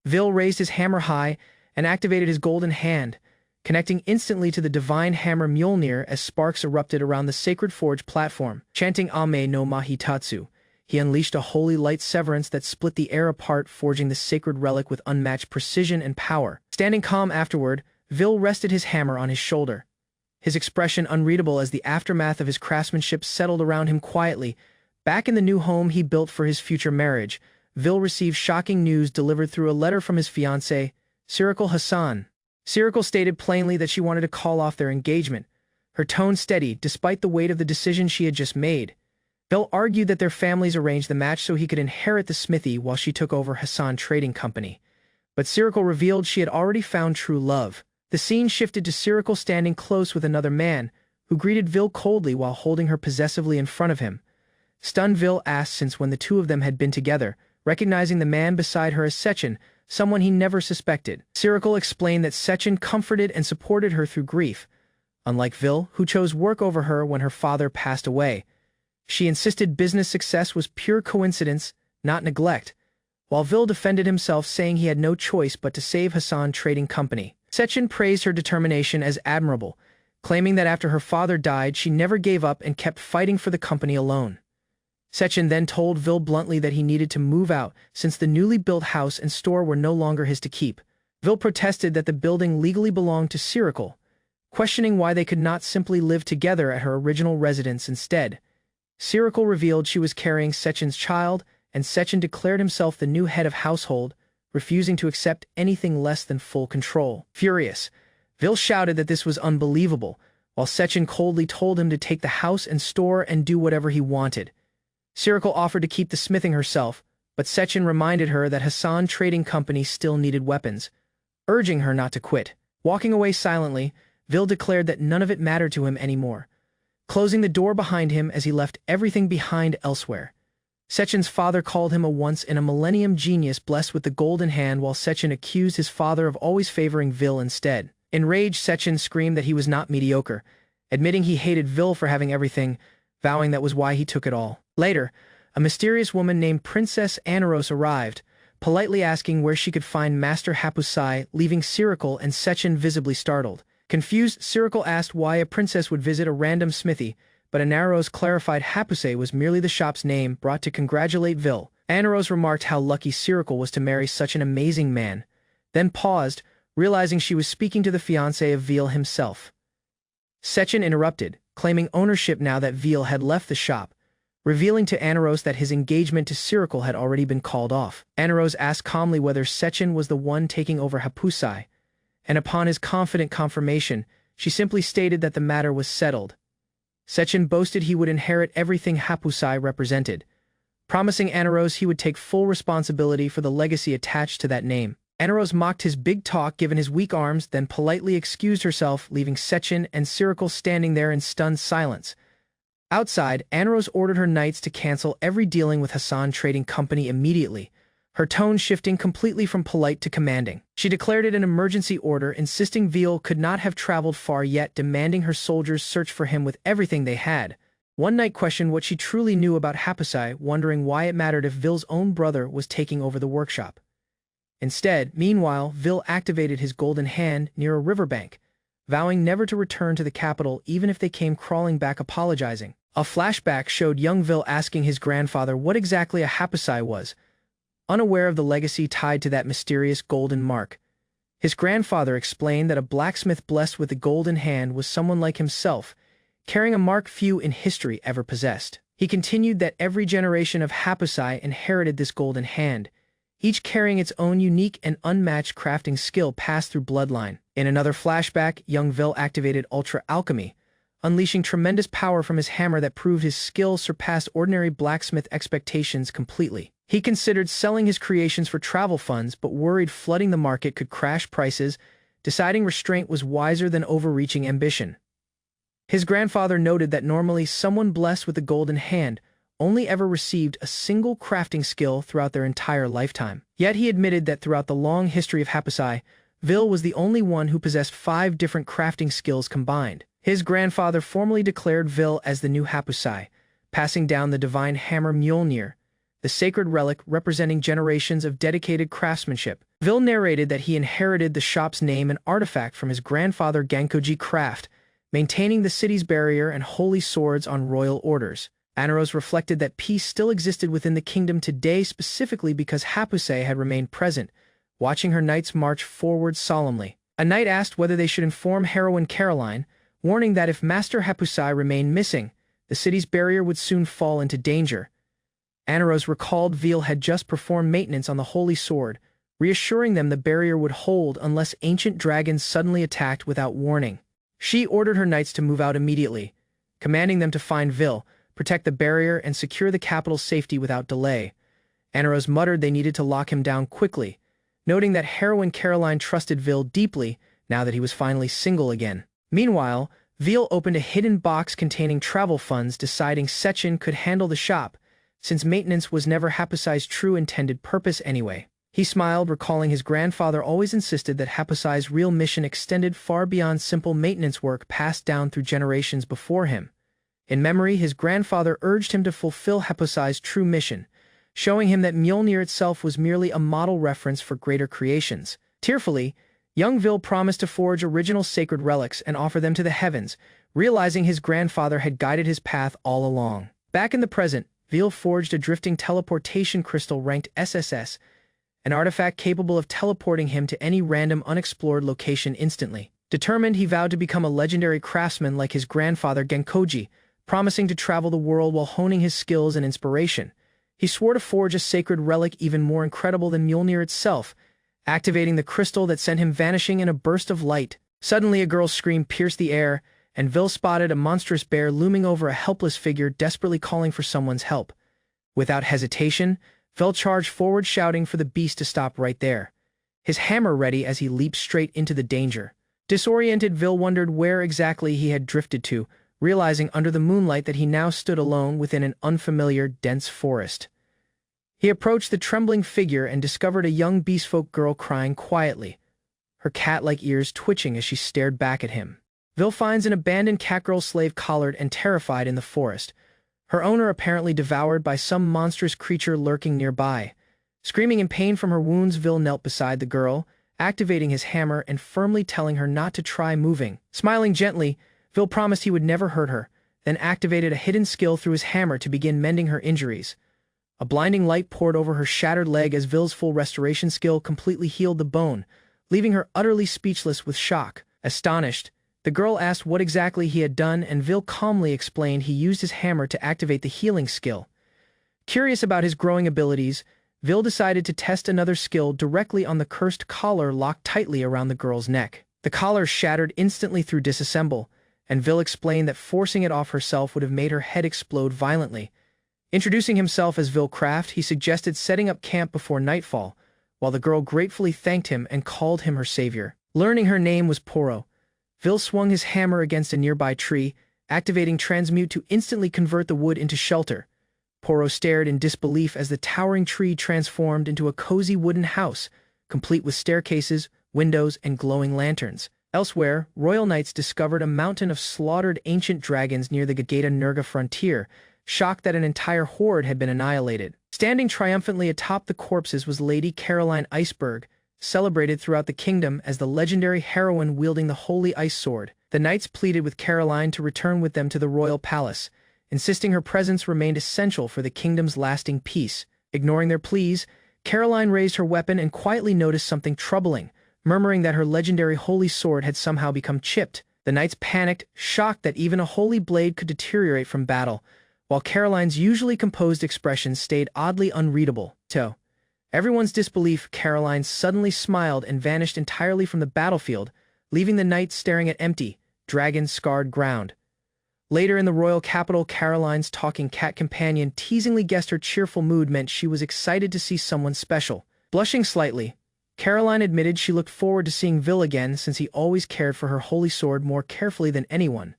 Vil raised his hammer high and activated his golden hand, connecting instantly to the divine hammer Mjolnir as sparks erupted around the sacred forge platform. Chanting Ame no Mahitatsu, he unleashed a holy light severance that split the air apart, forging the sacred relic with unmatched precision and power. Standing calm afterward, Vil rested his hammer on his shoulder, his expression unreadable as the aftermath of his craftsmanship settled around him quietly. Back in the new home he built for his future marriage, Vil received shocking news delivered through a letter from his fiancée, Sirikal Hassan. Sirikal stated plainly that she wanted to call off their engagement, her tone steady despite the weight of the decision she had just made. Vil argued that their families arranged the match so he could inherit the smithy while she took over Hassan Trading Company. But Sirikal revealed she had already found true love. The scene shifted to Sirikal standing close with another man, who greeted Vil coldly while holding her possessively in front of him. Stunned, Vil asked since when the two of them had been together, recognizing the man beside her as Sechin, someone he never suspected. Sirikal explained that Sechin comforted and supported her through grief, unlike Vil, who chose work over her when her father passed away. She insisted business success was pure coincidence, not neglect, while Vil defended himself, saying he had no choice but to save Hassan Trading Company. Sechin praised her determination as admirable, claiming that after her father died she never gave up and kept fighting for the company alone. Sechin then told Vil bluntly that he needed to move out since the newly built house and store were no longer his to keep. Vil protested that the building legally belonged to Sirikal, questioning why they could not simply live together at her original residence instead. Sirikal revealed she was carrying Sechin's child, and Sechin declared himself the new head of household, refusing to accept anything less than full control. Furious, Vil shouted that this was unbelievable, while Sechin coldly told him to take the house and store and do whatever he wanted. Sirikal offered to keep the smithing herself, but Sechin reminded her that Hassan Trading Company still needed weapons, urging her not to quit. Walking away silently, Vil declared that none of it mattered to him anymore, closing the door behind him as he left everything behind elsewhere. Sechin's father called him a once-in-a-millennium genius blessed with the golden hand, while Sechin accused his father of always favoring Vil instead. Enraged, Sechin screamed that he was not mediocre, admitting he hated Vil for having everything, vowing that was why he took it all. Later, a mysterious woman named Princess Anaros arrived, politely asking where she could find Master Hapusai, leaving Sirikal and Sechin visibly startled. Confused, Sirikal asked why a princess would visit a random smithy, but Anaros clarified Hapusai was merely the shop's name brought to congratulate Vil. Anaros remarked how lucky Sirikal was to marry such an amazing man, then paused, realizing she was speaking to the fiancé of Vil himself. Sechin interrupted, claiming ownership now that Vil had left the shop, revealing to Anaros that his engagement to Sirikal had already been called off. Anaros asked calmly whether Sechin was the one taking over Hapusai, and upon his confident confirmation, she simply stated that the matter was settled. Sechin boasted he would inherit everything Hapusai represented, promising Anaros he would take full responsibility for the legacy attached to that name. Anaros mocked his big talk given his weak arms, then politely excused herself, leaving Sechin and Sirikal standing there in stunned silence. Outside, Anaros ordered her knights to cancel every dealing with Hassan Trading Company immediately, her tone shifting completely from polite to commanding. She declared it an emergency order, insisting Vil could not have traveled far yet, demanding her soldiers search for him with everything they had. One knight questioned what she truly knew about Hapusai, wondering why it mattered if Vil's own brother was taking over the workshop. Instead, meanwhile, Vil activated his golden hand near a riverbank, vowing never to return to the capital even if they came crawling back apologizing. A flashback showed young Vil asking his grandfather what exactly a Hapusai was, unaware of the legacy tied to that mysterious golden mark. His grandfather explained that a blacksmith blessed with the golden hand was someone like himself, carrying a mark few in history ever possessed. He continued that every generation of Hapusai inherited this golden hand, each carrying its own unique and unmatched crafting skill passed through bloodline. In another flashback, young Vil activated Ultra Alchemy, unleashing tremendous power from his hammer that proved his skill surpassed ordinary blacksmith expectations completely. He considered selling his creations for travel funds, but worried flooding the market could crash prices, deciding restraint was wiser than overreaching ambition. His grandfather noted that normally someone blessed with the golden hand only ever received a single crafting skill throughout their entire lifetime. Yet he admitted that throughout the long history of Hapusai, Vil was the only one who possessed 5 different crafting skills combined. His grandfather formally declared Vil as the new Hapusai, passing down the divine hammer Mjolnir, the sacred relic representing generations of dedicated craftsmanship. Vil narrated that he inherited the shop's name and artifact from his grandfather Genkoji Craft, maintaining the city's barrier and holy swords on royal orders. Aneros reflected that peace still existed within the kingdom today specifically because Hapuse had remained present, watching her knights march forward solemnly. A knight asked whether they should inform heroine Caroline, warning that if Master Hapusai remained missing, the city's barrier would soon fall into danger. Aneros recalled Vil had just performed maintenance on the holy sword, reassuring them the barrier would hold unless ancient dragons suddenly attacked without warning. She ordered her knights to move out immediately, commanding them to find Vil, protect the barrier, and secure the capital's safety without delay. Aneros muttered they needed to lock him down quickly, noting that heroine Caroline trusted Vil deeply now that he was finally single again. Meanwhile, Vil opened a hidden box containing travel funds, deciding Sechin could handle the shop, since maintenance was never Hapusai's true intended purpose anyway. He smiled, recalling his grandfather always insisted that Hapusai's real mission extended far beyond simple maintenance work passed down through generations before him. In memory, his grandfather urged him to fulfill Hapusai's true mission, showing him that Mjolnir itself was merely a model reference for greater creations. Tearfully, young Vil promised to forge original sacred relics and offer them to the heavens, realizing his grandfather had guided his path all along. Back in the present, Vil forged a drifting teleportation crystal ranked SSS, an artifact capable of teleporting him to any random unexplored location instantly. Determined, he vowed to become a legendary craftsman like his grandfather Genkoji, promising to travel the world while honing his skills and inspiration. He swore to forge a sacred relic even more incredible than Mjolnir itself, activating the crystal that sent him vanishing in a burst of light. Suddenly, a girl's scream pierced the air, and Vil spotted a monstrous bear looming over a helpless figure desperately calling for someone's help. Without hesitation, Vil charged forward, shouting for the beast to stop right there, his hammer ready as he leaped straight into the danger. Disoriented, Vil wondered where exactly he had drifted to, realizing under the moonlight that he now stood alone within an unfamiliar, dense forest. He approached the trembling figure and discovered a young beastfolk girl crying quietly, her cat-like ears twitching as she stared back at him. Vil finds an abandoned catgirl slave collared and terrified in the forest, her owner apparently devoured by some monstrous creature lurking nearby. Screaming in pain from her wounds, Vil knelt beside the girl, activating his hammer and firmly telling her not to try moving. Smiling gently, Vil promised he would never hurt her, then activated a hidden skill through his hammer to begin mending her injuries. A blinding light poured over her shattered leg as Vil's full restoration skill completely healed the bone, leaving her utterly speechless with shock. Astonished, the girl asked what exactly he had done, and Vil calmly explained he used his hammer to activate the healing skill. Curious about his growing abilities, Vil decided to test another skill directly on the cursed collar locked tightly around the girl's neck. The collar shattered instantly through disassemble, and Vil explained that forcing it off herself would have made her head explode violently. Introducing himself as Vil Craft, he suggested setting up camp before nightfall, while the girl gratefully thanked him and called him her savior. Learning her name was Poro, Vil swung his hammer against a nearby tree, activating Transmute to instantly convert the wood into shelter. Poro stared in disbelief as the towering tree transformed into a cozy wooden house, complete with staircases, windows, and glowing lanterns. Elsewhere, royal knights discovered a mountain of slaughtered ancient dragons near the Gageta-Nurga frontier, shocked that an entire horde had been annihilated. Standing triumphantly atop the corpses was Lady Caroline Iceberg, celebrated throughout the kingdom as the legendary heroine wielding the holy ice sword. The knights pleaded with Caroline to return with them to the royal palace, insisting her presence remained essential for the kingdom's lasting peace. Ignoring their pleas, Caroline raised her weapon and quietly noticed something troubling, murmuring that her legendary holy sword had somehow become chipped. The knights panicked, shocked that even a holy blade could deteriorate from battle, while Caroline's usually composed expression stayed oddly unreadable. To everyone's disbelief, Caroline suddenly smiled and vanished entirely from the battlefield, leaving the knights staring at empty, dragon-scarred ground. Later in the royal capital, Caroline's talking cat companion teasingly guessed her cheerful mood meant she was excited to see someone special. Blushing slightly, Caroline admitted she looked forward to seeing Vil again since he always cared for her holy sword more carefully than anyone.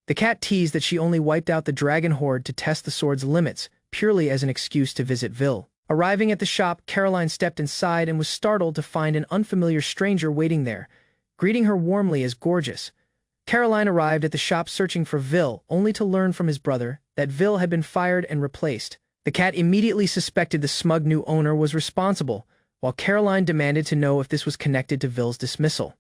The cat teased that she only wiped out the dragon horde to test the sword's limits, purely as an excuse to visit Vil. Arriving at the shop, Caroline stepped inside and was startled to find an unfamiliar stranger waiting there, greeting her warmly as gorgeous. Caroline arrived at the shop searching for Vil, only to learn from his brother that Vil had been fired and replaced. The cat immediately suspected the smug new owner was responsible, while Caroline demanded to know if this was connected to Ville's dismissal.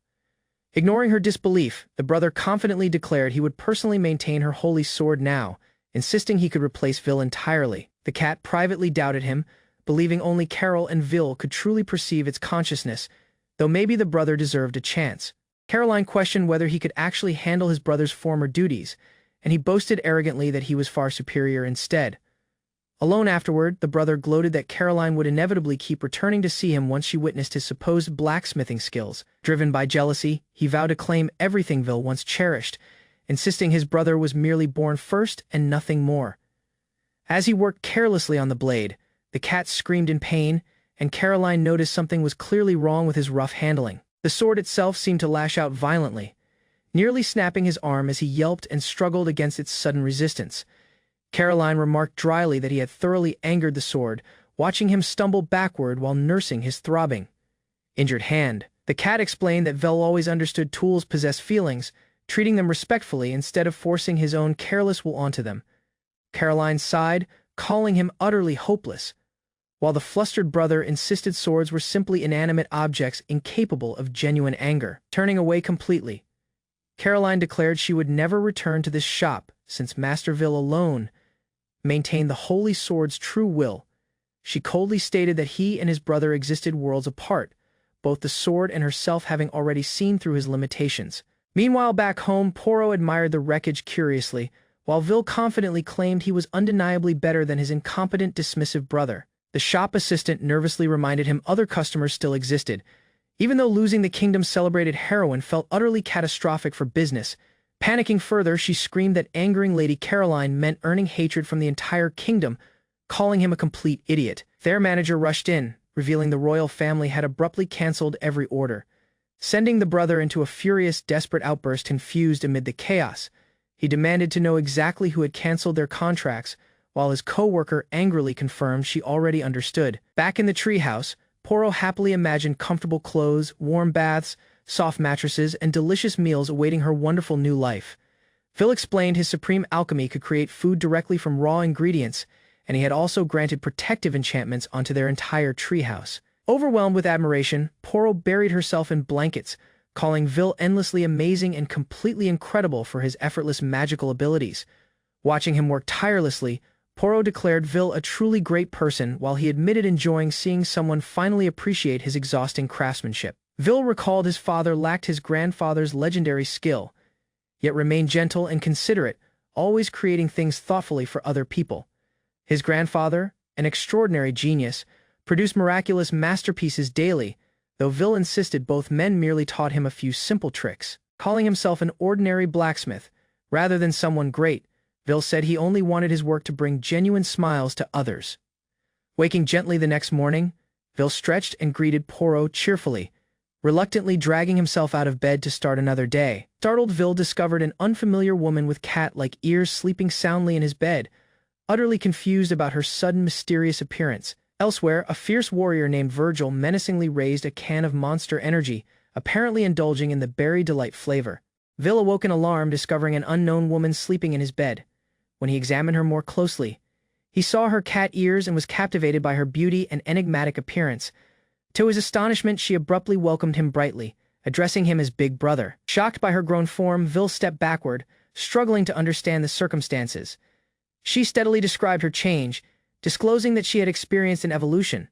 Ignoring her disbelief, the brother confidently declared he would personally maintain her holy sword now, insisting he could replace Ville entirely. The cat privately doubted him, believing only Carol and Ville could truly perceive its consciousness, though maybe the brother deserved a chance. Caroline questioned whether he could actually handle his brother's former duties, and he boasted arrogantly that he was far superior instead. Alone afterward, the brother gloated that Caroline would inevitably keep returning to see him once she witnessed his supposed blacksmithing skills. Driven by jealousy, he vowed to claim everything Ville once cherished, insisting his brother was merely born first and nothing more. As he worked carelessly on the blade, the cat screamed in pain, and Caroline noticed something was clearly wrong with his rough handling. The sword itself seemed to lash out violently, nearly snapping his arm as he yelped and struggled against its sudden resistance. Caroline remarked dryly that he had thoroughly angered the sword, watching him stumble backward while nursing his throbbing, injured hand. The cat explained that Ville always understood tools possess feelings, treating them respectfully instead of forcing his own careless will onto them. Caroline sighed, calling him utterly hopeless, while the flustered brother insisted swords were simply inanimate objects incapable of genuine anger. Turning away completely, Caroline declared she would never return to this shop since Master Ville alone maintained the holy sword's true will. She coldly stated that he and his brother existed worlds apart, both the sword and herself having already seen through his limitations. Meanwhile, back home, Poro admired the wreckage curiously, while Ville confidently claimed he was undeniably better than his incompetent, dismissive brother. The shop assistant nervously reminded him other customers still existed. Even though losing the kingdom's celebrated heroine felt utterly catastrophic for business, panicking further, she screamed that angering Lady Caroline meant earning hatred from the entire kingdom, calling him a complete idiot. Their manager rushed in, revealing the royal family had abruptly cancelled every order, sending the brother into a furious, desperate outburst confused amid the chaos. He demanded to know exactly who had cancelled their contracts, while his co-worker angrily confirmed she already understood. Back in the treehouse, Poro happily imagined comfortable clothes, warm baths, soft mattresses, and delicious meals awaiting her wonderful new life. Ville explained his supreme alchemy could create food directly from raw ingredients, and he had also granted protective enchantments onto their entire treehouse. Overwhelmed with admiration, Poro buried herself in blankets, calling Ville endlessly amazing and completely incredible for his effortless magical abilities. Watching him work tirelessly, Poro declared Ville a truly great person while he admitted enjoying seeing someone finally appreciate his exhausting craftsmanship. Ville recalled his father lacked his grandfather's legendary skill, yet remained gentle and considerate, always creating things thoughtfully for other people. His grandfather, an extraordinary genius, produced miraculous masterpieces daily, though Ville insisted both men merely taught him a few simple tricks. Calling himself an ordinary blacksmith, rather than someone great, Ville said he only wanted his work to bring genuine smiles to others. Waking gently the next morning, Ville stretched and greeted Poro cheerfully, reluctantly dragging himself out of bed to start another day. Startled, Ville discovered an unfamiliar woman with cat-like ears sleeping soundly in his bed, utterly confused about her sudden mysterious appearance. Elsewhere, a fierce warrior named Virgil menacingly raised a can of monster energy, apparently indulging in the berry delight flavor. Ville awoke in alarm, discovering an unknown woman sleeping in his bed. When he examined her more closely, he saw her cat ears and was captivated by her beauty and enigmatic appearance. To his astonishment, she abruptly welcomed him brightly, addressing him as Big Brother. Shocked by her grown form, Ville stepped backward, struggling to understand the circumstances. She steadily described her change, disclosing that she had experienced an evolution.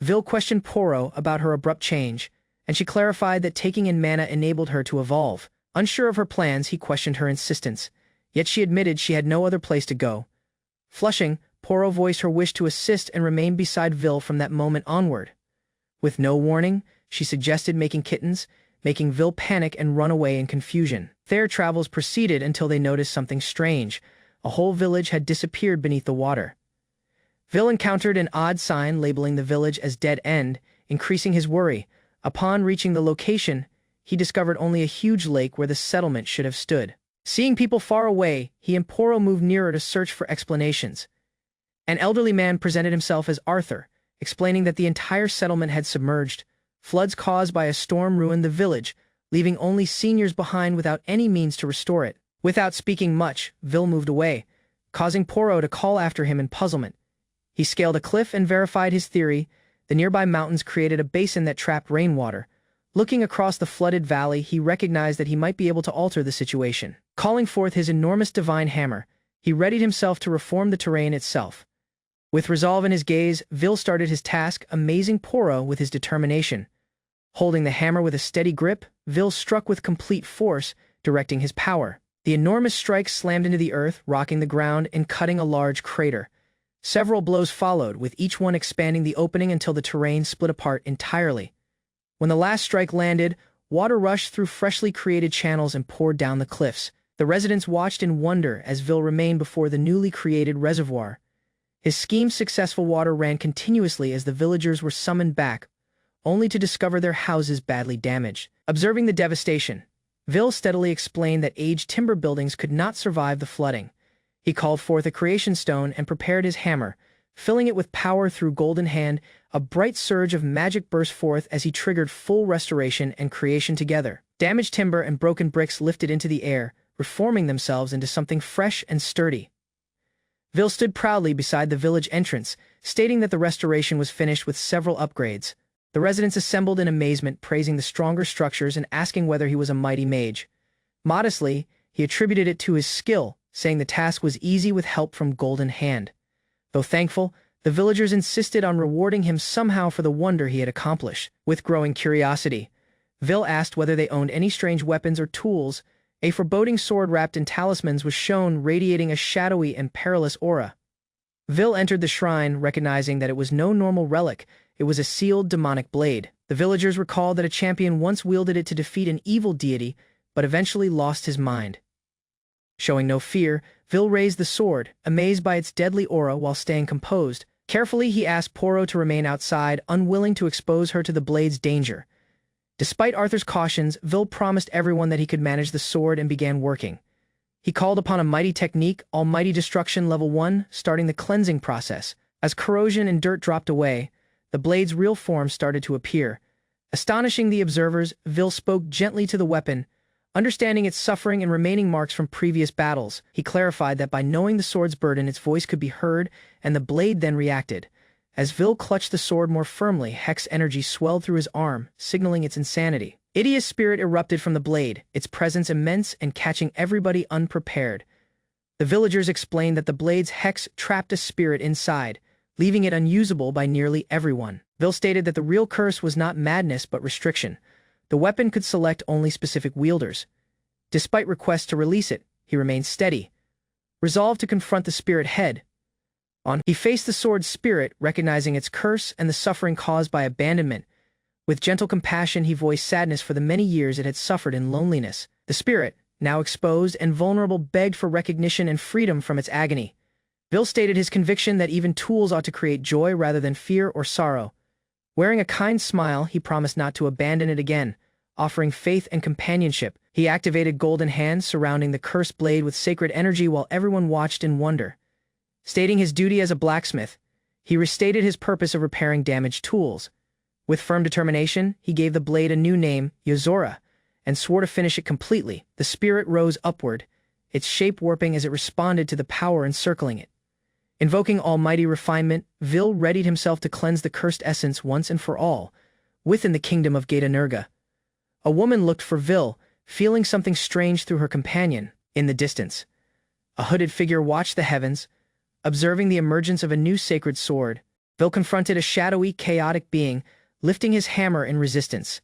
Ville questioned Poro about her abrupt change, and she clarified that taking in mana enabled her to evolve. Unsure of her plans, he questioned her insistence, yet she admitted she had no other place to go. Flushing, Poro voiced her wish to assist and remain beside Ville from that moment onward. With no warning, she suggested making kittens, making Ville panic and run away in confusion. Their travels proceeded until they noticed something strange. A whole village had disappeared beneath the water. Ville encountered an odd sign labeling the village as dead end, increasing his worry. Upon reaching the location, he discovered only a huge lake where the settlement should have stood. Seeing people far away, he and Poro moved nearer to search for explanations. An elderly man presented himself as Arthur, explaining that the entire settlement had submerged. Floods caused by a storm ruined the village, leaving only seniors behind without any means to restore it. Without speaking much, Ville moved away, causing Poro to call after him in puzzlement. He scaled a cliff and verified his theory. The nearby mountains created a basin that trapped rainwater. Looking across the flooded valley, he recognized that he might be able to alter the situation. Calling forth his enormous divine hammer, he readied himself to reform the terrain itself. With resolve in his gaze, Vil started his task, amazing Poro with his determination. Holding the hammer with a steady grip, Vil struck with complete force, directing his power. The enormous strike slammed into the earth, rocking the ground and cutting a large crater. Several blows followed, with each one expanding the opening until the terrain split apart entirely. When the last strike landed, water rushed through freshly created channels and poured down the cliffs. The residents watched in wonder as Vil remained before the newly created reservoir. His scheme's successful water ran continuously as the villagers were summoned back, only to discover their houses badly damaged. Observing the devastation, Vil steadily explained that aged timber buildings could not survive the flooding. He called forth a creation stone and prepared his hammer. Filling it with power through Golden Hand, a bright surge of magic burst forth as he triggered full restoration and creation together. Damaged timber and broken bricks lifted into the air, reforming themselves into something fresh and sturdy. Vil stood proudly beside the village entrance, stating that the restoration was finished with several upgrades. The residents assembled in amazement, praising the stronger structures and asking whether he was a mighty mage. Modestly, he attributed it to his skill, saying the task was easy with help from Golden Hand. Though thankful, the villagers insisted on rewarding him somehow for the wonder he had accomplished. With growing curiosity, Vil asked whether they owned any strange weapons or tools. A foreboding sword wrapped in talismans was shown, radiating a shadowy and perilous aura. Vil entered the shrine, recognizing that it was no normal relic. It was a sealed demonic blade. The villagers recalled that a champion once wielded it to defeat an evil deity, but eventually lost his mind. Showing no fear, Vil raised the sword, amazed by its deadly aura while staying composed. Carefully, he asked Poro to remain outside, unwilling to expose her to the blade's danger. Despite Arthur's cautions, Vil promised everyone that he could manage the sword and began working. He called upon a mighty technique, Almighty Destruction Level 1, starting the cleansing process. As corrosion and dirt dropped away, the blade's real form started to appear. Astonishing the observers, Vil spoke gently to the weapon. Understanding its suffering and remaining marks from previous battles, he clarified that by knowing the sword's burden, its voice could be heard, and the blade then reacted. As Vil clutched the sword more firmly, Hex energy swelled through his arm, signaling its insanity. Idia's spirit erupted from the blade, its presence immense and catching everybody unprepared. The villagers explained that the blade's hex trapped a spirit inside, leaving it unusable by nearly everyone. Vil stated that the real curse was not madness but restriction. The weapon could select only specific wielders. Despite requests to release it, he remained steady, resolved to confront the spirit head. He faced the sword's spirit, recognizing its curse and the suffering caused by abandonment. With gentle compassion, he voiced sadness for the many years it had suffered in loneliness. The spirit, now exposed and vulnerable, begged for recognition and freedom from its agony. Vil stated his conviction that even tools ought to create joy rather than fear or sorrow. Wearing a kind smile, he promised not to abandon it again, offering faith and companionship. He activated Golden Hand, surrounding the cursed blade with sacred energy while everyone watched in wonder. Stating his duty as a blacksmith, he restated his purpose of repairing damaged tools. With firm determination, he gave the blade a new name, Yozora, and swore to finish it completely. The spirit rose upward, its shape warping as it responded to the power encircling it. Invoking almighty refinement, Vil readied himself to cleanse the cursed essence once and for all, within the kingdom of Gaeta-Nurga. A woman looked for Vil, feeling something strange through her companion. In the distance, a hooded figure watched the heavens. Observing the emergence of a new sacred sword, Vil confronted a shadowy, chaotic being, lifting his hammer in resistance.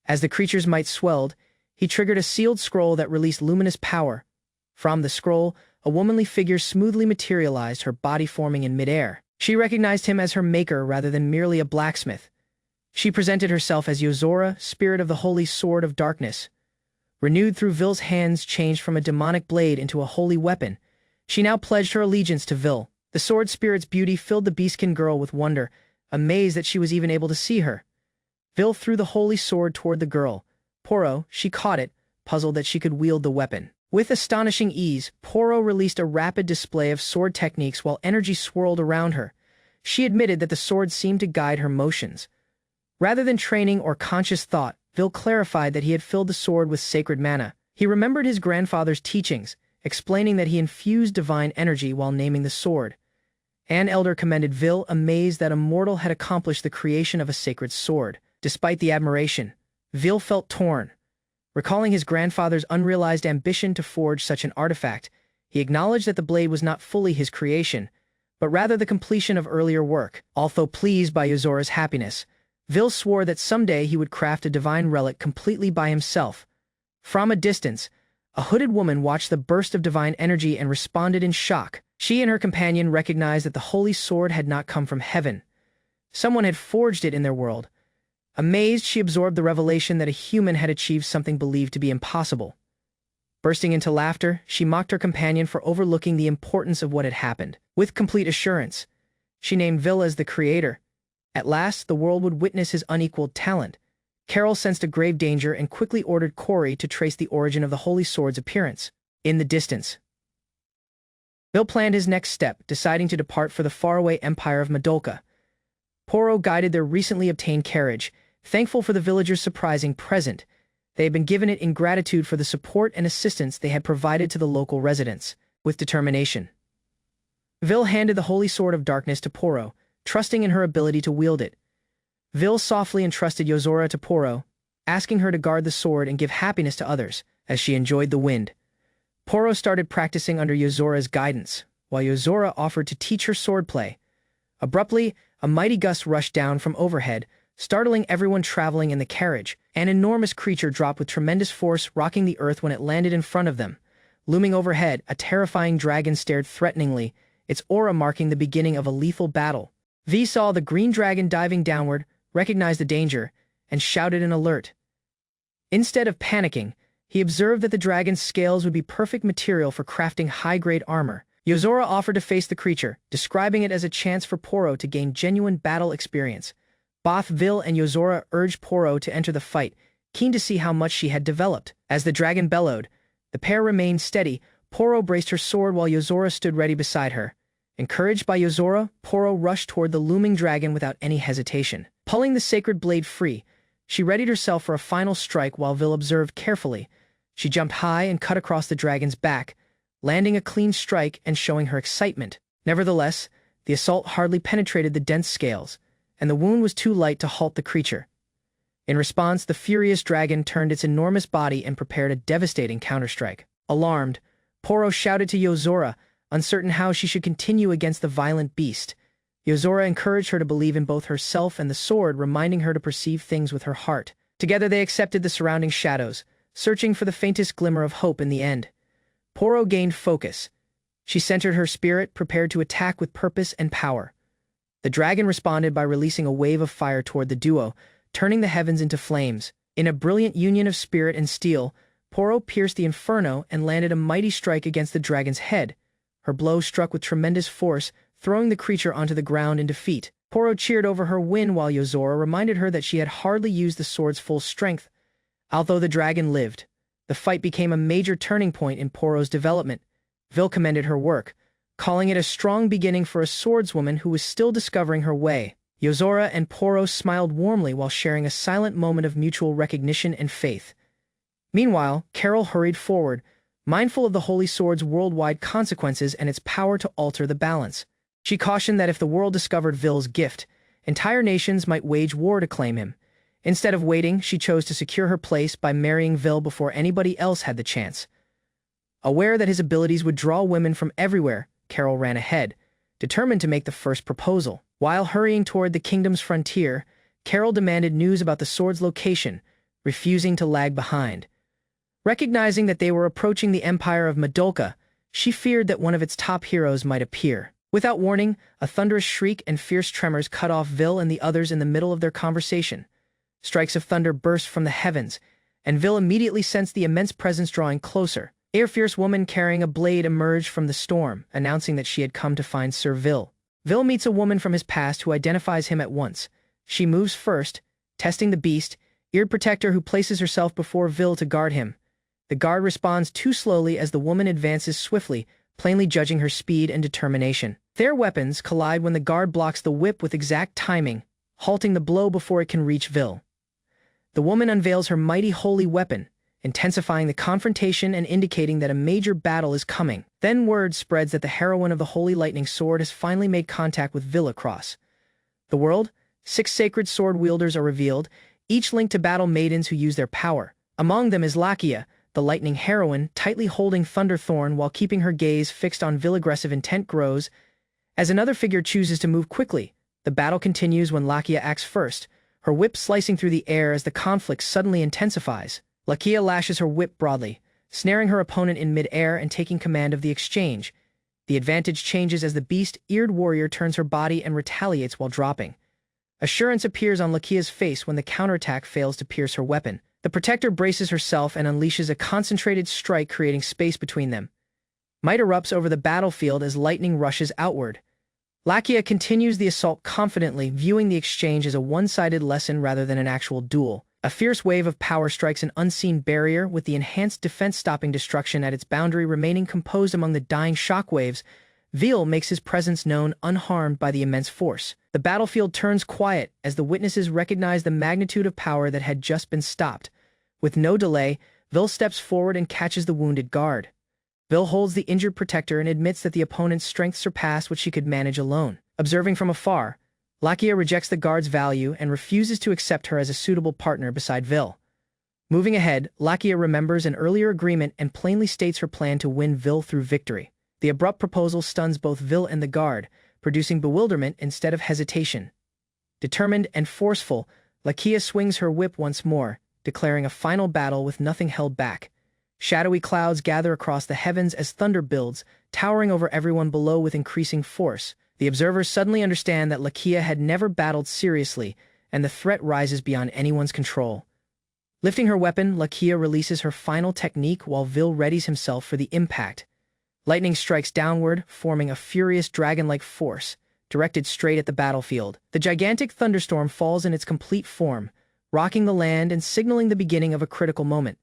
As the creature's might swelled, he triggered a sealed scroll that released luminous power. From the scroll, a womanly figure smoothly materialized, her body forming in midair. She recognized him as her maker rather than merely a blacksmith. She presented herself as Yozora, spirit of the holy sword of darkness. Renewed through Vil's hands, changed from a demonic blade into a holy weapon, she now pledged her allegiance to Vil. The sword spirit's beauty filled the beastkin girl with wonder, amazed that she was even able to see her. Vil threw the holy sword toward the girl. Poro, she caught it, puzzled that she could wield the weapon. With astonishing ease, Poro released a rapid display of sword techniques while energy swirled around her. She admitted that the sword seemed to guide her motions. Rather than training or conscious thought, Vil clarified that he had filled the sword with sacred mana. He remembered his grandfather's teachings, explaining that he infused divine energy while naming the sword. An elder commended Vil, amazed that a mortal had accomplished the creation of a sacred sword. Despite the admiration, Vil felt torn. Recalling his grandfather's unrealized ambition to forge such an artifact, he acknowledged that the blade was not fully his creation, but rather the completion of earlier work. Although pleased by Yozora's happiness, Vil swore that someday he would craft a divine relic completely by himself. From a distance, a hooded woman watched the burst of divine energy and responded in shock. She and her companion recognized that the holy sword had not come from heaven. Someone had forged it in their world. Amazed, she absorbed the revelation that a human had achieved something believed to be impossible. Bursting into laughter, she mocked her companion for overlooking the importance of what had happened. With complete assurance, she named Vil as the creator. At last, the world would witness his unequaled talent. Carol sensed a grave danger and quickly ordered Corey to trace the origin of the holy sword's appearance. In the distance, Vil planned his next step, deciding to depart for the faraway empire of Madolka. Poro guided their recently obtained carriage, thankful for the villagers' surprising present. They had been given it in gratitude for the support and assistance they had provided to the local residents. With determination, Vil handed the holy sword of darkness to Poro, trusting in her ability to wield it. Vil softly entrusted Yozora to Poro, asking her to guard the sword and give happiness to others. As she enjoyed the wind, Poro started practicing under Yozora's guidance, while Yozora offered to teach her swordplay. Abruptly, a mighty gust rushed down from overhead, startling everyone traveling in the carriage. An enormous creature dropped with tremendous force, rocking the earth when it landed in front of them. Looming overhead, a terrifying dragon stared threateningly, its aura marking the beginning of a lethal battle. V saw the green dragon diving downward, recognized the danger, and shouted an alert. Instead of panicking, he observed that the dragon's scales would be perfect material for crafting high-grade armor. Yozora offered to face the creature, describing it as a chance for Poro to gain genuine battle experience. Both Vil and Yozora urged Poro to enter the fight, keen to see how much she had developed. As the dragon bellowed, the pair remained steady. Poro braced her sword while Yozora stood ready beside her. Encouraged by Yozora, Poro rushed toward the looming dragon without any hesitation. Pulling the sacred blade free, she readied herself for a final strike while Vil observed carefully. She jumped high and cut across the dragon's back, landing a clean strike and showing her excitement. Nevertheless, the assault hardly penetrated the dense scales, and the wound was too light to halt the creature. In response, the furious dragon turned its enormous body and prepared a devastating counterstrike. Alarmed, Poro shouted to Yozora, uncertain how she should continue against the violent beast. Yozora encouraged her to believe in both herself and the sword, reminding her to perceive things with her heart. Together they accepted the surrounding shadows, searching for the faintest glimmer of hope in the end. Poro gained focus. She centered her spirit, prepared to attack with purpose and power. The dragon responded by releasing a wave of fire toward the duo, turning the heavens into flames. In a brilliant union of spirit and steel, Poro pierced the inferno and landed a mighty strike against the dragon's head. Her blow struck with tremendous force, throwing the creature onto the ground in defeat. Poro cheered over her win while Yozora reminded her that she had hardly used the sword's full strength. Although the dragon lived, the fight became a major turning point in Poro's development. Vil commended her work, calling it a strong beginning for a swordswoman who was still discovering her way. Yozora and Poro smiled warmly while sharing a silent moment of mutual recognition and faith. Meanwhile, Carol hurried forward, mindful of the Holy Sword's worldwide consequences and its power to alter the balance. She cautioned that if the world discovered Vil's gift, entire nations might wage war to claim him. Instead of waiting, she chose to secure her place by marrying Vil before anybody else had the chance. Aware that his abilities would draw women from everywhere, Carol ran ahead, determined to make the first proposal. While hurrying toward the kingdom's frontier, Carol demanded news about the sword's location, refusing to lag behind. Recognizing that they were approaching the empire of Madolka, she feared that one of its top heroes might appear. Without warning, a thunderous shriek and fierce tremors cut off Vil and the others in the middle of their conversation. Strikes of thunder burst from the heavens, and Vil immediately sensed the immense presence drawing closer. A fierce woman carrying a blade emerged from the storm, announcing that she had come to find Sir Vil. Vil meets a woman from his past who identifies him at once. She moves first, testing the beast, eared protector who places herself before Vil to guard him. The guard responds too slowly as the woman advances swiftly, plainly judging her speed and determination. Their weapons collide when the guard blocks the whip with exact timing, halting the blow before it can reach Vil. The woman unveils her mighty holy weapon, intensifying the confrontation and indicating that a major battle is coming. Then word spreads that the heroine of the Holy Lightning Sword has finally made contact with Vil across the world. 6 sacred sword wielders are revealed, each linked to battle maidens who use their power. Among them is Lakia, the lightning heroine, tightly holding Thunderthorn while keeping her gaze fixed on Vil. Aggressive intent grows as another figure chooses to move quickly. The battle continues when Lakia acts first, her whip slicing through the air as the conflict suddenly intensifies. Lakia lashes her whip broadly, snaring her opponent in mid-air and taking command of the exchange. The advantage changes as the beast-eared warrior turns her body and retaliates while dropping. Assurance appears on Lakia's face when the counterattack fails to pierce her weapon. The protector braces herself and unleashes a concentrated strike, creating space between them. Might erupts over the battlefield as lightning rushes outward. Lakia continues the assault confidently, viewing the exchange as a one-sided lesson rather than an actual duel. A fierce wave of power strikes an unseen barrier, with the enhanced defense stopping destruction at its boundary remaining composed among the dying shockwaves. Vil makes his presence known, unharmed by the immense force. The battlefield turns quiet as the witnesses recognize the magnitude of power that had just been stopped. With no delay, Vil steps forward and catches the wounded guard. Vil holds the injured protector and admits that the opponent's strength surpassed what she could manage alone. Observing from afar, Lakia rejects the guard's value and refuses to accept her as a suitable partner beside Vil. Moving ahead, Lakia remembers an earlier agreement and plainly states her plan to win Vil through victory. The abrupt proposal stuns both Vil and the guard, producing bewilderment instead of hesitation. Determined and forceful, Lakia swings her whip once more, declaring a final battle with nothing held back. Shadowy clouds gather across the heavens as thunder builds, towering over everyone below with increasing force. The observers suddenly understand that Lakia had never battled seriously, and the threat rises beyond anyone's control. Lifting her weapon, Lakia releases her final technique while Vil readies himself for the impact. Lightning strikes downward, forming a furious dragon-like force, directed straight at the battlefield. The gigantic thunderstorm falls in its complete form, rocking the land and signaling the beginning of a critical moment.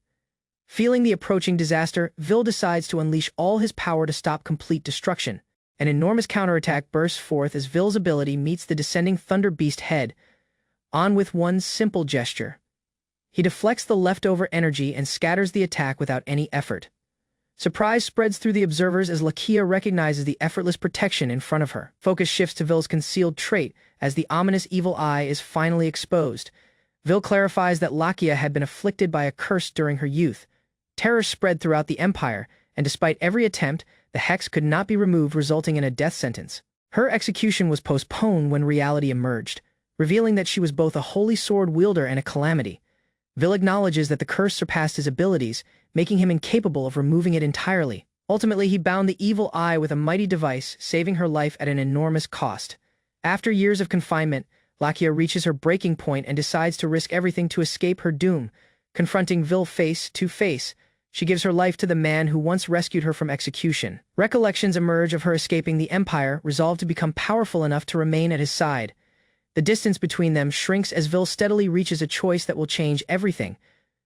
Feeling the approaching disaster, Vil decides to unleash all his power to stop complete destruction. An enormous counterattack bursts forth as Vil's ability meets the descending thunder beast head on with one simple gesture. He deflects the leftover energy and scatters the attack without any effort. Surprise spreads through the observers as Lakia recognizes the effortless protection in front of her. Focus shifts to Vil's concealed trait as the ominous evil eye is finally exposed. Vil clarifies that Lakia had been afflicted by a curse during her youth. Terror spread throughout the empire, and despite every attempt, the hex could not be removed, resulting in a death sentence. Her execution was postponed when reality emerged, revealing that she was both a holy sword wielder and a calamity. Vil acknowledges that the curse surpassed his abilities, making him incapable of removing it entirely. Ultimately, he bound the evil eye with a mighty device, saving her life at an enormous cost. After years of confinement, Lakia reaches her breaking point and decides to risk everything to escape her doom. Confronting Vil face to face, she gives her life to the man who once rescued her from execution. Recollections emerge of her escaping the Empire, resolved to become powerful enough to remain at his side. The distance between them shrinks as Vil steadily reaches a choice that will change everything.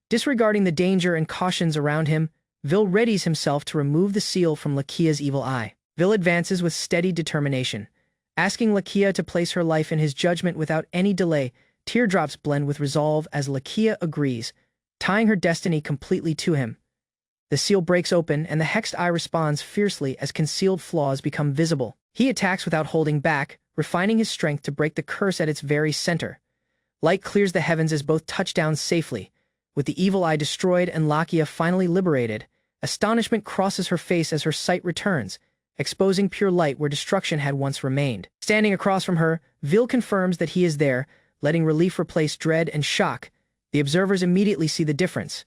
Disregarding the danger and cautions around him, Vil readies himself to remove the seal from Lakia's evil eye. Vil advances with steady determination, asking Lakia to place her life in his judgment without any delay. Teardrops blend with resolve as Lakia agrees, tying her destiny completely to him. The seal breaks open, and the hexed eye responds fiercely as concealed flaws become visible. He attacks without holding back, refining his strength to break the curse at its very center. Light clears the heavens as both touch down safely. With the evil eye destroyed and Lakia finally liberated, astonishment crosses her face as her sight returns, exposing pure light where destruction had once remained. Standing across from her, Vil confirms that he is there, letting relief replace dread and shock. The observers immediately see the difference,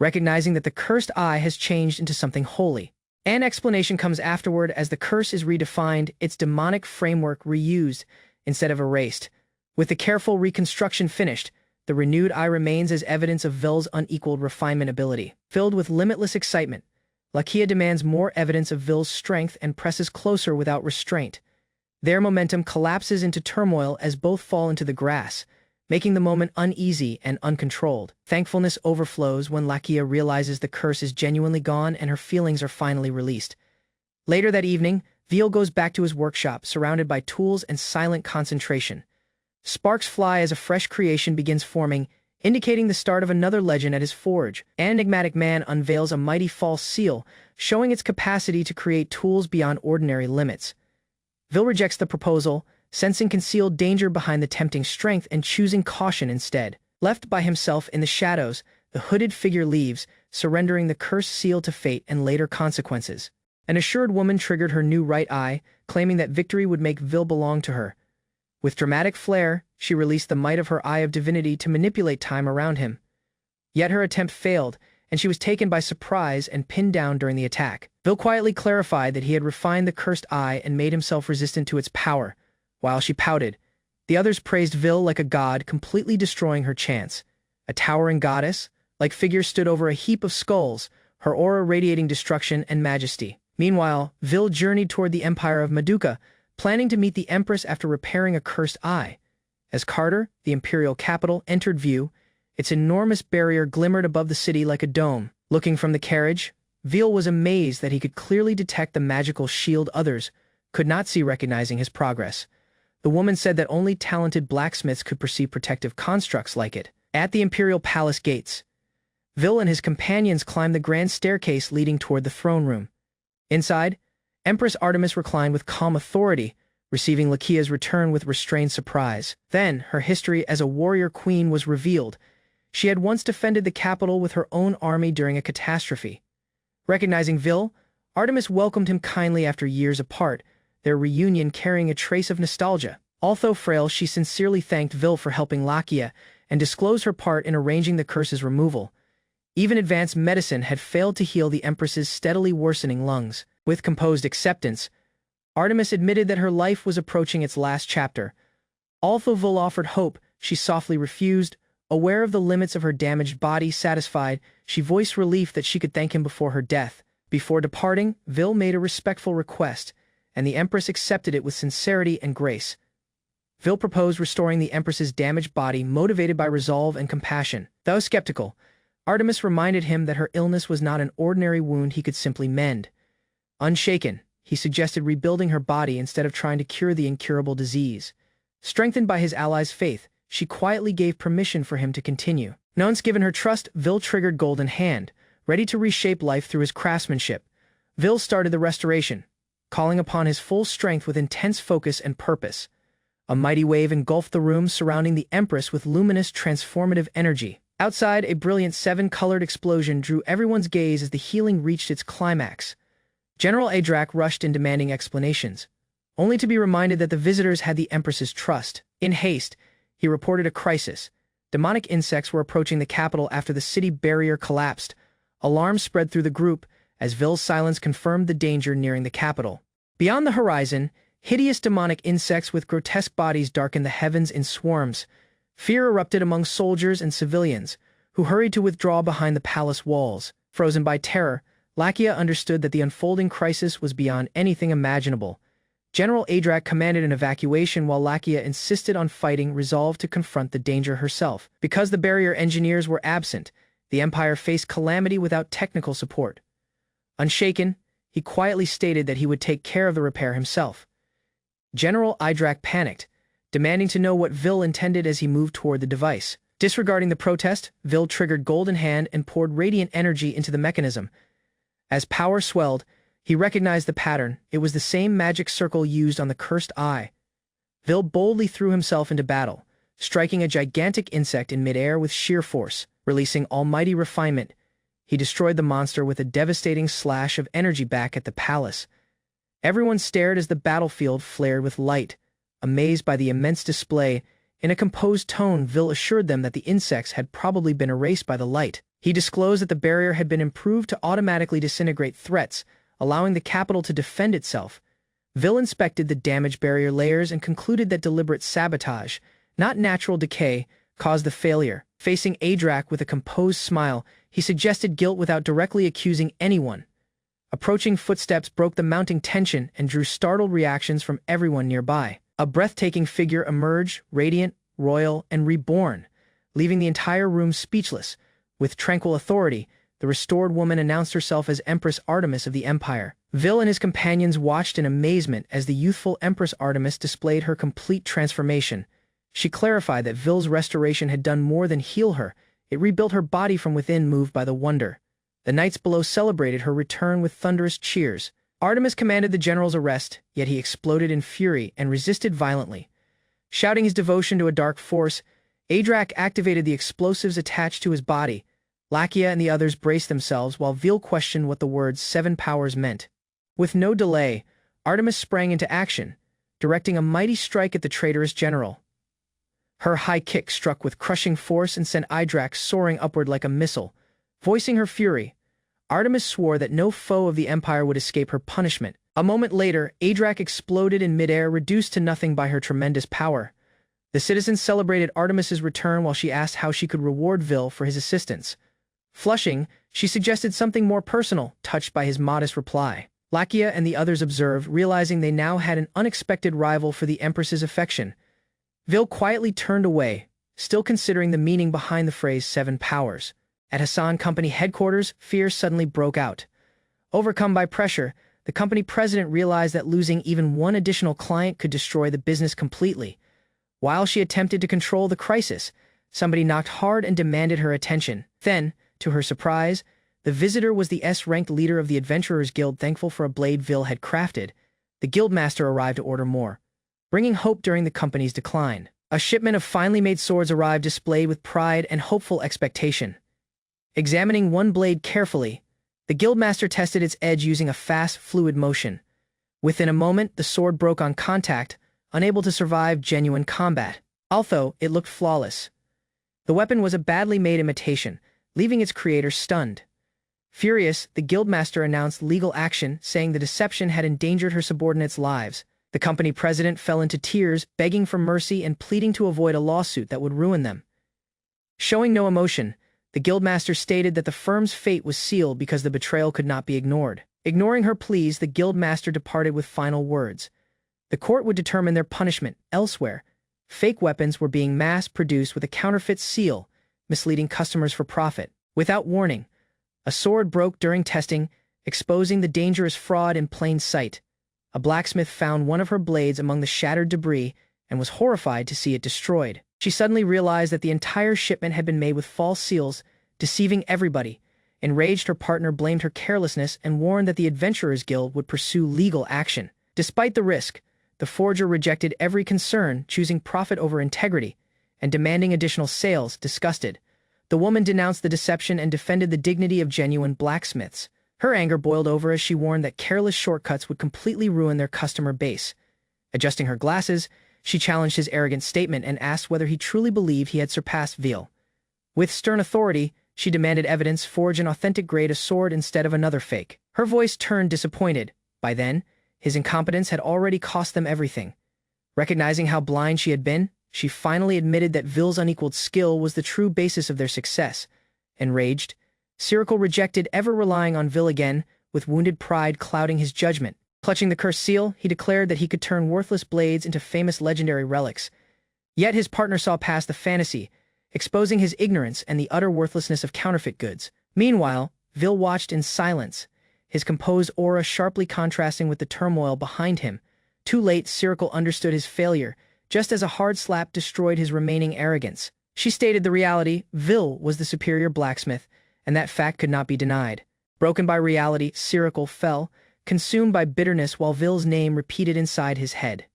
recognizing that the cursed eye has changed into something holy. An explanation comes afterward as the curse is redefined, its demonic framework reused instead of erased. With the careful reconstruction finished, the renewed eye remains as evidence of Vil's unequaled refinement ability. Filled with limitless excitement, Lakia demands more evidence of Vil's strength and presses closer without restraint. Their momentum collapses into turmoil as both fall into the grass, making the moment uneasy and uncontrolled. Thankfulness overflows when Lakia realizes the curse is genuinely gone and her feelings are finally released. Later that evening, Vil goes back to his workshop, surrounded by tools and silent concentration. Sparks fly as a fresh creation begins forming, indicating the start of another legend at his forge. An enigmatic man unveils a mighty false seal, showing its capacity to create tools beyond ordinary limits. Vil rejects the proposal, sensing concealed danger behind the tempting strength and choosing caution instead. Left by himself in the shadows, the hooded figure leaves, surrendering the cursed seal to fate and later consequences. An assured woman triggered her new right eye, claiming that victory would make Vil belong to her. With dramatic flair, she released the might of her Eye of Divinity to manipulate time around him. Yet her attempt failed, and she was taken by surprise and pinned down during the attack. Vil quietly clarified that he had refined the cursed eye and made himself resistant to its power. While she pouted, the others praised Vil like a god, completely destroying her chance. A towering goddess-like figure stood over a heap of skulls, her aura radiating destruction and majesty. Meanwhile, Vil journeyed toward the empire of Madoka, planning to meet the Empress after repairing a cursed eye. As Carter, the imperial capital, entered view, its enormous barrier glimmered above the city like a dome. Looking from the carriage, Vil was amazed that he could clearly detect the magical shield others could not see, recognizing his progress. The woman said that only talented blacksmiths could perceive protective constructs like it. At the imperial palace gates, Vil and his companions climbed the grand staircase leading toward the throne room. Inside, Empress Artemis reclined with calm authority, receiving Lakia's return with restrained surprise. Then, her history as a warrior queen was revealed. She had once defended the capital with her own army during a catastrophe. Recognizing Vil, Artemis welcomed him kindly after years apart, their reunion carrying a trace of nostalgia. Although frail, she sincerely thanked Vil for helping Lakia and disclosed her part in arranging the curse's removal. Even advanced medicine had failed to heal the Empress's steadily worsening lungs. With composed acceptance, Artemis admitted that her life was approaching its last chapter. Although Vil offered hope, she softly refused. Aware of the limits of her damaged body, satisfied, she voiced relief that she could thank him before her death. Before departing, Vil made a respectful request, and the Empress accepted it with sincerity and grace. Vil proposed restoring the Empress's damaged body, motivated by resolve and compassion. Though skeptical, Artemis reminded him that her illness was not an ordinary wound he could simply mend. Unshaken, he suggested rebuilding her body instead of trying to cure the incurable disease. Strengthened by his ally's faith, she quietly gave permission for him to continue. Once given her trust, Vil triggered Golden Hand, ready to reshape life through his craftsmanship. Vil started the restoration, calling upon his full strength with intense focus and purpose. A mighty wave engulfed the room, surrounding the Empress with luminous, transformative energy. Outside, a brilliant seven-colored explosion drew everyone's gaze as the healing reached its climax. General Adrak rushed in demanding explanations, only to be reminded that the visitors had the Empress's trust. In haste, he reported a crisis. Demonic insects were approaching the capital after the city barrier collapsed. Alarm spread through the group, as Vil's silence confirmed the danger nearing the capital. Beyond the horizon, hideous demonic insects with grotesque bodies darkened the heavens in swarms. Fear erupted among soldiers and civilians, who hurried to withdraw behind the palace walls. Frozen by terror, Lakia understood that the unfolding crisis was beyond anything imaginable. General Adrak commanded an evacuation while Lakia insisted on fighting, resolved to confront the danger herself. Because the barrier engineers were absent, the Empire faced calamity without technical support. Unshaken, he quietly stated that he would take care of the repair himself. General Adrak panicked, demanding to know what Vil intended as he moved toward the device. Disregarding the protest, Vil triggered Golden Hand and poured radiant energy into the mechanism. As power swelled, he recognized the pattern. It was the same magic circle used on the cursed eye. Vil boldly threw himself into battle, striking a gigantic insect in midair with sheer force. Releasing almighty refinement, he destroyed the monster with a devastating slash of energy back at the palace. Everyone stared as the battlefield flared with light. Amazed by the immense display, in a composed tone, Vil assured them that the insects had probably been erased by the light. He disclosed that the barrier had been improved to automatically disintegrate threats, allowing the capital to defend itself. Vil inspected the damaged barrier layers and concluded that deliberate sabotage, not natural decay, caused the failure. Facing Adrak with a composed smile, he suggested guilt without directly accusing anyone. Approaching footsteps broke the mounting tension and drew startled reactions from everyone nearby. A breathtaking figure emerged, radiant, royal, and reborn, leaving the entire room speechless. With tranquil authority, the restored woman announced herself as Empress Artemis of the Empire. Vil and his companions watched in amazement as the youthful Empress Artemis displayed her complete transformation. She clarified that Vil's restoration had done more than heal her. It rebuilt her body from within, moved by the wonder. The knights below celebrated her return with thunderous cheers. Artemis commanded the general's arrest, yet he exploded in fury and resisted violently. Shouting his devotion to a dark force, Adrak activated the explosives attached to his body. Lakia and the others braced themselves while Vil questioned what the words 7 powers meant. With no delay, Artemis sprang into action, directing a mighty strike at the traitorous general. Her high kick struck with crushing force and sent Adrak soaring upward like a missile. Voicing her fury, Artemis swore that no foe of the Empire would escape her punishment. A moment later, Adrak exploded in midair, reduced to nothing by her tremendous power. The citizens celebrated Artemis's return while she asked how she could reward Vil for his assistance. Flushing, she suggested something more personal, touched by his modest reply. Lakia and the others observed, realizing they now had an unexpected rival for the Empress's affection. Vil quietly turned away, still considering the meaning behind the phrase 7 powers. At Hassan Company headquarters, fear suddenly broke out. Overcome by pressure, the company president realized that losing even one additional client could destroy the business completely. While she attempted to control the crisis, somebody knocked hard and demanded her attention. Then, to her surprise, the visitor was the S-ranked leader of the Adventurers Guild. Thankful for a blade Vil had crafted, the guildmaster arrived to order more, bringing hope during the company's decline. A shipment of finely made swords arrived, displayed with pride and hopeful expectation. Examining one blade carefully, the guildmaster tested its edge using a fast, fluid motion. Within a moment, the sword broke on contact, unable to survive genuine combat. Although it looked flawless, the weapon was a badly made imitation, leaving its creator stunned. Furious, the guildmaster announced legal action, saying the deception had endangered her subordinates' lives. The company president fell into tears, begging for mercy and pleading to avoid a lawsuit that would ruin them. Showing no emotion, the guildmaster stated that the firm's fate was sealed because the betrayal could not be ignored. Ignoring her pleas, the guildmaster departed with final words. The court would determine their punishment. Elsewhere, fake weapons were being mass-produced with a counterfeit seal, misleading customers for profit. Without warning, a sword broke during testing, exposing the dangerous fraud in plain sight. A blacksmith found one of her blades among the shattered debris and was horrified to see it destroyed. She suddenly realized that the entire shipment had been made with false seals, deceiving everybody. Enraged, her partner blamed her carelessness and warned that the Adventurers Guild would pursue legal action. Despite the risk, the forger rejected every concern, choosing profit over integrity, and demanding additional sales. Disgusted, the woman denounced the deception and defended the dignity of genuine blacksmiths. Her anger boiled over as she warned that careless shortcuts would completely ruin their customer base. Adjusting her glasses, she challenged his arrogant statement and asked whether he truly believed he had surpassed Vil. With stern authority, she demanded evidence. Forge an authentic grade of sword instead of another fake. Her voice turned disappointed. By then, his incompetence had already cost them everything. Recognizing how blind she had been, she finally admitted that Vil's unequaled skill was the true basis of their success. Enraged, Cyril rejected ever relying on Vil again, with wounded pride clouding his judgment. Clutching the cursed seal, he declared that he could turn worthless blades into famous legendary relics. Yet his partner saw past the fantasy, exposing his ignorance and the utter worthlessness of counterfeit goods. Meanwhile, Vil watched in silence, his composed aura sharply contrasting with the turmoil behind him. Too late, Cyril understood his failure, just as a hard slap destroyed his remaining arrogance. She stated the reality: Vil was the superior blacksmith, and that fact could not be denied. Broken by reality, Cyril fell, consumed by bitterness while Vil's name repeated inside his head.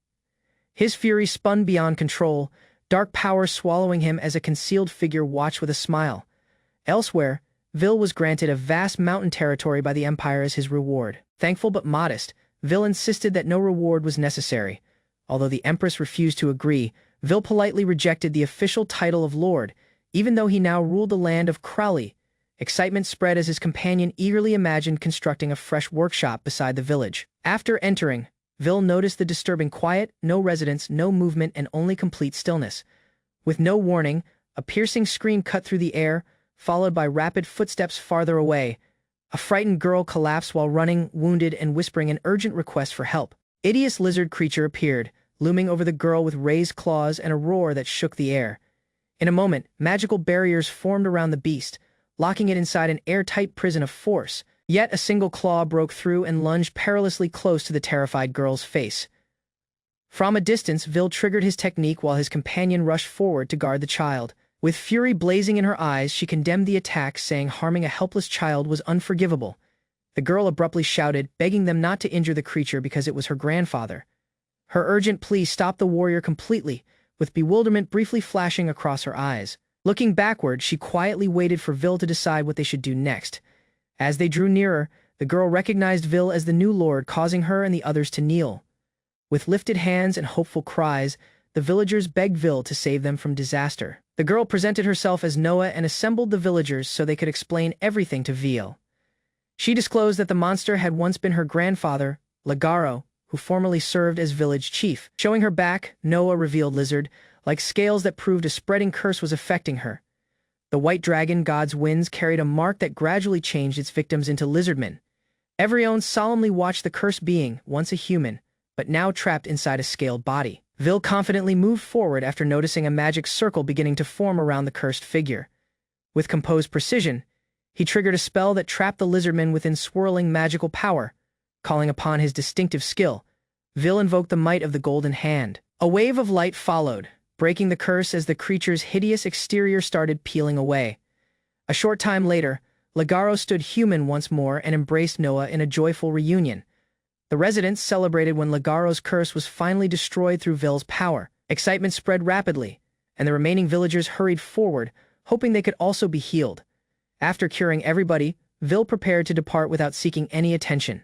His fury spun beyond control, dark power swallowing him as a concealed figure watched with a smile. Elsewhere, Vil was granted a vast mountain territory by the Empire as his reward. Thankful but modest, Vil insisted that no reward was necessary. Although the Empress refused to agree, Vil politely rejected the official title of Lord, even though he now ruled the land of Crowley. Excitement spread as his companion eagerly imagined constructing a fresh workshop beside the village. After entering, Vil noticed the disturbing quiet: no residents, no movement, and only complete stillness. With no warning, a piercing scream cut through the air, followed by rapid footsteps farther away. A frightened girl collapsed while running, wounded and whispering an urgent request for help. Hideous lizard creature appeared, looming over the girl with raised claws and a roar that shook the air. In a moment, magical barriers formed around the beast, locking it inside an airtight prison of force. Yet a single claw broke through and lunged perilously close to the terrified girl's face. From a distance, Vil triggered his technique while his companion rushed forward to guard the child. With fury blazing in her eyes, she condemned the attack, saying harming a helpless child was unforgivable. The girl abruptly shouted, begging them not to injure the creature because it was her grandfather. Her urgent plea stopped the warrior completely, with bewilderment briefly flashing across her eyes. Looking backward, she quietly waited for Vil to decide what they should do next. As they drew nearer, the girl recognized Vil as the new lord, causing her and the others to kneel. With lifted hands and hopeful cries, the villagers begged Vil to save them from disaster. The girl presented herself as Noah and assembled the villagers so they could explain everything to Vil. She disclosed that the monster had once been her grandfather, Lagaro, who formerly served as village chief. Showing her back, Noah revealed lizard, like scales that proved a spreading curse was affecting her. The white dragon, God's winds, carried a mark that gradually changed its victims into lizardmen. Everyone solemnly watched the cursed being, once a human, but now trapped inside a scaled body. Vil confidently moved forward after noticing a magic circle beginning to form around the cursed figure. With composed precision, he triggered a spell that trapped the lizardman within swirling magical power. Calling upon his distinctive skill, Vil invoked the might of the golden hand. A wave of light followed, breaking the curse as the creature's hideous exterior started peeling away. A short time later, Lagaro stood human once more and embraced Noah in a joyful reunion. The residents celebrated when Lagaro's curse was finally destroyed through Vil's power. Excitement spread rapidly, and the remaining villagers hurried forward, hoping they could also be healed. After curing everybody, Vil prepared to depart without seeking any attention.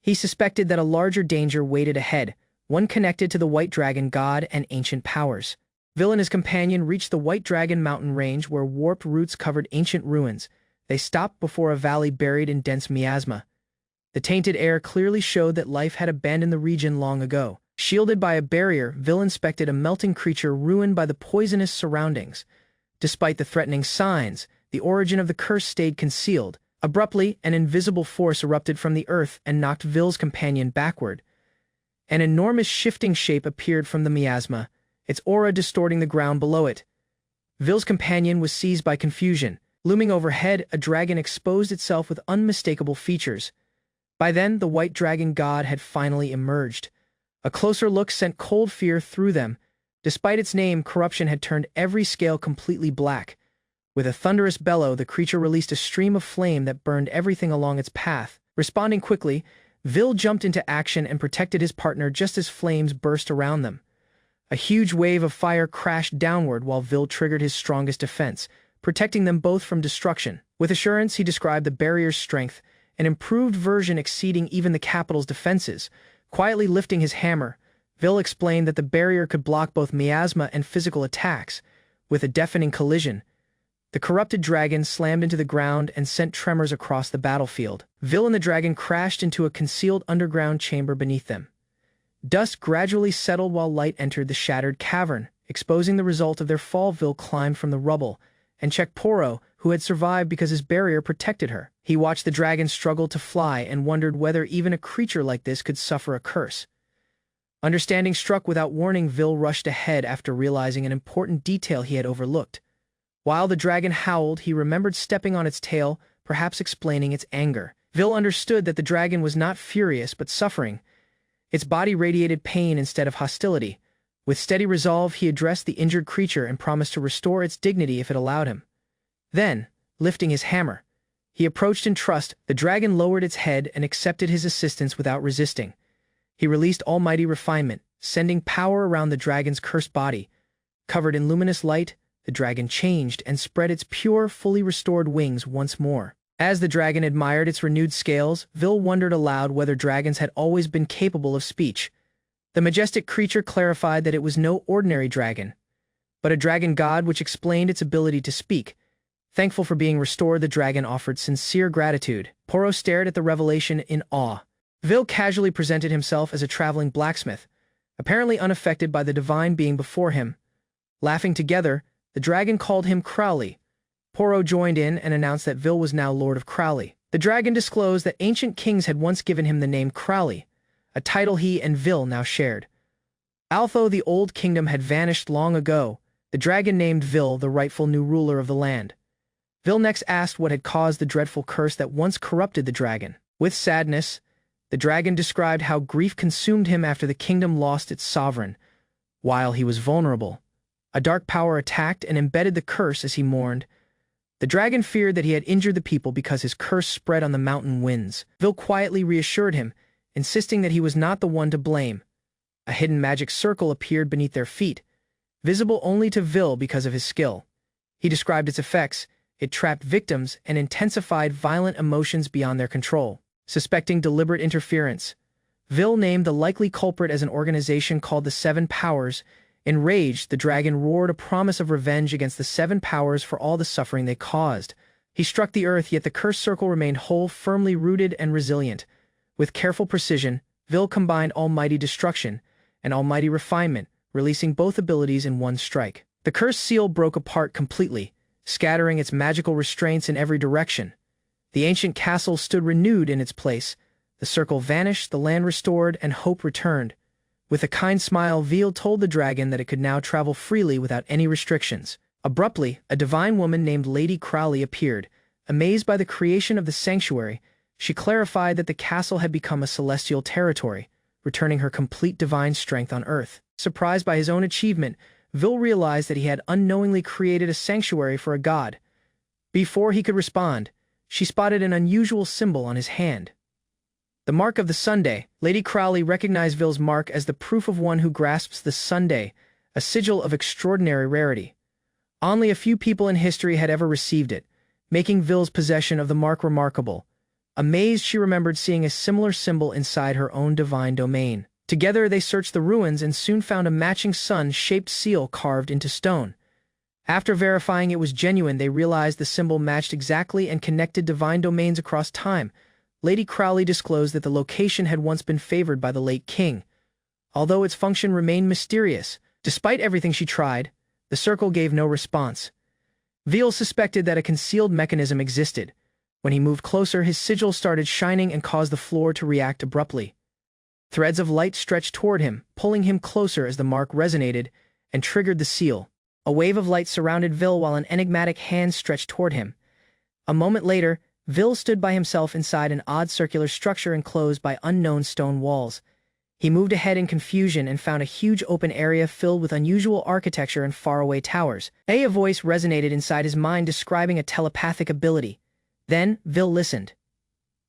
He suspected that a larger danger waited ahead, one connected to the White Dragon god and ancient powers. Vil and his companion reached the White Dragon mountain range where warped roots covered ancient ruins. They stopped before a valley buried in dense miasma. The tainted air clearly showed that life had abandoned the region long ago. Shielded by a barrier, Vil inspected a melting creature ruined by the poisonous surroundings. Despite the threatening signs, the origin of the curse stayed concealed. Abruptly, an invisible force erupted from the earth and knocked Vil's companion backward. An enormous shifting shape appeared from the miasma, its aura distorting the ground below it. Vil's companion was seized by confusion. Looming overhead, a dragon exposed itself with unmistakable features. By then, the White Dragon god had finally emerged. A closer look sent cold fear through them. Despite its name, corruption had turned every scale completely black. With a thunderous bellow, the creature released a stream of flame that burned everything along its path. Responding quickly, Vil jumped into action and protected his partner just as flames burst around them. A huge wave of fire crashed downward while Vil triggered his strongest defense, protecting them both from destruction. With assurance, he described the barrier's strength, an improved version exceeding even the capital's defenses. Quietly lifting his hammer, Vil explained that the barrier could block both miasma and physical attacks. With a deafening collision, the corrupted dragon slammed into the ground and sent tremors across the battlefield. Vil and the dragon crashed into a concealed underground chamber beneath them. Dust gradually settled while light entered the shattered cavern, exposing the result of their fall. Vil climbed from the rubble and checked Poro, who had survived because his barrier protected her. He watched the dragon struggle to fly and wondered whether even a creature like this could suffer a curse. Understanding struck without warning, Vil rushed ahead after realizing an important detail he had overlooked. While the dragon howled, he remembered stepping on its tail, perhaps explaining its anger. Vil understood that the dragon was not furious but suffering. Its body radiated pain instead of hostility. With steady resolve, he addressed the injured creature and promised to restore its dignity if it allowed him. Then, lifting his hammer, he approached in trust. The dragon lowered its head and accepted his assistance without resisting. He released almighty refinement, sending power around the dragon's cursed body. Covered in luminous light, the dragon changed and spread its pure, fully restored wings once more. As the dragon admired its renewed scales, Vil wondered aloud whether dragons had always been capable of speech. The majestic creature clarified that it was no ordinary dragon, but a dragon god, which explained its ability to speak. Thankful for being restored, the dragon offered sincere gratitude. Poro stared at the revelation in awe. Vil casually presented himself as a traveling blacksmith, apparently unaffected by the divine being before him. Laughing together, the dragon called him Crowley. Poro joined in and announced that Vil was now Lord of Crowley. The dragon disclosed that ancient kings had once given him the name Crowley, a title he and Vil now shared. Although the old kingdom had vanished long ago, the dragon named Vil the rightful new ruler of the land. Vil next asked what had caused the dreadful curse that once corrupted the dragon. With sadness, The dragon described how grief consumed him after the kingdom lost its sovereign. While he was vulnerable, a dark power attacked and embedded the curse as he mourned. The dragon feared that he had injured the people because his curse spread on the mountain winds. Vil quietly reassured him, insisting that he was not the one to blame. A hidden magic circle appeared beneath their feet, visible only to Vil because of his skill. He described its effects. It trapped victims and intensified violent emotions beyond their control. Suspecting deliberate interference, Vil named the likely culprit as an organization called the Seven Powers. Enraged, the dragon roared a promise of revenge against the Seven Powers for all the suffering they caused. He struck the earth, yet the cursed circle remained whole, firmly rooted and resilient. With careful precision, Vil combined almighty destruction and almighty refinement, releasing both abilities in one strike. The cursed seal broke apart completely, scattering its magical restraints in every direction. The ancient castle stood renewed in its place. The circle vanished, the land restored, and hope returned. With a kind smile, Vil told the dragon that it could now travel freely without any restrictions. Abruptly, a divine woman named Lady Crowley appeared. Amazed by the creation of the sanctuary, she clarified that the castle had become a celestial territory, returning her complete divine strength on earth. Surprised by his own achievement, Vil realized that he had unknowingly created a sanctuary for a god. Before he could respond, she spotted an unusual symbol on his hand. The mark of the Sunday. Lady Crowley recognized Vil's mark as the proof of one who grasps the Sunday, a sigil of extraordinary rarity. Only a few people in history had ever received it, making Vil's possession of the mark remarkable. Amazed, she remembered seeing a similar symbol inside her own divine domain. Together, they searched the ruins and soon found a matching sun-shaped seal carved into stone. After verifying it was genuine, they realized the symbol matched exactly and connected divine domains across time. Lady Crowley disclosed that the location had once been favored by the late king. Although its function remained mysterious, despite everything she tried, the circle gave no response. Vil suspected that a concealed mechanism existed. When he moved closer, his sigil started shining and caused the floor to react abruptly. Threads of light stretched toward him, pulling him closer as the mark resonated and triggered the seal. A wave of light surrounded Vil while an enigmatic hand stretched toward him. A moment later, Vil stood by himself inside an odd circular structure enclosed by unknown stone walls. He moved ahead in confusion and found a huge open area filled with unusual architecture and faraway towers. A voice resonated inside his mind describing a telepathic ability. Then, Vil listened.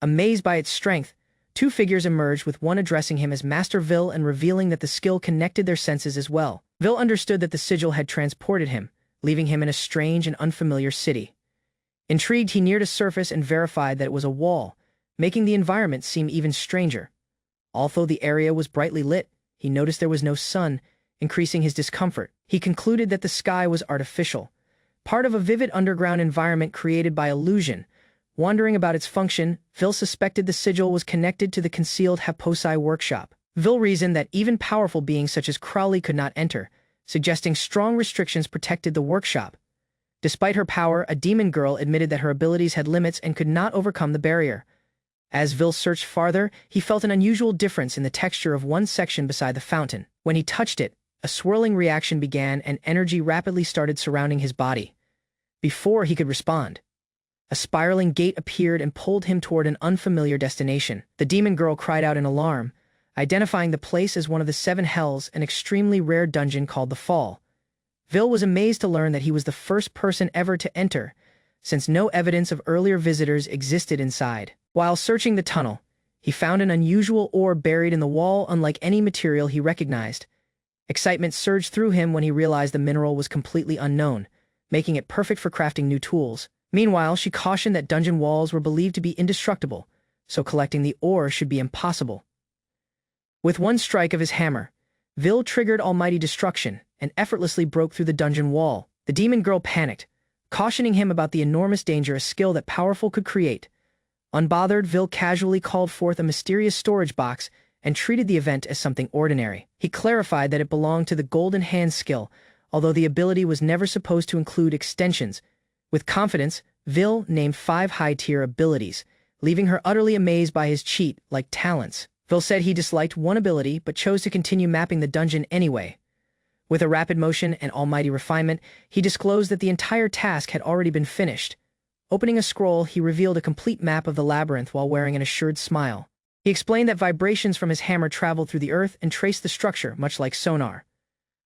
Amazed by its strength, two figures emerged, with one addressing him as Master Vil and revealing that the skill connected their senses as well. Vil understood that the sigil had transported him, leaving him in a strange and unfamiliar city. Intrigued, he neared a surface and verified that it was a wall, making the environment seem even stranger. Although the area was brightly lit, he noticed there was no sun, increasing his discomfort. He concluded that the sky was artificial, part of a vivid underground environment created by illusion. Wondering about its function, Vil suspected the sigil was connected to the concealed Haposai workshop. Vil reasoned that even powerful beings such as Crowley could not enter, suggesting strong restrictions protected the workshop. Despite her power, a demon girl admitted that her abilities had limits and could not overcome the barrier. As Vil searched farther, he felt an unusual difference in the texture of one section beside the fountain. When he touched it, a swirling reaction began and energy rapidly started surrounding his body. Before he could respond, a spiraling gate appeared and pulled him toward an unfamiliar destination. The demon girl cried out in alarm, identifying the place as one of the seven hells, an extremely rare dungeon called the Fall. Vil was amazed to learn that he was the first person ever to enter, since no evidence of earlier visitors existed inside. While searching the tunnel, he found an unusual ore buried in the wall, unlike any material he recognized. Excitement surged through him when he realized the mineral was completely unknown, making it perfect for crafting new tools. Meanwhile, she cautioned that dungeon walls were believed to be indestructible, so collecting the ore should be impossible. With one strike of his hammer, Vil triggered almighty destruction and effortlessly broke through the dungeon wall. The demon girl panicked, cautioning him about the enormous danger a skill that powerful could create. Unbothered, Vil casually called forth a mysterious storage box and treated the event as something ordinary. He clarified that it belonged to the Golden Hand skill, although the ability was never supposed to include extensions. With confidence, Vil named 5 high-tier abilities, leaving her utterly amazed by his cheat-like talents. Vil said he disliked one ability but chose to continue mapping the dungeon anyway. With a rapid motion and almighty refinement, he disclosed that the entire task had already been finished. Opening a scroll, he revealed a complete map of the labyrinth while wearing an assured smile. He explained that vibrations from his hammer traveled through the earth and traced the structure, much like sonar.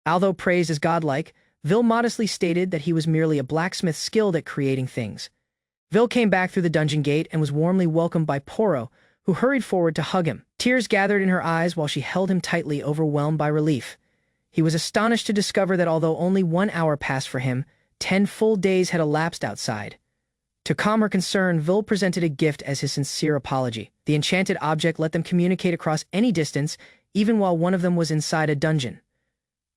Although praised as godlike, Vil modestly stated that he was merely a blacksmith skilled at creating things. Vil came back through the dungeon gate and was warmly welcomed by Poro, who hurried forward to hug him. Tears gathered in her eyes while she held him tightly, overwhelmed by relief. He was astonished to discover that although only 1 hour passed for him, 10 full days had elapsed outside. To calm her concern, Vil presented a gift as his sincere apology. The enchanted object let them communicate across any distance, even while one of them was inside a dungeon.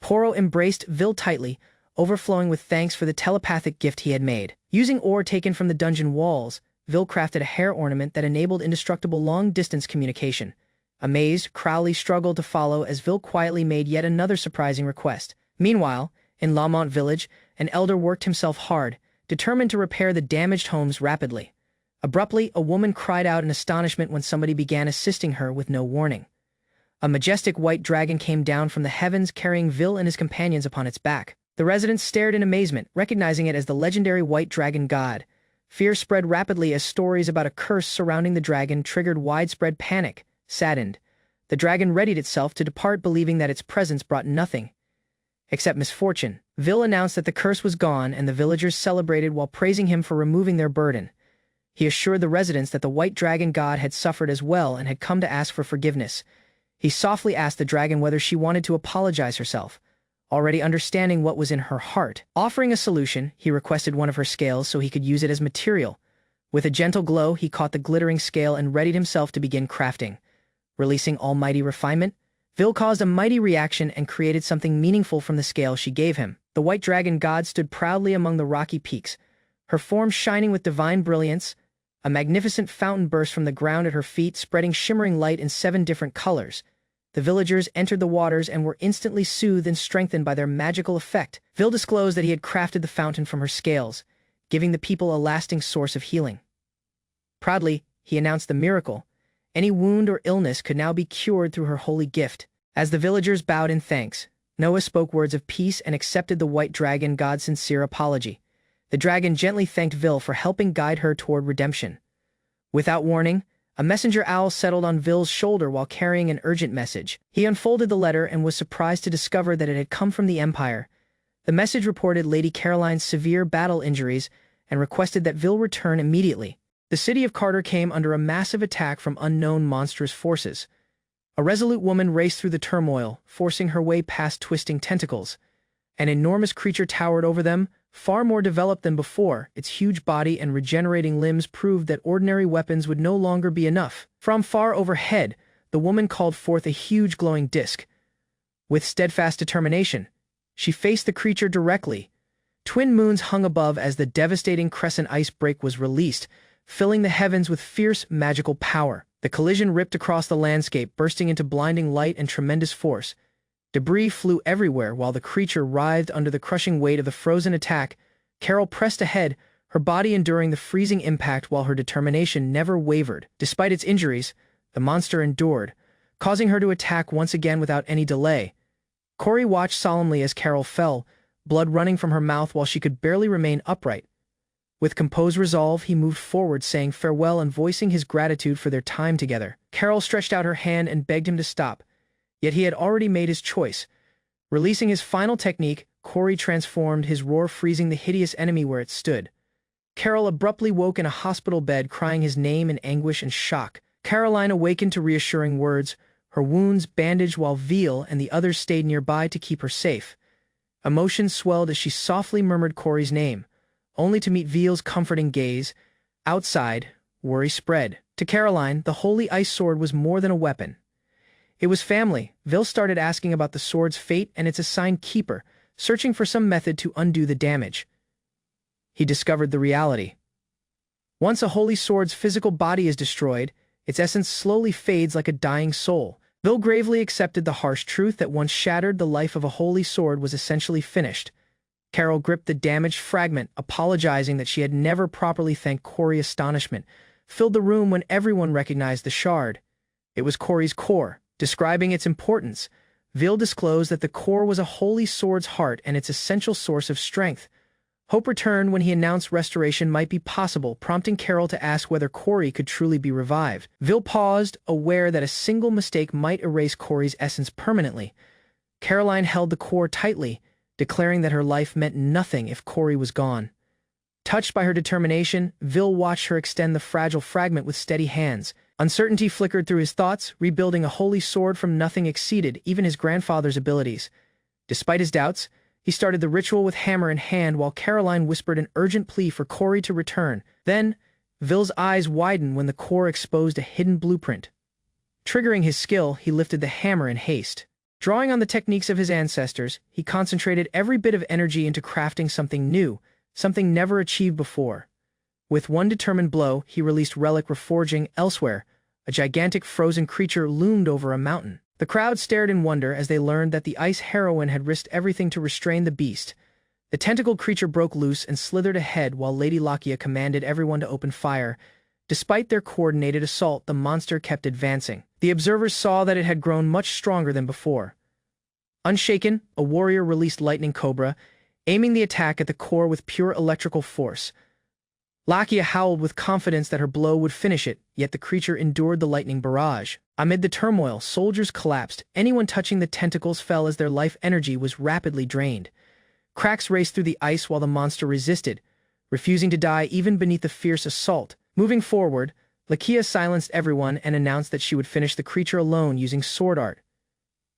Poro embraced Vil tightly, overflowing with thanks for the telepathic gift he had made. Using ore taken from the dungeon walls, Vil crafted a hair ornament that enabled indestructible long-distance communication. Amazed, Crowley struggled to follow as Vil quietly made yet another surprising request. Meanwhile, in Lamont village, an elder worked himself hard, determined to repair the damaged homes rapidly. Abruptly, a woman cried out in astonishment when somebody began assisting her with no warning. A majestic white dragon came down from the heavens carrying Vil and his companions upon its back. The residents stared in amazement, recognizing it as the legendary white dragon god. Fear spread rapidly as stories about a curse surrounding the dragon triggered widespread panic. Saddened, the dragon readied itself to depart, believing that its presence brought nothing except misfortune. Vil announced that the curse was gone, and the villagers celebrated while praising him for removing their burden. He assured the residents that the white dragon god had suffered as well and had come to ask for forgiveness. He softly asked the dragon whether she wanted to apologize herself, already understanding what was in her heart. Offering a solution, he requested one of her scales so he could use it as material. With a gentle glow, he caught the glittering scale and readied himself to begin crafting. Releasing almighty refinement, Vil caused a mighty reaction and created something meaningful from the scale she gave him. The white dragon god stood proudly among the rocky peaks, her form shining with divine brilliance. A magnificent fountain burst from the ground at her feet, spreading shimmering light in 7 different colors. The villagers entered the waters and were instantly soothed and strengthened by their magical effect. Vil disclosed that he had crafted the fountain from her scales, giving the people a lasting source of healing. Proudly, he announced the miracle. Any wound or illness could now be cured through her holy gift. As the villagers bowed in thanks, Noah spoke words of peace and accepted the white dragon god's sincere apology. The dragon gently thanked Vil for helping guide her toward redemption. Without warning, a messenger owl settled on Vil's shoulder while carrying an urgent message. He unfolded the letter and was surprised to discover that it had come from the Empire. The message reported Lady Caroline's severe battle injuries and requested that Vil return immediately. The city of Carter came under a massive attack from unknown monstrous forces. A resolute woman raced through the turmoil, forcing her way past twisting tentacles. An enormous creature towered over them, far more developed than before. Its huge body and regenerating limbs proved that ordinary weapons would no longer be enough. From far overhead, the woman called forth a huge glowing disc. With steadfast determination, she faced the creature directly. Twin moons hung above as the devastating crescent ice break was released, filling the heavens with fierce magical power. The collision ripped across the landscape, bursting into blinding light and tremendous force. Debris flew everywhere while the creature writhed under the crushing weight of the frozen attack. Carol pressed ahead, her body enduring the freezing impact while her determination never wavered. Despite its injuries, the monster endured, causing her to attack once again without any delay. Corey watched solemnly as Carol fell, blood running from her mouth while she could barely remain upright. With composed resolve, he moved forward, saying farewell and voicing his gratitude for their time together. Carol stretched out her hand and begged him to stop, yet he had already made his choice. Releasing his final technique, Corey transformed his roar, freezing the hideous enemy where it stood. Carol abruptly woke in a hospital bed, crying his name in anguish and shock. Caroline awakened to reassuring words, her wounds bandaged while Vil and the others stayed nearby to keep her safe. Emotion swelled as she softly murmured Corey's name, only to meet Vil's comforting gaze. Outside, worry spread. To Caroline, the holy ice sword was more than a weapon. It was family. Vil started asking about the sword's fate and its assigned keeper, searching for some method to undo the damage. He discovered the reality. Once a holy sword's physical body is destroyed, its essence slowly fades like a dying soul. Vil gravely accepted the harsh truth that once shattered, the life of a holy sword was essentially finished. Carol gripped the damaged fragment, apologizing that she had never properly thanked Corey. Astonishment filled the room when everyone recognized the shard. It was Corey's core. Describing its importance, Vil disclosed that the core was a holy sword's heart and its essential source of strength. Hope returned when he announced restoration might be possible, prompting Carol to ask whether Corey could truly be revived. Vil paused, aware that a single mistake might erase Corey's essence permanently. Caroline held the core tightly, declaring that her life meant nothing if Corey was gone. Touched by her determination, Vil watched her extend the fragile fragment with steady hands. Uncertainty flickered through his thoughts, rebuilding a holy sword from nothing exceeded even his grandfather's abilities. Despite his doubts, he started the ritual with hammer in hand while Caroline whispered an urgent plea for Corey to return. Then, Vil's eyes widened when the core exposed a hidden blueprint. Triggering his skill, he lifted the hammer in haste. Drawing on the techniques of his ancestors, he concentrated every bit of energy into crafting something new, something never achieved before. With one determined blow, he released relic reforging. Elsewhere, a gigantic frozen creature loomed over a mountain. The crowd stared in wonder as they learned that the ice heroine had risked everything to restrain the beast. The tentacled creature broke loose and slithered ahead while Lady Lakia commanded everyone to open fire. Despite their coordinated assault, the monster kept advancing. The observers saw that it had grown much stronger than before. Unshaken, a warrior released Lightning Cobra, aiming the attack at the core with pure electrical force. Lakia howled with confidence that her blow would finish it, yet the creature endured the lightning barrage. Amid the turmoil, soldiers collapsed. Anyone touching the tentacles fell as their life energy was rapidly drained. Cracks raced through the ice while the monster resisted, refusing to die even beneath the fierce assault. Moving forward, Lakia silenced everyone and announced that she would finish the creature alone using sword art.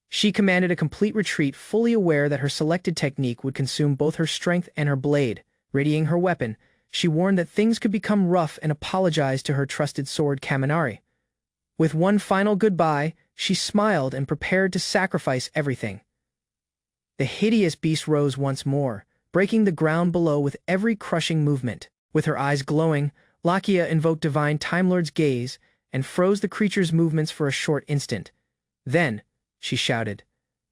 She commanded a complete retreat, fully aware that her selected technique would consume both her strength and her blade. Readying her weapon, she warned that things could become rough and apologized to her trusted sword Kaminari. With one final goodbye, she smiled and prepared to sacrifice everything. The hideous beast rose once more, breaking the ground below with every crushing movement. With her eyes glowing, Lakia invoked Divine Time Lord's gaze and froze the creature's movements for a short instant. Then, she shouted.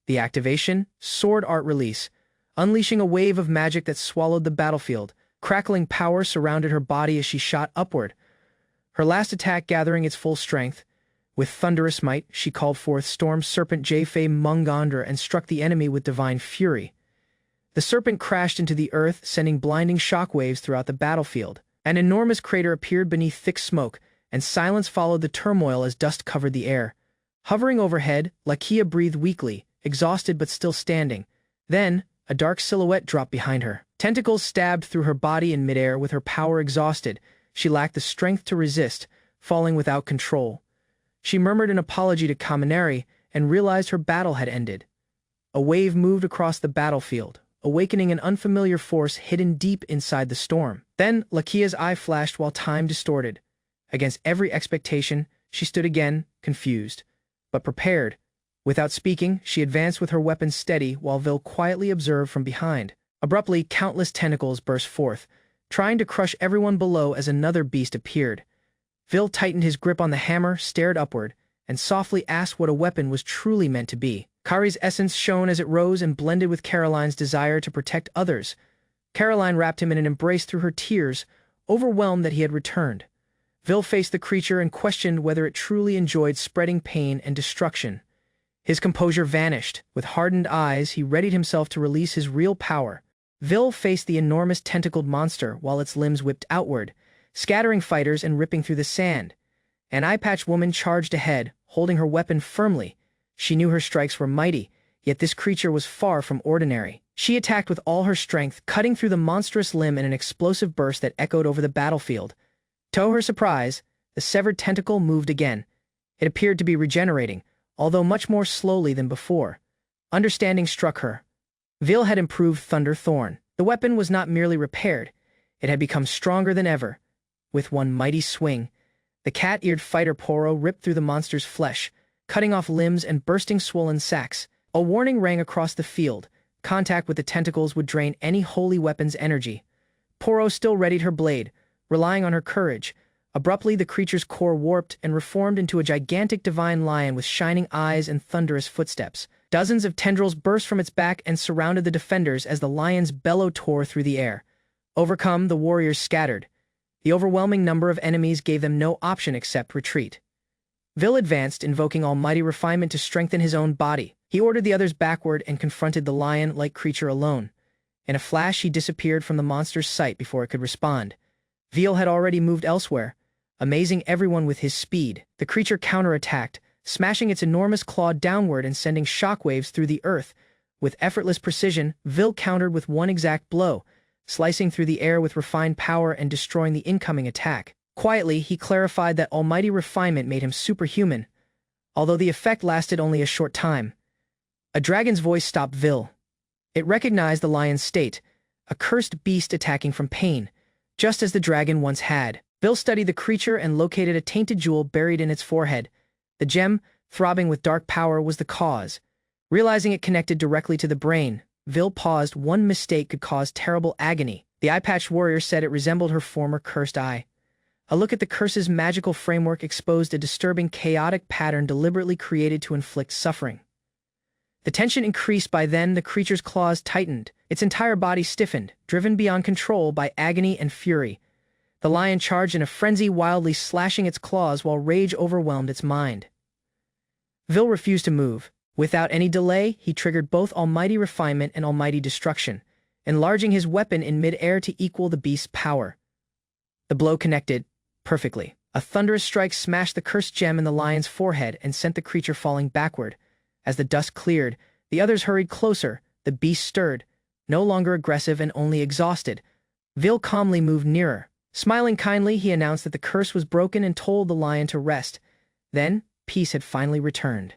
The activation, sword art release, unleashing a wave of magic that swallowed the battlefield. Crackling power surrounded her body as she shot upward, her last attack gathering its full strength. With thunderous might, she called forth Storm Serpent Jfei Mungandra and struck the enemy with divine fury. The serpent crashed into the earth, sending blinding shockwaves throughout the battlefield. An enormous crater appeared beneath thick smoke, and silence followed the turmoil as dust covered the air. Hovering overhead, Lakia breathed weakly, exhausted but still standing. Then, a dark silhouette dropped behind her. Tentacles stabbed through her body in midair. With her power exhausted, she lacked the strength to resist, falling without control. She murmured an apology to Kaminari and realized her battle had ended. A wave moved across the battlefield, awakening an unfamiliar force hidden deep inside the storm. Then, Lakia's eye flashed while time distorted. Against every expectation, she stood again, confused, but prepared. Without speaking, she advanced with her weapon steady while Vil quietly observed from behind. Abruptly, countless tentacles burst forth, trying to crush everyone below as another beast appeared. Vil tightened his grip on the hammer, stared upward, and softly asked what a weapon was truly meant to be. Kari's essence shone as it rose and blended with Caroline's desire to protect others. Caroline wrapped him in an embrace through her tears, overwhelmed that he had returned. Vil faced the creature and questioned whether it truly enjoyed spreading pain and destruction. His composure vanished. With hardened eyes, he readied himself to release his real power. Vil faced the enormous tentacled monster while its limbs whipped outward, scattering fighters and ripping through the sand. An eye-patched woman charged ahead, holding her weapon firmly. She knew her strikes were mighty, yet this creature was far from ordinary. She attacked with all her strength, cutting through the monstrous limb in an explosive burst that echoed over the battlefield. To her surprise, the severed tentacle moved again. It appeared to be regenerating, although much more slowly than before. Understanding struck her. Vil had improved Thunder Thorn. The weapon was not merely repaired, it had become stronger than ever. With one mighty swing, the cat-eared fighter Poro ripped through the monster's flesh, cutting off limbs and bursting swollen sacs. A warning rang across the field. Contact with the tentacles would drain any holy weapon's energy. Poro still readied her blade, relying on her courage. Abruptly, the creature's core warped and reformed into a gigantic divine lion with shining eyes and thunderous footsteps. Dozens of tendrils burst from its back and surrounded the defenders as the lion's bellow tore through the air. Overcome, the warriors scattered. The overwhelming number of enemies gave them no option except retreat. Vil advanced, invoking almighty refinement to strengthen his own body. He ordered the others backward and confronted the lion-like creature alone. In a flash, he disappeared from the monster's sight before it could respond. Veal had already moved elsewhere, amazing everyone with his speed. The creature counterattacked, smashing its enormous claw downward and sending shockwaves through the earth. With effortless precision, Veal countered with one exact blow, slicing through the air with refined power and destroying the incoming attack. Quietly, he clarified that almighty refinement made him superhuman, although the effect lasted only a short time. A dragon's voice stopped Veal. It recognized the lion's state, a cursed beast attacking from pain, just as the dragon once had. Veal studied the creature and located a tainted jewel buried in its forehead. The gem, throbbing with dark power, was the cause. Realizing it connected directly to the brain, Veal paused. One mistake could cause terrible agony. The eye-patched warrior said it resembled her former cursed eye. A look at the curse's magical framework exposed a disturbing, chaotic pattern deliberately created to inflict suffering. The tension increased. By then, the creature's claws tightened. Its entire body stiffened, driven beyond control by agony and fury. The lion charged in a frenzy, wildly slashing its claws while rage overwhelmed its mind. Veal refused to move. Without any delay, he triggered both almighty refinement and almighty destruction, enlarging his weapon in mid-air to equal the beast's power. The blow connected perfectly. A thunderous strike smashed the cursed gem in the lion's forehead and sent the creature falling backward. As the dust cleared, the others hurried closer. The beast stirred, no longer aggressive and only exhausted. Veal calmly moved nearer. Smiling kindly, he announced that the curse was broken and told the lion to rest. Then, peace had finally returned.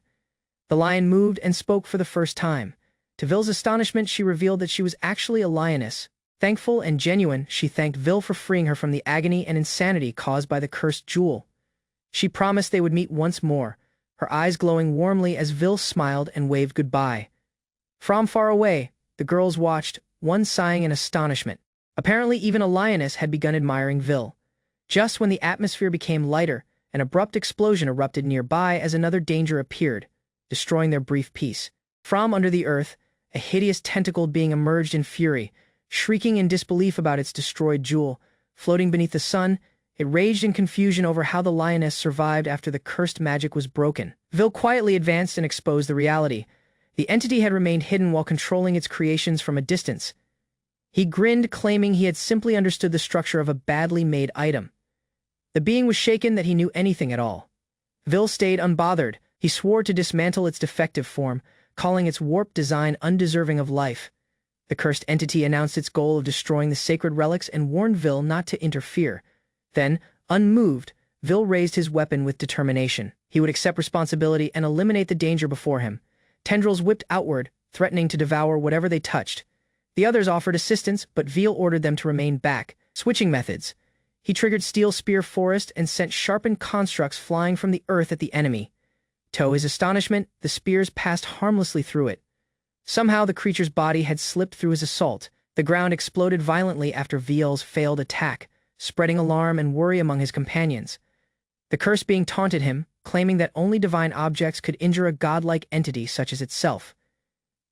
The lion moved and spoke for the first time. To Veal's astonishment, she revealed that she was actually a lioness. Thankful and genuine, she thanked Veal for freeing her from the agony and insanity caused by the cursed jewel. She promised they would meet once more, her eyes glowing warmly as Veal smiled and waved goodbye. From far away, the girls watched, one sighing in astonishment. Apparently even a lioness had begun admiring Veal. Just when the atmosphere became lighter, an abrupt explosion erupted nearby as another danger appeared, destroying their brief peace. From under the earth, a hideous tentacled being emerged in fury, shrieking in disbelief about its destroyed jewel. Floating beneath the sun, it raged in confusion over how the lioness survived after the cursed magic was broken. Veal quietly advanced and exposed the reality. The entity had remained hidden while controlling its creations from a distance. He grinned, claiming he had simply understood the structure of a badly made item. The being was shaken that he knew anything at all. Veal stayed unbothered. He swore to dismantle its defective form, calling its warped design undeserving of life. The cursed entity announced its goal of destroying the sacred relics and warned Veal not to interfere. Then, unmoved, Veal raised his weapon with determination. He would accept responsibility and eliminate the danger before him. Tendrils whipped outward, threatening to devour whatever they touched. The others offered assistance, but Veal ordered them to remain back. Switching methods. He triggered Steel Spear Forest and sent sharpened constructs flying from the earth at the enemy. To his astonishment, the spears passed harmlessly through it. Somehow the creature's body had slipped through his assault. The ground exploded violently after Veal's failed attack, spreading alarm and worry among his companions. The curse being taunted him, claiming that only divine objects could injure a godlike entity such as itself.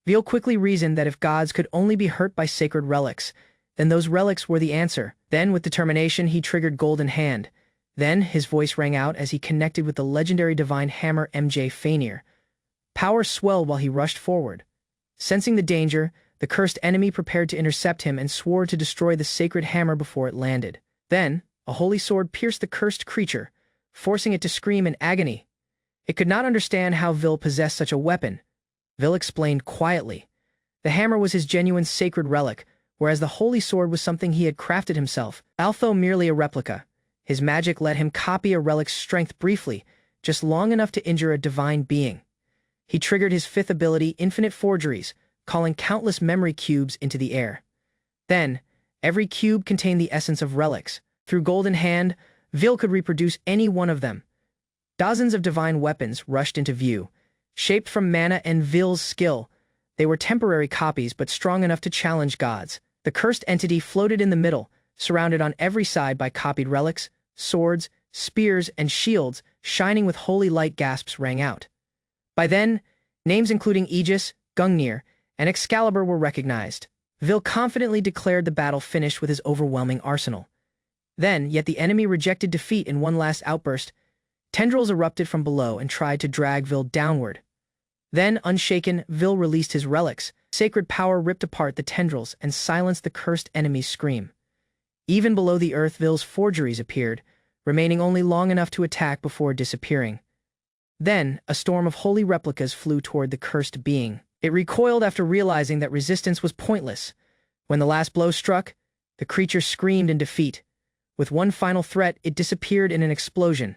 Veal quickly reasoned that if gods could only be hurt by sacred relics, then those relics were the answer. Then, with determination, he triggered Golden Hand. Then, his voice rang out as he connected with the legendary divine hammer MJ Fainir. Power swelled while he rushed forward. Sensing the danger, the cursed enemy prepared to intercept him and swore to destroy the sacred hammer before it landed. Then, a holy sword pierced the cursed creature, forcing it to scream in agony. It could not understand how Veal possessed such a weapon. Veal explained quietly. The hammer was his genuine sacred relic, whereas the holy sword was something he had crafted himself. Although merely a replica, his magic let him copy a relic's strength briefly, just long enough to injure a divine being. He triggered his fifth ability, Infinite Forgeries, calling countless memory cubes into the air. Then, every cube contained the essence of relics. Through Golden Hand, Veal could reproduce any one of them. Dozens of divine weapons rushed into view, shaped from mana and Veal's skill. They were temporary copies but strong enough to challenge gods. The cursed entity floated in the middle, surrounded on every side by copied relics, swords, spears, and shields, shining with holy light. Gasps rang out. By then, names including Aegis, Gungnir, and Excalibur were recognized. Veal confidently declared the battle finished with his overwhelming arsenal. Then, yet the enemy rejected defeat in one last outburst. Tendrils erupted from below and tried to drag Veal downward. Then, unshaken, Vil released his relics. Sacred power ripped apart the tendrils and silenced the cursed enemy's scream. Even below the earth, Vil's forgeries appeared, remaining only long enough to attack before disappearing. Then, a storm of holy replicas flew toward the cursed being. It recoiled after realizing that resistance was pointless. When the last blow struck, the creature screamed in defeat. With one final threat, it disappeared in an explosion.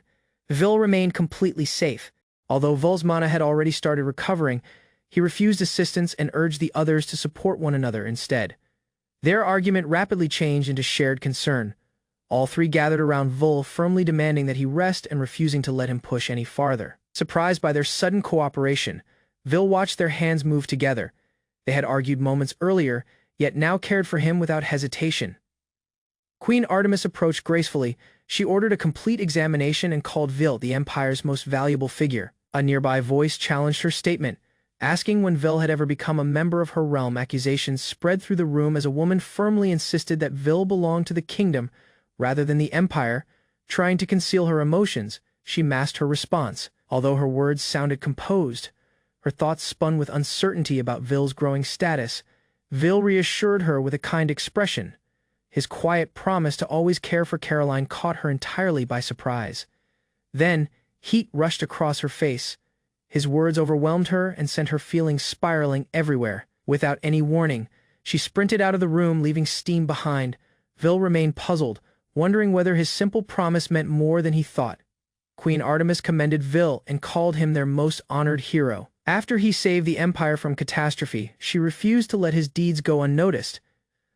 Vil remained completely safe. Although Vil's mana had already started recovering, he refused assistance and urged the others to support one another instead. Their argument rapidly changed into shared concern. All three gathered around Vil, firmly demanding that he rest and refusing to let him push any farther. Surprised by their sudden cooperation, Vil watched their hands move together. They had argued moments earlier, yet now cared for him without hesitation. Queen Artemis approached gracefully. She ordered a complete examination and called Vil the Empire's most valuable figure. A nearby voice challenged her statement, asking when Vil had ever become a member of her realm. Accusations spread through the room as a woman firmly insisted that Vil belonged to the kingdom rather than the Empire. Trying to conceal her emotions, she masked her response. Although her words sounded composed, her thoughts spun with uncertainty about Vil's growing status. Vil reassured her with a kind expression. His quiet promise to always care for Caroline caught her entirely by surprise. Then, heat rushed across her face. His words overwhelmed her and sent her feelings spiraling everywhere. Without any warning, she sprinted out of the room, leaving steam behind. Vil remained puzzled, wondering whether his simple promise meant more than he thought. Queen Artemis commended Vil and called him their most honored hero. After he saved the Empire from catastrophe, she refused to let his deeds go unnoticed.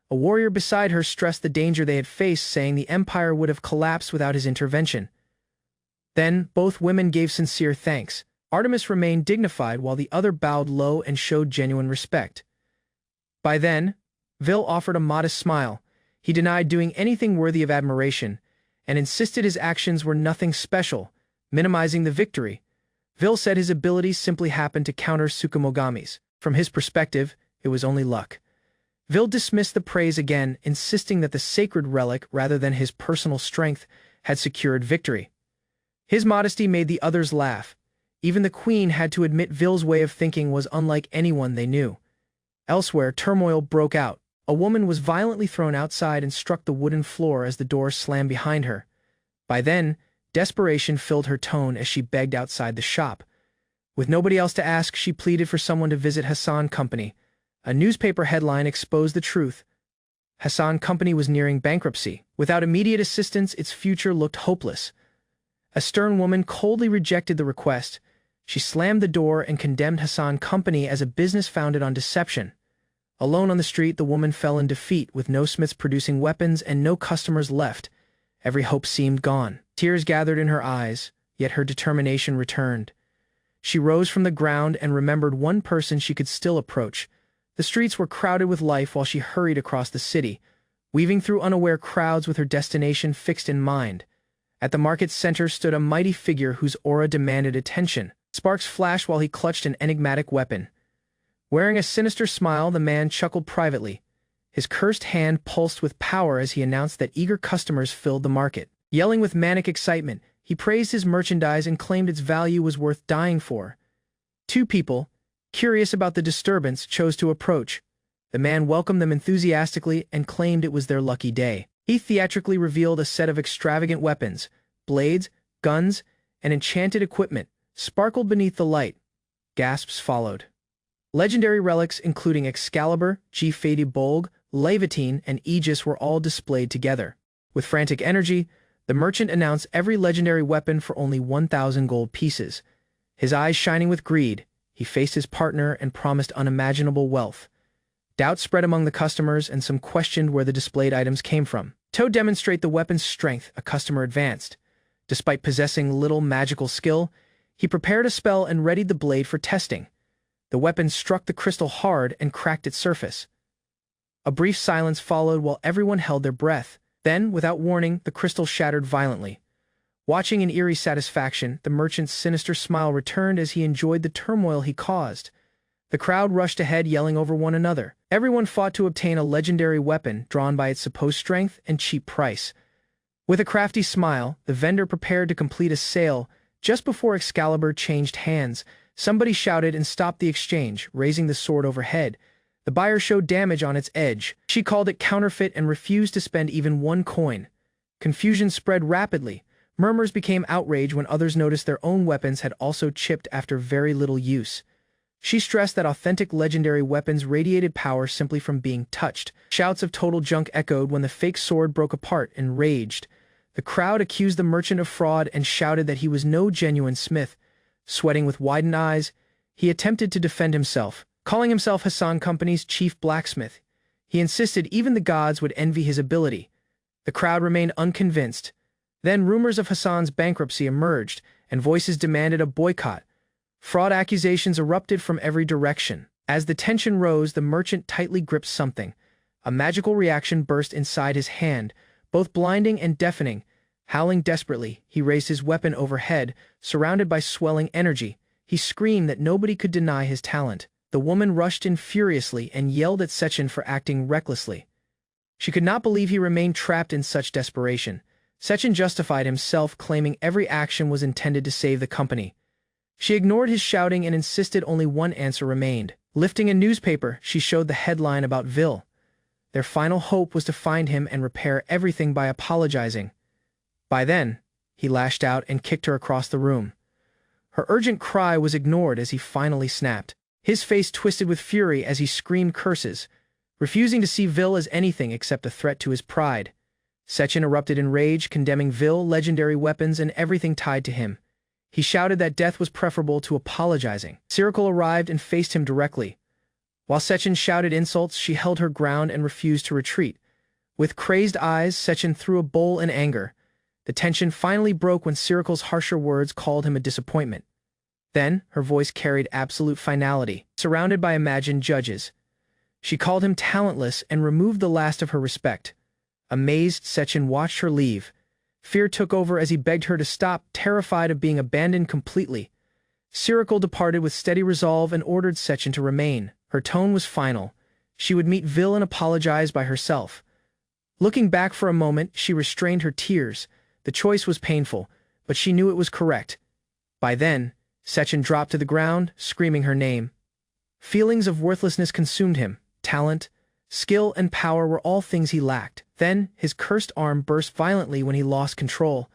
A warrior beside her stressed the danger they had faced, saying the Empire would have collapsed without his intervention. Then, both women gave sincere thanks. Artemis remained dignified while the other bowed low and showed genuine respect. By then, Vil offered a modest smile. He denied doing anything worthy of admiration, and insisted his actions were nothing special, minimizing the victory. Vil said his abilities simply happened to counter Tsukumogami's. From his perspective, it was only luck. Vil dismissed the praise again, insisting that the sacred relic, rather than his personal strength, had secured victory. His modesty made the others laugh. Even the queen had to admit Vil's way of thinking was unlike anyone they knew. Elsewhere, turmoil broke out. A woman was violently thrown outside and struck the wooden floor as the door slammed behind her. By then, desperation filled her tone as she begged outside the shop. With nobody else to ask, she pleaded for someone to visit Hassan Company. A newspaper headline exposed the truth. Hassan Company was nearing bankruptcy. Without immediate assistance, its future looked hopeless. A stern woman coldly rejected the request. She slammed the door and condemned Hassan Company as a business founded on deception. Alone on the street, the woman fell in defeat, with no smiths producing weapons and no customers left. Every hope seemed gone. Tears gathered in her eyes, yet her determination returned. She rose from the ground and remembered one person she could still approach. The streets were crowded with life while she hurried across the city, weaving through unaware crowds with her destination fixed in mind. At the market's center stood a mighty figure whose aura demanded attention. Sparks flashed while he clutched an enigmatic weapon. Wearing a sinister smile, the man chuckled privately. His cursed hand pulsed with power as he announced that eager customers filled the market. Yelling with manic excitement, he praised his merchandise and claimed its value was worth dying for. Two people, curious about the disturbance, chose to approach. The man welcomed them enthusiastically and claimed it was their lucky day. He theatrically revealed a set of extravagant weapons. Blades, guns, and enchanted equipment sparkled beneath the light. Gasps followed. Legendary relics including Excalibur, G-Fady Bolg, Levitine, and Aegis were all displayed together. With frantic energy, the merchant announced every legendary weapon for only 1,000 gold pieces. His eyes shining with greed, he faced his partner and promised unimaginable wealth. Doubt spread among the customers and some questioned where the displayed items came from. To demonstrate the weapon's strength, a customer advanced. Despite possessing little magical skill, he prepared a spell and readied the blade for testing. The weapon struck the crystal hard and cracked its surface. A brief silence followed while everyone held their breath. Then, without warning, the crystal shattered violently. Watching in eerie satisfaction, the merchant's sinister smile returned as he enjoyed the turmoil he caused. The crowd rushed ahead, yelling over one another. Everyone fought to obtain a legendary weapon drawn by its supposed strength and cheap price. With a crafty smile, the vendor prepared to complete a sale just before Excalibur changed hands, Somebody shouted and stopped the exchange, raising the sword overhead. The buyer showed damage on its edge. She called it counterfeit and refused to spend even 1 coin. Confusion spread rapidly. Murmurs became outrage when others noticed their own weapons had also chipped after very little use. She stressed that authentic legendary weapons radiated power simply from being touched. Shouts of total junk echoed when the fake sword broke apart. Enraged, the crowd accused the merchant of fraud and shouted that he was no genuine smith. Sweating with widened eyes, he attempted to defend himself. Calling himself Hassan Company's chief blacksmith, he insisted even the gods would envy his ability. The crowd remained unconvinced. Then rumors of Hassan's bankruptcy emerged, and voices demanded a boycott. Fraud accusations erupted from every direction. As the tension rose, the merchant tightly gripped something. A magical reaction burst inside his hand, both blinding and deafening. Howling desperately, he raised his weapon overhead, surrounded by swelling energy. He screamed that nobody could deny his talent. The woman rushed in furiously and yelled at Sechin for acting recklessly. She could not believe he remained trapped in such desperation. Sechin justified himself, claiming every action was intended to save the company. She ignored his shouting and insisted only one answer remained. Lifting a newspaper, she showed the headline about Vil. Their final hope was to find him and repair everything by apologizing. By then, he lashed out and kicked her across the room. Her urgent cry was ignored as he finally snapped. His face twisted with fury as he screamed curses, refusing to see Vil as anything except a threat to his pride. Sechin erupted in rage, condemning Vil, legendary weapons, and everything tied to him. He shouted that death was preferable to apologizing. Sirikul arrived and faced him directly. While Sechin shouted insults, she held her ground and refused to retreat. With crazed eyes, Sechin threw a bowl in anger. The tension finally broke when Sirikul's harsher words called him a disappointment. Then, her voice carried absolute finality. Surrounded by imagined judges, she called him talentless and removed the last of her respect. Amazed, Sechin watched her leave. Fear took over as he begged her to stop, terrified of being abandoned completely. Sirikul departed with steady resolve and ordered Sechin to remain. Her tone was final. She would meet Vil and apologize by herself. Looking back for a moment, she restrained her tears. The choice was painful, but she knew it was correct. By then, Sechin dropped to the ground, screaming her name. Feelings of worthlessness consumed him. Talent, skill, and power were all things he lacked. Then, his cursed arm burst violently when he lost control.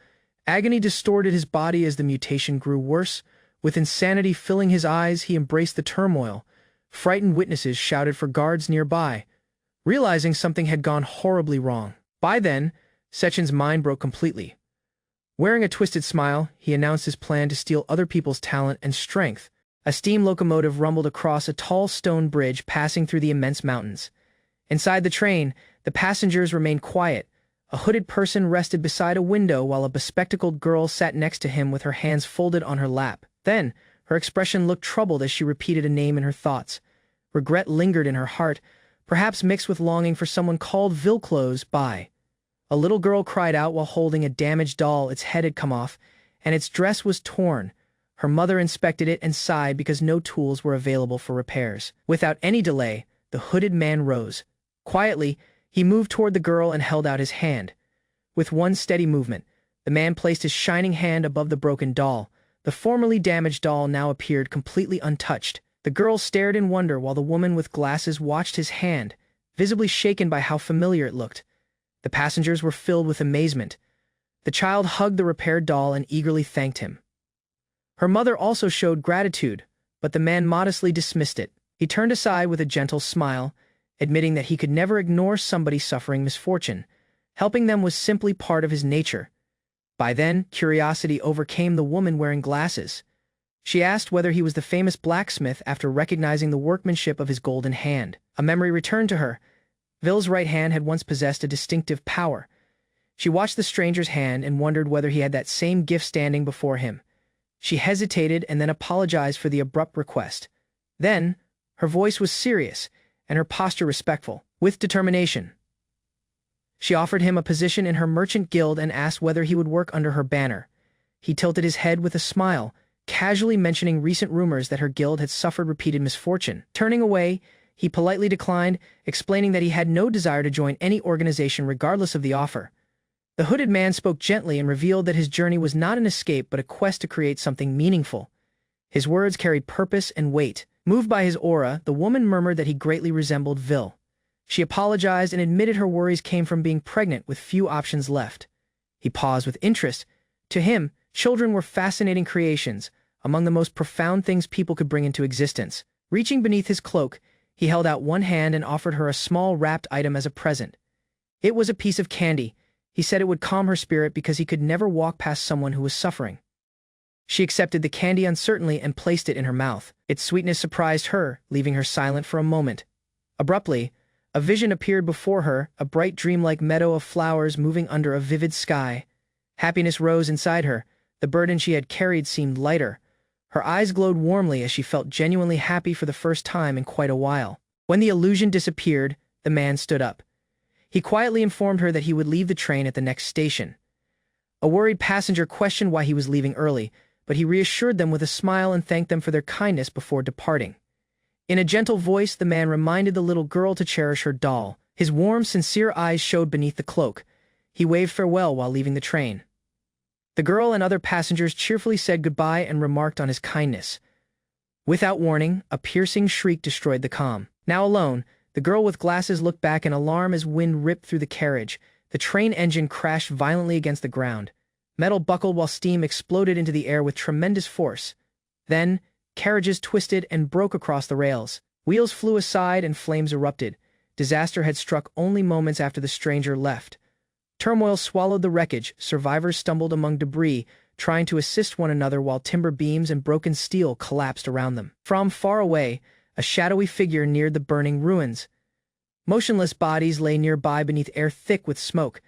Agony distorted his body as the mutation grew worse. With insanity filling his eyes, he embraced the turmoil. Frightened witnesses shouted for guards nearby, realizing something had gone horribly wrong. By then, Sechin's mind broke completely. Wearing a twisted smile, he announced his plan to steal other people's talent and strength. A steam locomotive rumbled across a tall stone bridge passing through the immense mountains. Inside the train, the passengers remained quiet. A hooded person rested beside a window while a bespectacled girl sat next to him with her hands folded on her lap. Then, her expression looked troubled as she repeated a name in her thoughts. Regret lingered in her heart, perhaps mixed with longing for someone called Vilclose by. A little girl cried out while holding a damaged doll. Its head had come off, and its dress was torn. Her mother inspected it and sighed because no tools were available for repairs. Without any delay, the hooded man rose. Quietly, he moved toward the girl and held out his hand. With one steady movement, the man placed his shining hand above the broken doll. The formerly damaged doll now appeared completely untouched. The girl stared in wonder while the woman with glasses watched his hand, visibly shaken by how familiar it looked. The passengers were filled with amazement. The child hugged the repaired doll and eagerly thanked him. Her mother also showed gratitude, but the man modestly dismissed it. He turned aside with a gentle smile, admitting that he could never ignore somebody suffering misfortune. Helping them was simply part of his nature. By then, curiosity overcame the woman wearing glasses. She asked whether he was the famous blacksmith after recognizing the workmanship of his golden hand. A memory returned to her. Vil's right hand had once possessed a distinctive power. She watched the stranger's hand and wondered whether he had that same gift standing before him. She hesitated and then apologized for the abrupt request. Then, her voice was serious, and her posture respectful. With determination, she offered him a position in her merchant guild and asked whether he would work under her banner. He tilted his head with a smile, casually mentioning recent rumors that her guild had suffered repeated misfortune. Turning away, he politely declined, explaining that he had no desire to join any organization regardless of the offer. The hooded man spoke gently and revealed that his journey was not an escape but a quest to create something meaningful. His words carried purpose and weight. Moved by his aura, the woman murmured that he greatly resembled Vil. She apologized and admitted her worries came from being pregnant with few options left. He paused with interest. To him, children were fascinating creations, among the most profound things people could bring into existence. Reaching beneath his cloak, he held out one hand and offered her a small wrapped item as a present. It was a piece of candy. He said it would calm her spirit because he could never walk past someone who was suffering. She accepted the candy uncertainly and placed it in her mouth. Its sweetness surprised her, leaving her silent for a moment. Abruptly, a vision appeared before her, a bright dreamlike meadow of flowers moving under a vivid sky. Happiness rose inside her. The burden she had carried seemed lighter. Her eyes glowed warmly as she felt genuinely happy for the first time in quite a while. When the illusion disappeared, the man stood up. He quietly informed her that he would leave the train at the next station. A worried passenger questioned why he was leaving early, but he reassured them with a smile and thanked them for their kindness before departing. In a gentle voice, the man reminded the little girl to cherish her doll. His warm, sincere eyes showed beneath the cloak. He waved farewell while leaving the train. The girl and other passengers cheerfully said goodbye and remarked on his kindness. Without warning, a piercing shriek destroyed the calm. Now alone, the girl with glasses looked back in alarm as wind ripped through the carriage. The train engine crashed violently against the ground. Metal buckled while steam exploded into the air with tremendous force. Then, carriages twisted and broke across the rails. Wheels flew aside and flames erupted. Disaster had struck only moments after the stranger left. Turmoil swallowed the wreckage. Survivors stumbled among debris, trying to assist one another while timber beams and broken steel collapsed around them. From far away, a shadowy figure neared the burning ruins. Motionless bodies lay nearby beneath air thick with smoke.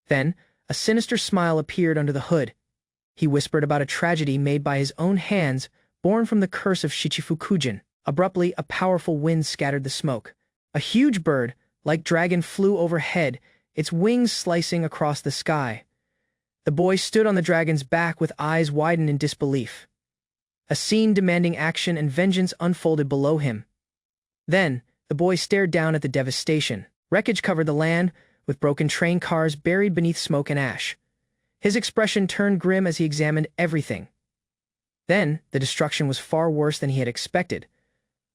Then, a sinister smile appeared under the hood. He whispered about a tragedy made by his own hands, born from the curse of Shichifukujin. Abruptly, a powerful wind scattered the smoke. A huge bird, like dragon, flew overhead, its wings slicing across the sky. The boy stood on the dragon's back with eyes widened in disbelief. A scene demanding action and vengeance unfolded below him. Then, the boy stared down at the devastation. Wreckage covered the land, with broken train cars buried beneath smoke and ash. His expression turned grim as he examined everything. Then, the destruction was far worse than he had expected.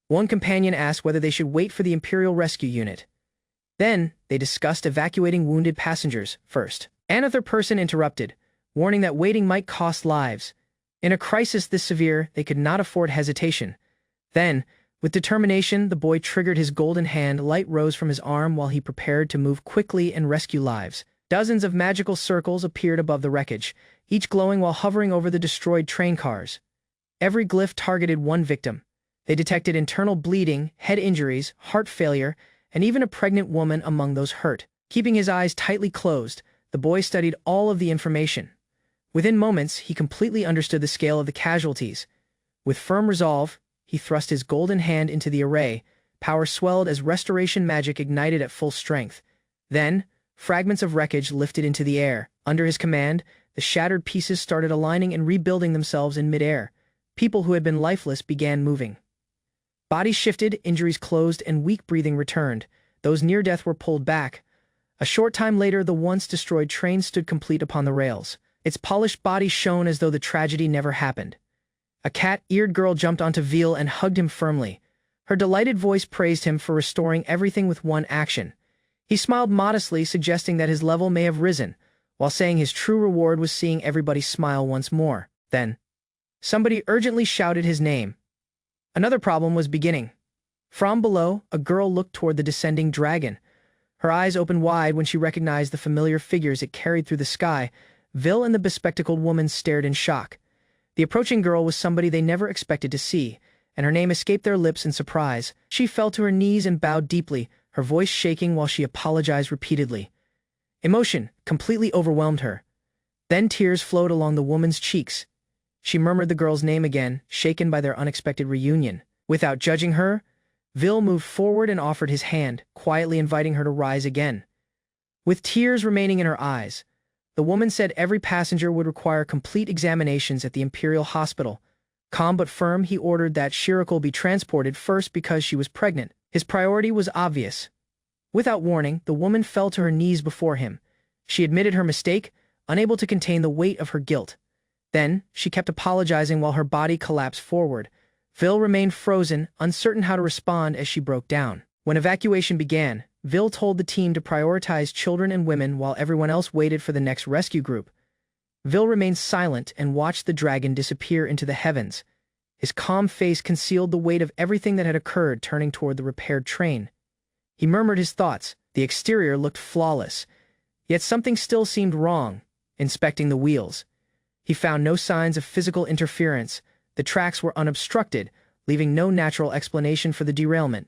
One companion asked whether they should wait for the Imperial Rescue Unit. Then, they discussed evacuating wounded passengers first. Another person interrupted, warning that waiting might cost lives. In a crisis this severe, they could not afford hesitation. Then, with determination, the boy triggered his golden hand. Light rose from his arm while he prepared to move quickly and rescue lives. Dozens of magical circles appeared above the wreckage, each glowing while hovering over the destroyed train cars. Every glyph targeted one victim. They detected internal bleeding, head injuries, heart failure, and even a pregnant woman among those hurt. Keeping his eyes tightly closed, the boy studied all of the information. Within moments, he completely understood the scale of the casualties. With firm resolve, he thrust his golden hand into the array. Power swelled as restoration magic ignited at full strength. Then, fragments of wreckage lifted into the air. Under his command, the shattered pieces started aligning and rebuilding themselves in midair. People who had been lifeless began moving. Bodies shifted, injuries closed, and weak breathing returned. Those near death were pulled back. A short time later, the once destroyed train stood complete upon the rails. Its polished body shone as though the tragedy never happened. A cat-eared girl jumped onto Vil and hugged him firmly. Her delighted voice praised him for restoring everything with one action. He smiled modestly, suggesting that his level may have risen, while saying his true reward was seeing everybody smile once more. Then, somebody urgently shouted his name. Another problem was beginning. From below, a girl looked toward the descending dragon. Her eyes opened wide when she recognized the familiar figures it carried through the sky. Vil and the bespectacled woman stared in shock. The approaching girl was somebody they never expected to see, and her name escaped their lips in surprise. She fell to her knees and bowed deeply, her voice shaking while she apologized repeatedly. Emotion completely overwhelmed her. Then tears flowed along the woman's cheeks. She murmured the girl's name again, shaken by their unexpected reunion. Without judging her, Vil moved forward and offered his hand, quietly inviting her to rise again. With tears remaining in her eyes, the woman said every passenger would require complete examinations at the Imperial Hospital. Calm but firm, he ordered that Shirako be transported first because she was pregnant. His priority was obvious. Without warning, the woman fell to her knees before him. She admitted her mistake, unable to contain the weight of her guilt. Then, she kept apologizing while her body collapsed forward. Vil remained frozen, uncertain how to respond as she broke down. When evacuation began, Vil told the team to prioritize children and women while everyone else waited for the next rescue group. Vil remained silent and watched the dragon disappear into the heavens. His calm face concealed the weight of everything that had occurred, turning toward the repaired train. He murmured his thoughts. The exterior looked flawless, yet something still seemed wrong. Inspecting the wheels, he found no signs of physical interference. The tracks were unobstructed, leaving no natural explanation for the derailment.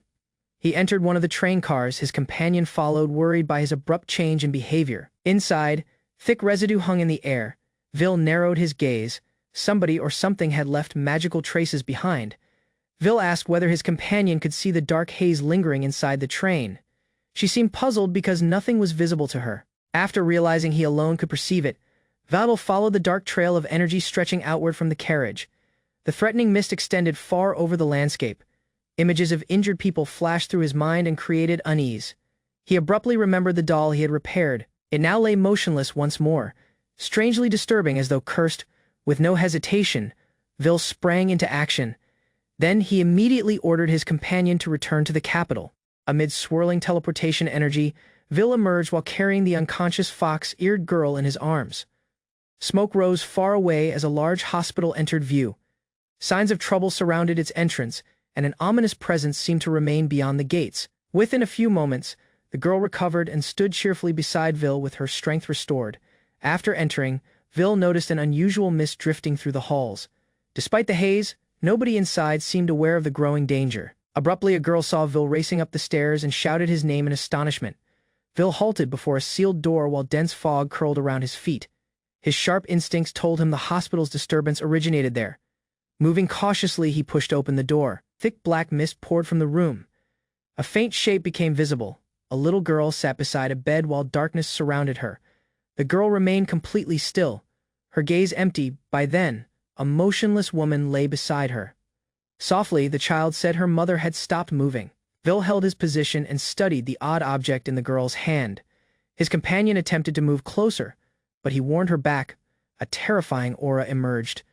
He entered one of the train cars. His companion followed, worried by his abrupt change in behavior. Inside, thick residue hung in the air. Vil narrowed his gaze. Somebody or something had left magical traces behind. Vil asked whether his companion could see the dark haze lingering inside the train. She seemed puzzled because nothing was visible to her. After realizing he alone could perceive it, Vil followed the dark trail of energy stretching outward from the carriage. The threatening mist extended far over the landscape. Images of injured people flashed through his mind and created unease. He abruptly remembered the doll he had repaired. It now lay motionless once more, strangely disturbing as though cursed. With no hesitation, Vil sprang into action. Then he immediately ordered his companion to return to the capital. Amid swirling teleportation energy, Vil emerged while carrying the unconscious fox-eared girl in his arms. Smoke rose far away as a large hospital entered view. Signs of trouble surrounded its entrance, and an ominous presence seemed to remain beyond the gates. Within a few moments, the girl recovered and stood cheerfully beside Vil with her strength restored. After entering, Vil noticed an unusual mist drifting through the halls. Despite the haze, nobody inside seemed aware of the growing danger. Abruptly, a girl saw Vil racing up the stairs and shouted his name in astonishment. Vil halted before a sealed door while dense fog curled around his feet. His sharp instincts told him the hospital's disturbance originated there. Moving cautiously, he pushed open the door. Thick black mist poured from the room. A faint shape became visible. A little girl sat beside a bed while darkness surrounded her. The girl remained completely still, her gaze empty. By then, a motionless woman lay beside her. Softly, the child said her mother had stopped moving. Vil held his position and studied the odd object in the girl's hand. His companion attempted to move closer, but he warned her back. A terrifying aura emerged.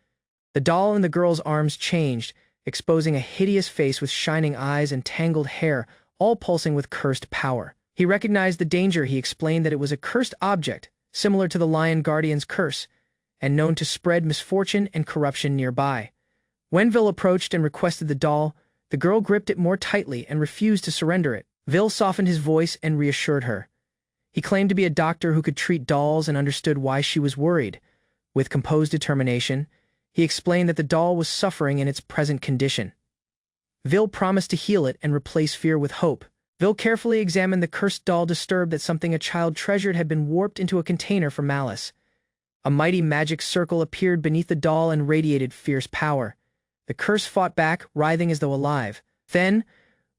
The doll in the girl's arms changed, exposing a hideous face with shining eyes and tangled hair, all pulsing with cursed power. He recognized the danger. He explained that it was a cursed object, similar to the Lion Guardian's curse, and known to spread misfortune and corruption nearby. When Vil approached and requested the doll, the girl gripped it more tightly and refused to surrender it. Vil softened his voice and reassured her. He claimed to be a doctor who could treat dolls and understood why she was worried. With composed determination, he explained that the doll was suffering in its present condition. Vil promised to heal it and replace fear with hope. Vil carefully examined the cursed doll, disturbed that something a child treasured had been warped into a container for malice. A mighty magic circle appeared beneath the doll and radiated fierce power. The curse fought back, writhing as though alive. Then,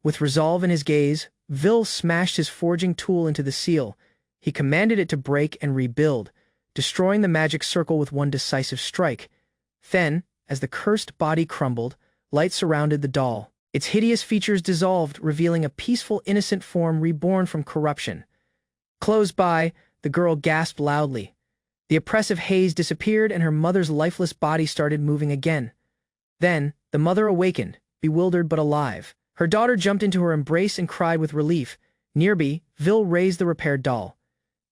with resolve in his gaze, Vil smashed his forging tool into the seal. He commanded it to break and rebuild, destroying the magic circle with one decisive strike. Then, as the cursed body crumbled, light surrounded the doll. Its hideous features dissolved, revealing a peaceful, innocent form reborn from corruption. Close by, the girl gasped loudly. The oppressive haze disappeared and her mother's lifeless body started moving again. Then, the mother awakened, bewildered but alive. Her daughter jumped into her embrace and cried with relief. Nearby, Vil raised the repaired doll.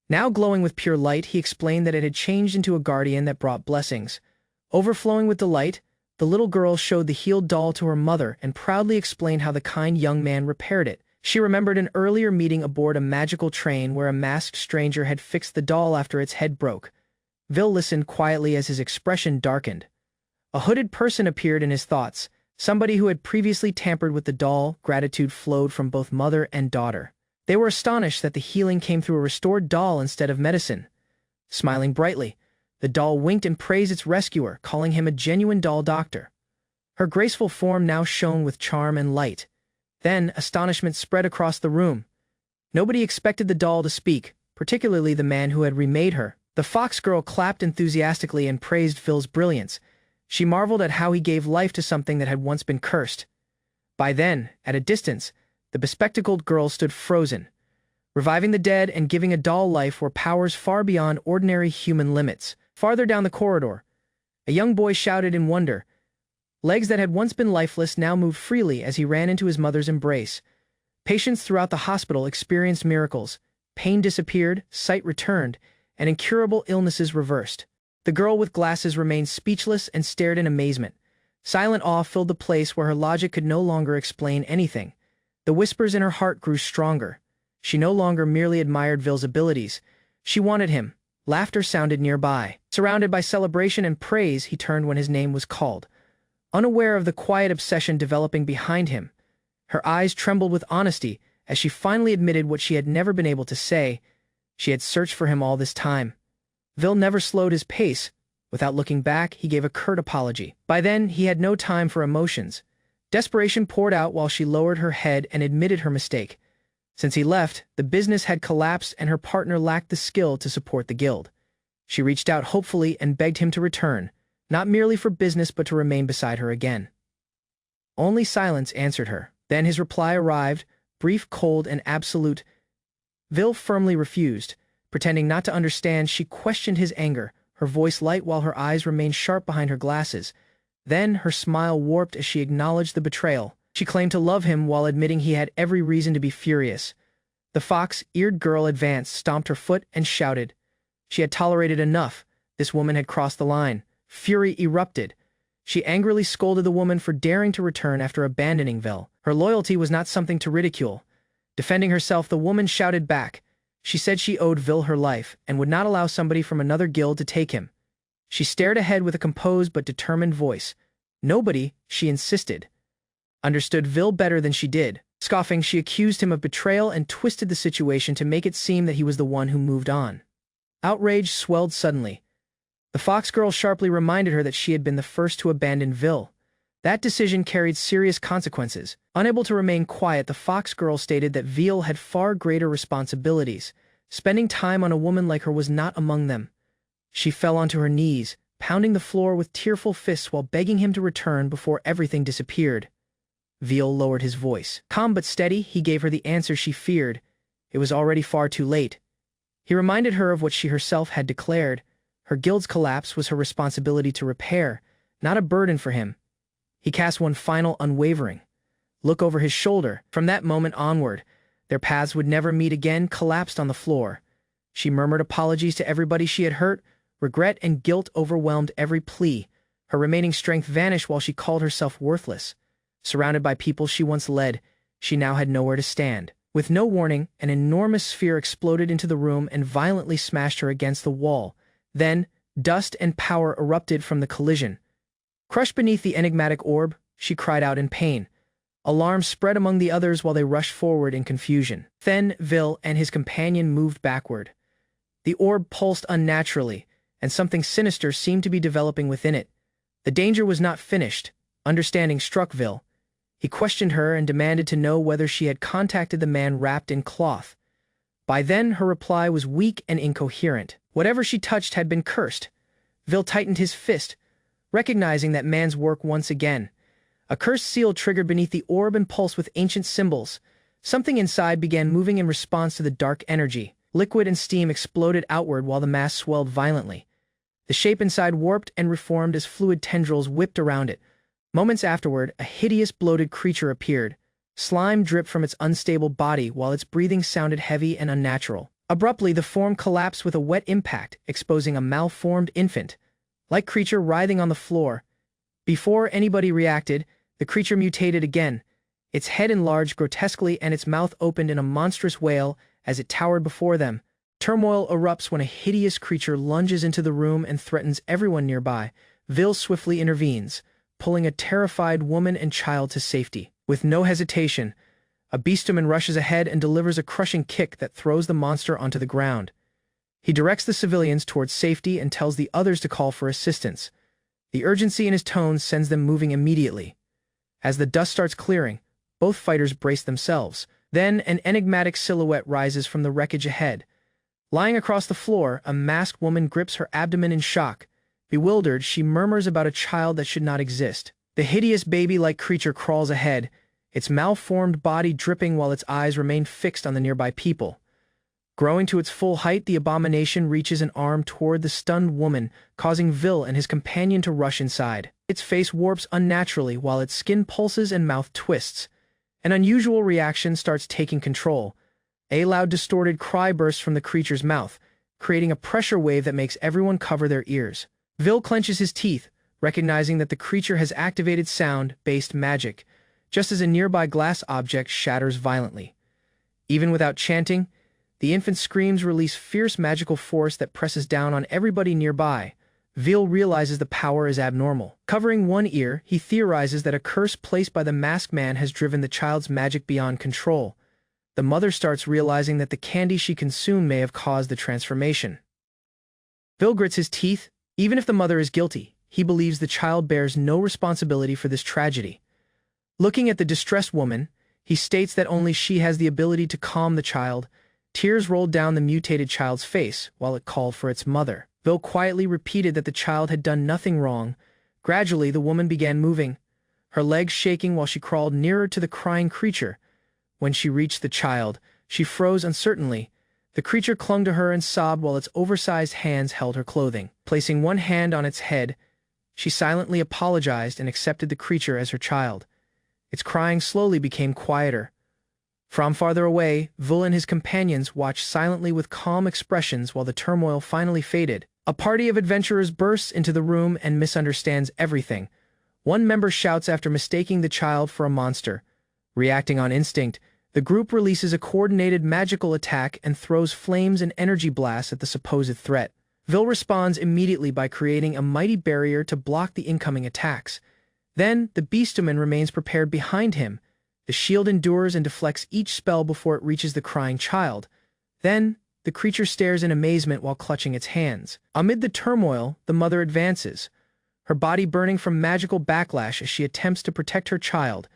Now glowing with pure light, he explained that it had changed into a guardian that brought blessings. Overflowing with delight, the little girl showed the healed doll to her mother and proudly explained how the kind young man repaired it. She remembered an earlier meeting aboard a magical train where a masked stranger had fixed the doll after its head broke. Vil listened quietly as his expression darkened. A hooded person appeared in his thoughts, somebody who had previously tampered with the doll. Gratitude flowed from both mother and daughter. They were astonished that the healing came through a restored doll instead of medicine. Smiling brightly, the doll winked and praised its rescuer, calling him a genuine doll doctor. Her graceful form now shone with charm and light. Then, astonishment spread across the room. Nobody expected the doll to speak, particularly the man who had remade her. The fox girl clapped enthusiastically and praised Vil's brilliance. She marveled at how he gave life to something that had once been cursed. By then, at a distance, the bespectacled girl stood frozen. Reviving the dead and giving a doll life were powers far beyond ordinary human limits. Farther down the corridor, A young boy shouted in wonder. Legs that had once been lifeless now moved freely as he ran into his mother's embrace. Patients throughout the hospital experienced miracles. Pain disappeared, sight returned, and incurable illnesses reversed. The girl with glasses remained speechless and stared in amazement. Silent awe filled the place where her logic could no longer explain anything. The whispers in her heart grew stronger. She no longer merely admired Ville's abilities. She wanted him. Laughter sounded nearby. Surrounded by celebration and praise, he turned when his name was called. Unaware of the quiet obsession developing behind him, her eyes trembled with honesty as she finally admitted what she had never been able to say. She had searched for him all this time. Ville never slowed his pace. Without looking back, he gave a curt apology. By then, he had no time for emotions. Desperation poured out while she lowered her head and admitted her mistake. Since he left, the business had collapsed and her partner lacked the skill to support the guild. She reached out hopefully and begged him to return, not merely for business but to remain beside her again. Only silence answered her. Then his reply arrived, brief, cold, and absolute. Ville firmly refused. Pretending not to understand, she questioned his anger, her voice light while her eyes remained sharp behind her glasses. Then her smile warped as she acknowledged the betrayal. She claimed to love him while admitting he had every reason to be furious. The fox-eared girl advanced, stomped her foot, and shouted. She had tolerated enough. This woman had crossed the line. Fury erupted. She angrily scolded the woman for daring to return after abandoning Ville. Her loyalty was not something to ridicule. Defending herself, the woman shouted back. She said she owed Ville her life and would not allow somebody from another guild to take him. She stared ahead with a composed but determined voice. Nobody, she insisted, understood Ville better than she did. Scoffing, she accused him of betrayal and twisted the situation to make it seem that he was the one who moved on. Outrage swelled suddenly. The fox girl sharply reminded her that she had been the first to abandon Ville. That decision carried serious consequences. Unable to remain quiet, the fox girl stated that Ville had far greater responsibilities. Spending time on a woman like her was not among them. She fell onto her knees, pounding the floor with tearful fists while begging him to return before everything disappeared. Ville lowered his voice. Calm but steady, he gave her the answer she feared. It was already far too late. He reminded her of what she herself had declared. Her guild's collapse was her responsibility to repair, not a burden for him. He cast one final unwavering look over his shoulder. From that moment onward, their paths would never meet again, collapsed on the floor. She murmured apologies to everybody she had hurt. Regret and guilt overwhelmed every plea. Her remaining strength vanished while she called herself worthless. Surrounded by people she once led, she now had nowhere to stand. With no warning, an enormous sphere exploded into the room and violently smashed her against the wall. Then, dust and power erupted from the collision. Crushed beneath the enigmatic orb, she cried out in pain. Alarm spread among the others while they rushed forward in confusion. Then, Ville and his companion moved backward. The orb pulsed unnaturally, and something sinister seemed to be developing within it. The danger was not finished. Understanding struck Ville. He questioned her and demanded to know whether she had contacted the man wrapped in cloth. By then, her reply was weak and incoherent. Whatever she touched had been cursed. Ville tightened his fist, recognizing that man's work once again. A cursed seal triggered beneath the orb and pulsed with ancient symbols. Something inside began moving in response to the dark energy. Liquid and steam exploded outward while the mass swelled violently. The shape inside warped and reformed as fluid tendrils whipped around it. Moments afterward, a hideous bloated creature appeared. Slime dripped from its unstable body while its breathing sounded heavy and unnatural. Abruptly, the form collapsed with a wet impact, exposing a malformed infant-like creature writhing on the floor. Before anybody reacted, the creature mutated again. Its head enlarged grotesquely and its mouth opened in a monstrous wail as it towered before them. Turmoil erupts when a hideous creature lunges into the room and threatens everyone nearby. Ville swiftly intervenes, pulling a terrified woman and child to safety. With no hesitation, a beastman rushes ahead and delivers a crushing kick that throws the monster onto the ground. He directs the civilians towards safety and tells the others to call for assistance. The urgency in his tone sends them moving immediately. As the dust starts clearing, both fighters brace themselves. Then an enigmatic silhouette rises from the wreckage ahead. Lying across the floor, a masked woman grips her abdomen in shock. Bewildered, she murmurs about a child that should not exist. The hideous baby-like creature crawls ahead, its malformed body dripping while its eyes remain fixed on the nearby people. Growing to its full height, the abomination reaches an arm toward the stunned woman, causing Vil and his companion to rush inside. Its face warps unnaturally while its skin pulses and mouth twists. An unusual reaction starts taking control. A loud distorted cry bursts from the creature's mouth, creating a pressure wave that makes everyone cover their ears. Vil clenches his teeth, recognizing that the creature has activated sound-based magic, just as a nearby glass object shatters violently. Even without chanting, the infant's screams release fierce magical force that presses down on everybody nearby. Vil realizes the power is abnormal. Covering one ear, he theorizes that a curse placed by the masked man has driven the child's magic beyond control. The mother starts realizing that the candy she consumed may have caused the transformation. Vil grits his teeth. Even if the mother is guilty, he believes the child bears no responsibility for this tragedy. Looking at the distressed woman, he states that only she has the ability to calm the child. Tears rolled down the mutated child's face while it called for its mother. Vil quietly repeated that the child had done nothing wrong. Gradually, the woman began moving, her legs shaking while she crawled nearer to the crying creature. When she reached the child, she froze uncertainly. The creature clung to her and sobbed while its oversized hands held her clothing. Placing one hand on its head, she silently apologized and accepted the creature as her child. Its crying slowly became quieter. From farther away, Vil and his companions watched silently with calm expressions while the turmoil finally faded. A party of adventurers bursts into the room and misunderstands everything. One member shouts after mistaking the child for a monster. Reacting on instinct, the group releases a coordinated magical attack and throws flames and energy blasts at the supposed threat. Vil responds immediately by creating a mighty barrier to block the incoming attacks. Then, the beastman remains prepared behind him. The shield endures and deflects each spell before it reaches the crying child. Then, the creature stares in amazement while clutching its hands. Amid the turmoil, the mother advances, her body burning from magical backlash as she attempts to protect her child.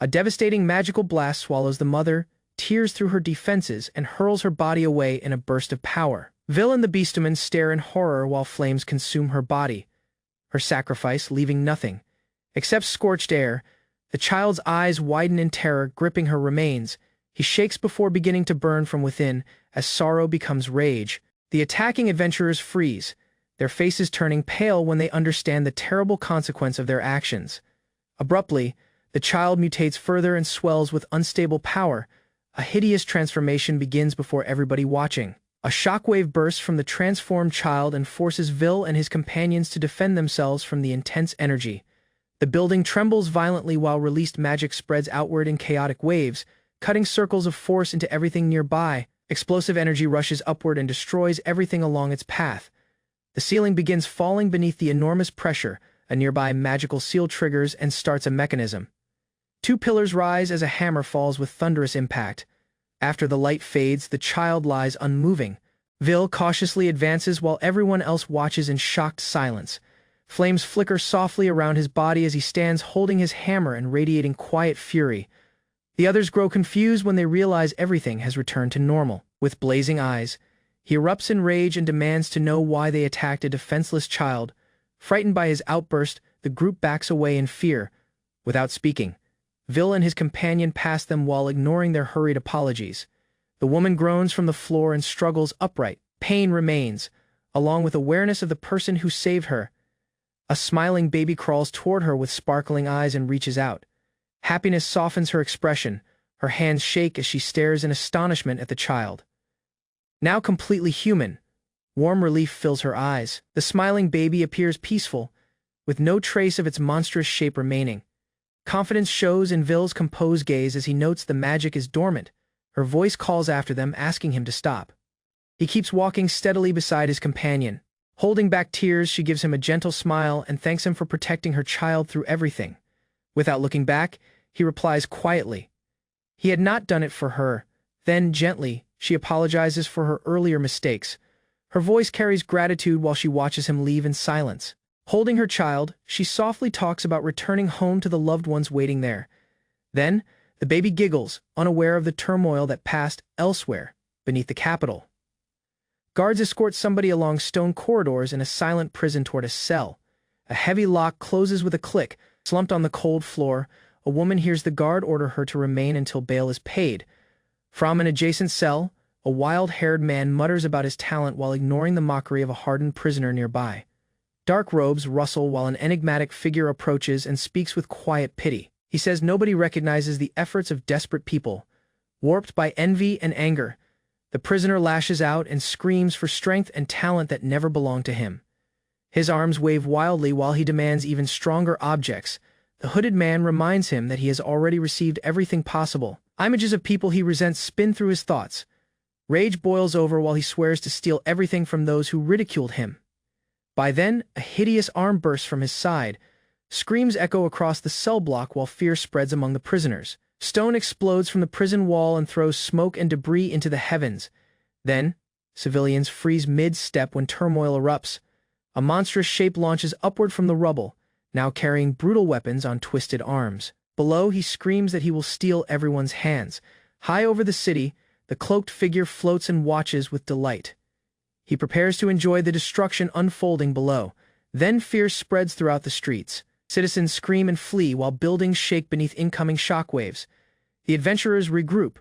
A devastating magical blast swallows the mother, tears through her defenses, and hurls her body away in a burst of power. Vil and the beastman stare in horror while flames consume her body, her sacrifice leaving nothing except scorched air. The child's eyes widen in terror, gripping her remains. He shakes before beginning to burn from within as sorrow becomes rage. The attacking adventurers freeze, their faces turning pale when they understand the terrible consequence of their actions. Abruptly, the child mutates further and swells with unstable power. A hideous transformation begins before everybody watching. A shockwave bursts from the transformed child and forces Vil and his companions to defend themselves from the intense energy. The building trembles violently while released magic spreads outward in chaotic waves, cutting circles of force into everything nearby. Explosive energy rushes upward and destroys everything along its path. The ceiling begins falling beneath the enormous pressure. A nearby magical seal triggers and starts a mechanism. Two pillars rise as a hammer falls with thunderous impact. After the light fades, the child lies unmoving. Vil cautiously advances while everyone else watches in shocked silence. Flames flicker softly around his body as he stands holding his hammer and radiating quiet fury. The others grow confused when they realize everything has returned to normal. With blazing eyes, he erupts in rage and demands to know why they attacked a defenseless child. Frightened by his outburst, the group backs away in fear. Without speaking, Vil and his companion pass them while ignoring their hurried apologies. The woman groans from the floor and struggles upright. Pain remains, along with awareness of the person who saved her. A smiling baby crawls toward her with sparkling eyes and reaches out. Happiness softens her expression. Her hands shake as she stares in astonishment at the child. Now completely human, warm relief fills her eyes. The smiling baby appears peaceful, with no trace of its monstrous shape remaining. Confidence shows in Vil's composed gaze as he notes the magic is dormant. Her voice calls after them, asking him to stop. He keeps walking steadily beside his companion. Holding back tears, she gives him a gentle smile and thanks him for protecting her child through everything. Without looking back, he replies quietly. He had not done it for her. Then, gently, she apologizes for her earlier mistakes. Her voice carries gratitude while she watches him leave in silence. Holding her child, she softly talks about returning home to the loved ones waiting there. Then, the baby giggles, unaware of the turmoil that passed elsewhere, beneath the capital. Guards escort somebody along stone corridors in a silent prison toward a cell. A heavy lock closes with a click. Slumped on the cold floor, a woman hears the guard order her to remain until bail is paid. From an adjacent cell, A wild-haired man mutters about his talent while ignoring the mockery of a hardened prisoner nearby. Dark robes rustle while an enigmatic figure approaches and speaks with quiet pity. He says nobody recognizes the efforts of desperate people. Warped by envy and anger, the prisoner lashes out and screams for strength and talent that never belonged to him. His arms wave wildly while he demands even stronger objects. The hooded man reminds him that he has already received everything possible. Images of people he resents spin through his thoughts. Rage boils over while he swears to steal everything from those who ridiculed him. By then, a hideous arm bursts from his side. Screams echo across the cell block while fear spreads among the prisoners. Stone explodes from the prison wall and throws smoke and debris into the heavens. Then, civilians freeze mid-step when turmoil erupts. A monstrous shape launches upward from the rubble, now carrying brutal weapons on twisted arms. Below, he screams that he will steal everyone's hands. High over the city, the cloaked figure floats and watches with delight. He prepares to enjoy the destruction unfolding below. Then fear spreads throughout the streets. Citizens scream and flee while buildings shake beneath incoming shockwaves. The adventurers regroup.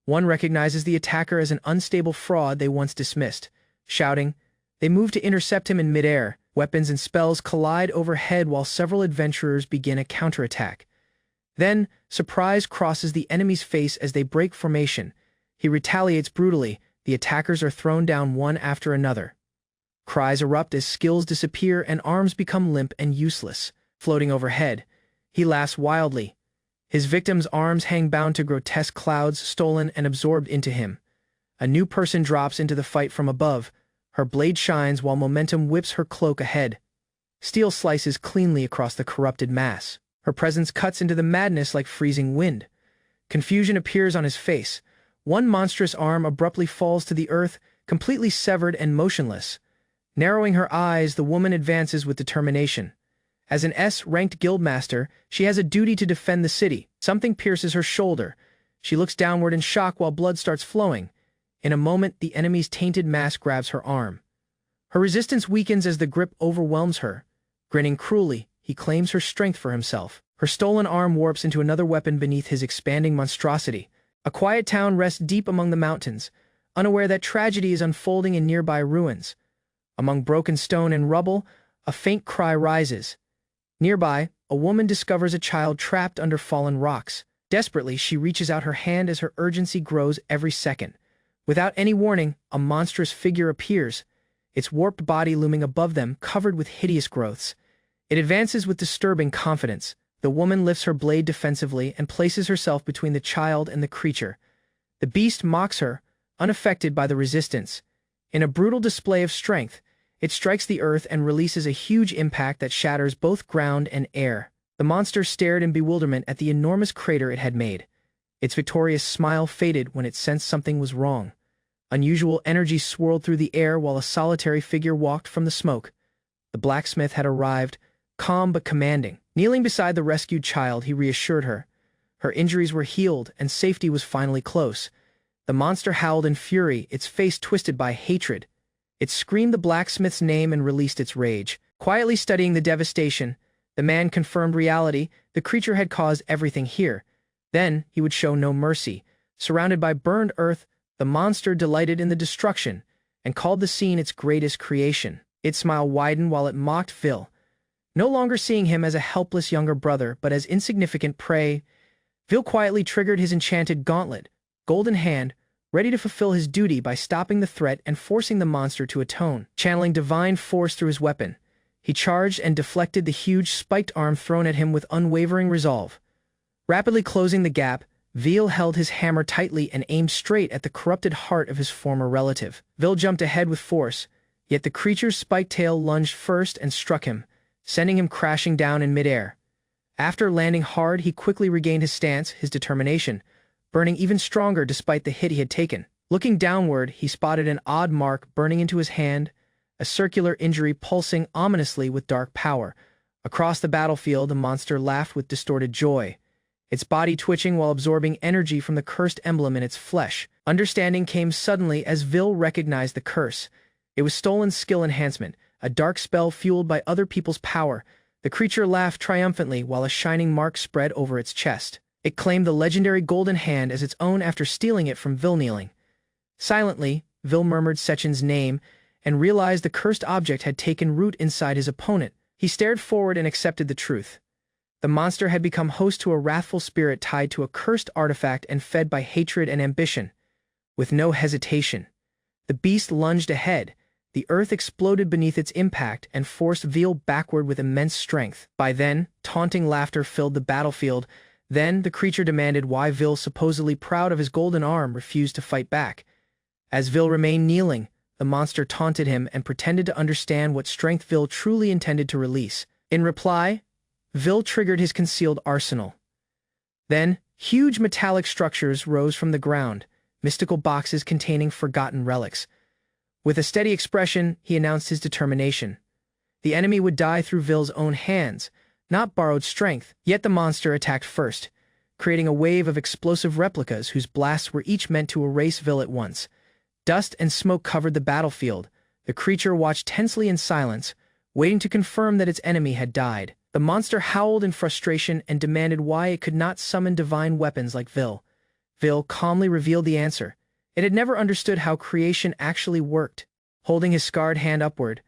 One recognizes the attacker as an unstable fraud they once dismissed. Shouting, they move to intercept him in midair. Weapons and spells collide overhead while several adventurers begin a counterattack. Then, surprise crosses the enemy's face as they break formation. He retaliates brutally. The attackers are thrown down one after another. Cries erupt as skills disappear and arms become limp and useless. Floating overhead, he laughs wildly. His victim's arms hang bound to grotesque clouds, stolen and absorbed into him. A new person drops into the fight from above. Her blade shines while momentum whips her cloak ahead. Steel slices cleanly across the corrupted mass. Her presence cuts into the madness like freezing wind. Confusion appears on his face. One monstrous arm abruptly falls to the earth, completely severed and motionless. Narrowing her eyes, the woman advances with determination. As an S-ranked guildmaster, she has a duty to defend the city. Something pierces her shoulder. She looks downward in shock while blood starts flowing. In a moment, the enemy's tainted mask grabs her arm. Her resistance weakens as the grip overwhelms her. Grinning cruelly, he claims her strength for himself. Her stolen arm warps into another weapon beneath his expanding monstrosity. A quiet town rests deep among the mountains, unaware that tragedy is unfolding in nearby ruins. Among broken stone and rubble, a faint cry rises. Nearby, a woman discovers a child trapped under fallen rocks. Desperately, she reaches out her hand as her urgency grows every second. Without any warning, a monstrous figure appears, its warped body looming above them, covered with hideous growths. It advances with disturbing confidence. The woman lifts her blade defensively and places herself between the child and the creature. The beast mocks her, unaffected by the resistance. In a brutal display of strength, it strikes the earth and releases a huge impact that shatters both ground and air. The monster stared in bewilderment at the enormous crater it had made. Its victorious smile faded when it sensed something was wrong. Unusual energy swirled through the air while a solitary figure walked from the smoke. The blacksmith had arrived, calm but commanding. Kneeling beside the rescued child, he reassured her. Her injuries were healed and safety was finally close. The monster howled in fury, its face twisted by hatred. It screamed the blacksmith's name and released its rage. Quietly studying the devastation, the man confirmed reality. The creature had caused everything here. Then he would show no mercy. Surrounded by burned earth, the monster delighted in the destruction and called the scene its greatest creation. Its smile widened while it mocked Phil. No longer seeing him as a helpless younger brother, but as insignificant prey, Phil quietly triggered his enchanted gauntlet, Golden Hand, ready to fulfill his duty by stopping the threat and forcing the monster to atone. Channeling divine force through his weapon, he charged and deflected the huge spiked arm thrown at him with unwavering resolve. Rapidly closing the gap, Vil held his hammer tightly and aimed straight at the corrupted heart of his former relative. Vil jumped ahead with force, yet the creature's spiked tail lunged first and struck him, sending him crashing down in midair. After landing hard, he quickly regained his stance, his determination, burning even stronger despite the hit he had taken. Looking downward, he spotted an odd mark burning into his hand, a circular injury pulsing ominously with dark power. Across the battlefield, the monster laughed with distorted joy, its body twitching while absorbing energy from the cursed emblem in its flesh. Understanding came suddenly as Vil recognized the curse. It was stolen skill enhancement, a dark spell fueled by other people's power. The creature laughed triumphantly while a shining mark spread over its chest. It claimed the legendary Golden Hand as its own after stealing it from Vil. Kneeling, Silently, Vil murmured Sechen's name and realized the cursed object had taken root inside his opponent. He stared forward and accepted the truth. The monster had become host to a wrathful spirit tied to a cursed artifact and fed by hatred and ambition. With no hesitation, the beast lunged ahead. The earth exploded beneath its impact and forced Vil backward with immense strength. By then, taunting laughter filled the battlefield. Then, the creature demanded why Vil, supposedly proud of his golden arm, refused to fight back. As Vil remained kneeling, the monster taunted him and pretended to understand what strength Vil truly intended to release. In reply, Vil triggered his concealed arsenal. Then, huge metallic structures rose from the ground, mystical boxes containing forgotten relics. With a steady expression, he announced his determination. The enemy would die through Vil's own hands, not borrowed strength. Yet the monster attacked first, creating a wave of explosive replicas whose blasts were each meant to erase Vil at once. Dust and smoke covered the battlefield. The creature watched tensely in silence, waiting to confirm that its enemy had died. The monster howled in frustration and demanded why it could not summon divine weapons like Vil. Vil calmly revealed the answer. It had never understood how creation actually worked. Holding his scarred hand upward,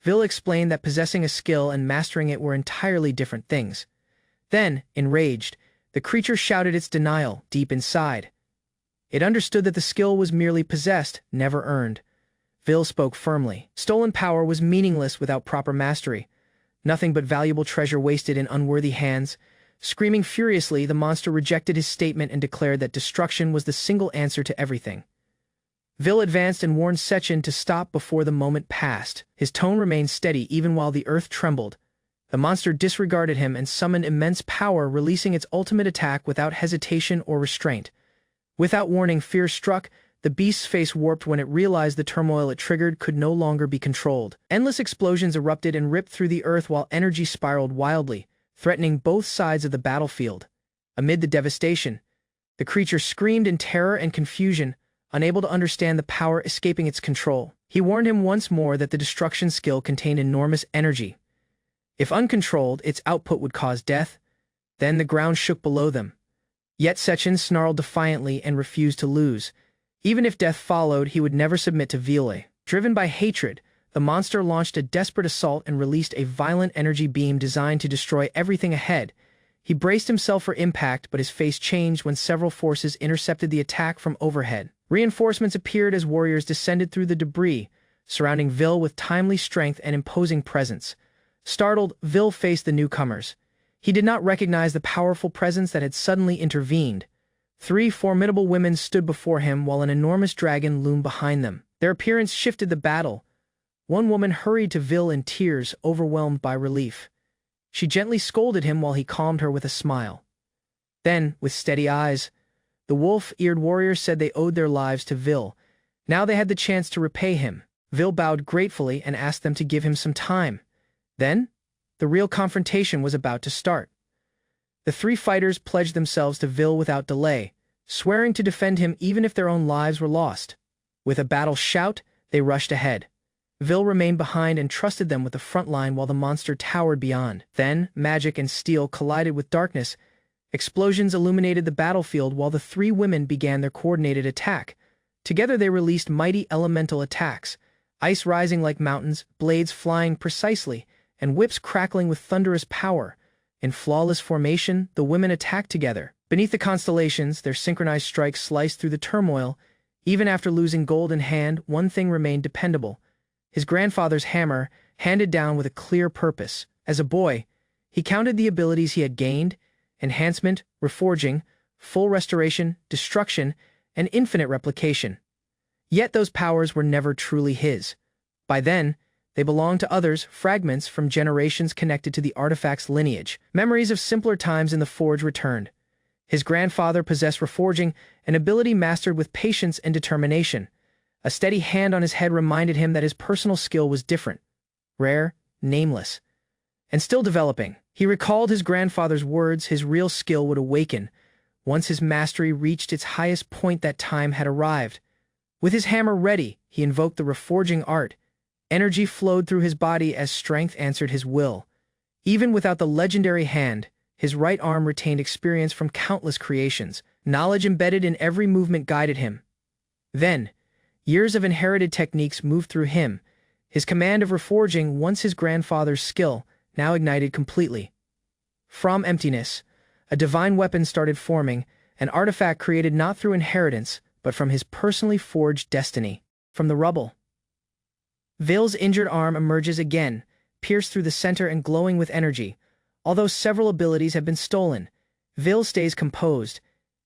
Vil explained that possessing a skill and mastering it were entirely different things. Then, enraged, the creature shouted its denial deep inside. It understood that the skill was merely possessed, never earned. Vil spoke firmly. Stolen power was meaningless without proper mastery. Nothing but valuable treasure wasted in unworthy hands. Screaming furiously, the monster rejected his statement and declared that destruction was the single answer to everything. Vil advanced and warned Sechen to stop before the moment passed. His tone remained steady even while the earth trembled. The monster disregarded him and summoned immense power, releasing its ultimate attack without hesitation or restraint. Without warning, fear struck. The beast's face warped when it realized the turmoil it triggered could no longer be controlled. Endless explosions erupted and ripped through the earth while energy spiraled wildly, threatening both sides of the battlefield. Amid the devastation, the creature screamed in terror and confusion, unable to understand the power escaping its control. He warned him once more that the destruction skill contained enormous energy. If uncontrolled, its output would cause death. Then the ground shook below them. Yet Sechen snarled defiantly and refused to lose. Even if death followed, he would never submit to Vil. Driven by hatred, the monster launched a desperate assault and released a violent energy beam designed to destroy everything ahead. He braced himself for impact, but his face changed when several forces intercepted the attack from overhead. Reinforcements appeared as warriors descended through the debris, surrounding Vil with timely strength and imposing presence. Startled, Vil faced the newcomers. He did not recognize the powerful presence that had suddenly intervened. 3 formidable women stood before him while an enormous dragon loomed behind them. Their appearance shifted the battle. One woman hurried to Vil in tears, overwhelmed by relief. She gently scolded him while he calmed her with a smile. Then, with steady eyes, the wolf-eared warriors said they owed their lives to Vil. Now they had the chance to repay him. Vil bowed gratefully and asked them to give him some time. Then, the real confrontation was about to start. The 3 fighters pledged themselves to Vil without delay, swearing to defend him even if their own lives were lost. With a battle shout, they rushed ahead. Vil remained behind and trusted them with the front line while the monster towered beyond. Then, magic and steel collided with darkness. Explosions illuminated the battlefield while the 3 women began their coordinated attack. Together they released mighty elemental attacks, ice rising like mountains, blades flying precisely, and whips crackling with thunderous power. In flawless formation, the women attacked together. Beneath the constellations, their synchronized strikes sliced through the turmoil. Even after losing gold in hand, one thing remained dependable. His grandfather's hammer, handed down with a clear purpose. As a boy, he counted the abilities he had gained: enhancement, reforging, full restoration, destruction, and infinite replication. Yet those powers were never truly his. By then, they belonged to others, fragments from generations connected to the artifact's lineage. Memories of simpler times in the forge returned. His grandfather possessed reforging, an ability mastered with patience and determination. A steady hand on his head reminded him that his personal skill was different, rare, nameless, and still developing. He recalled his grandfather's words: his real skill would awaken. Once his mastery reached its highest point, that time had arrived. With his hammer ready, he invoked the reforging art. Energy flowed through his body as strength answered his will. Even without the legendary hand, his right arm retained experience from countless creations. Knowledge embedded in every movement guided him. Then, Years of inherited techniques moved through him. His command of reforging, once his grandfather's skill, now ignited completely. From emptiness, a divine weapon started forming, an artifact created not through inheritance, but from his personally forged destiny. From the rubble, Vale's injured arm emerges again, pierced through the center and glowing with energy. Although several abilities have been stolen, Vale stays composed.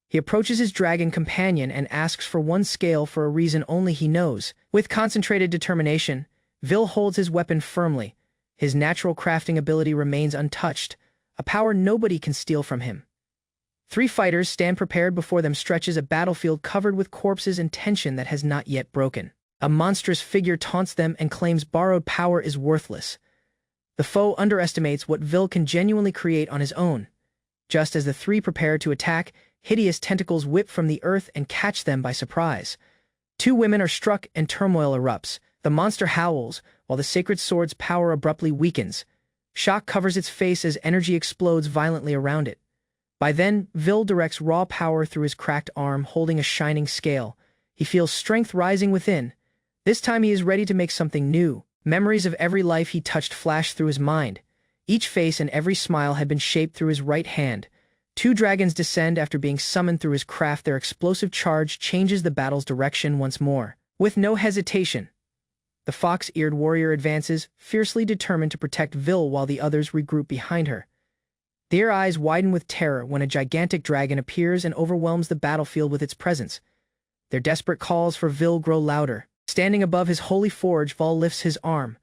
He approaches his dragon companion and asks for one scale for a reason only he knows. With concentrated determination, Vale holds his weapon firmly. His natural crafting ability remains untouched, a power nobody can steal from him. 3 fighters stand prepared. Before them stretches a battlefield covered with corpses and tension that has not yet broken. A monstrous figure taunts them and claims borrowed power is worthless. The foe underestimates what Vale can genuinely create on his own. Just as the 3 prepare to attack, hideous tentacles whip from the earth and catch them by surprise. 2 women are struck and turmoil erupts. The monster howls, while the sacred sword's power abruptly weakens. Shock covers its face as energy explodes violently around it. By then, Vale directs raw power through his cracked arm, holding a shining scale. He feels strength rising within. This time he is ready to make something new. Memories of every life he touched flash through his mind. Each face and every smile had been shaped through his right hand. 2 dragons descend after being summoned through his craft. Their explosive charge changes the battle's direction once more. With no hesitation, the fox-eared warrior advances, fiercely determined to protect Vale while the others regroup behind her. Their eyes widen with terror when a gigantic dragon appears and overwhelms the battlefield with its presence. Their desperate calls for Vale grow louder. Standing above his holy forge, Vale lifts his arm.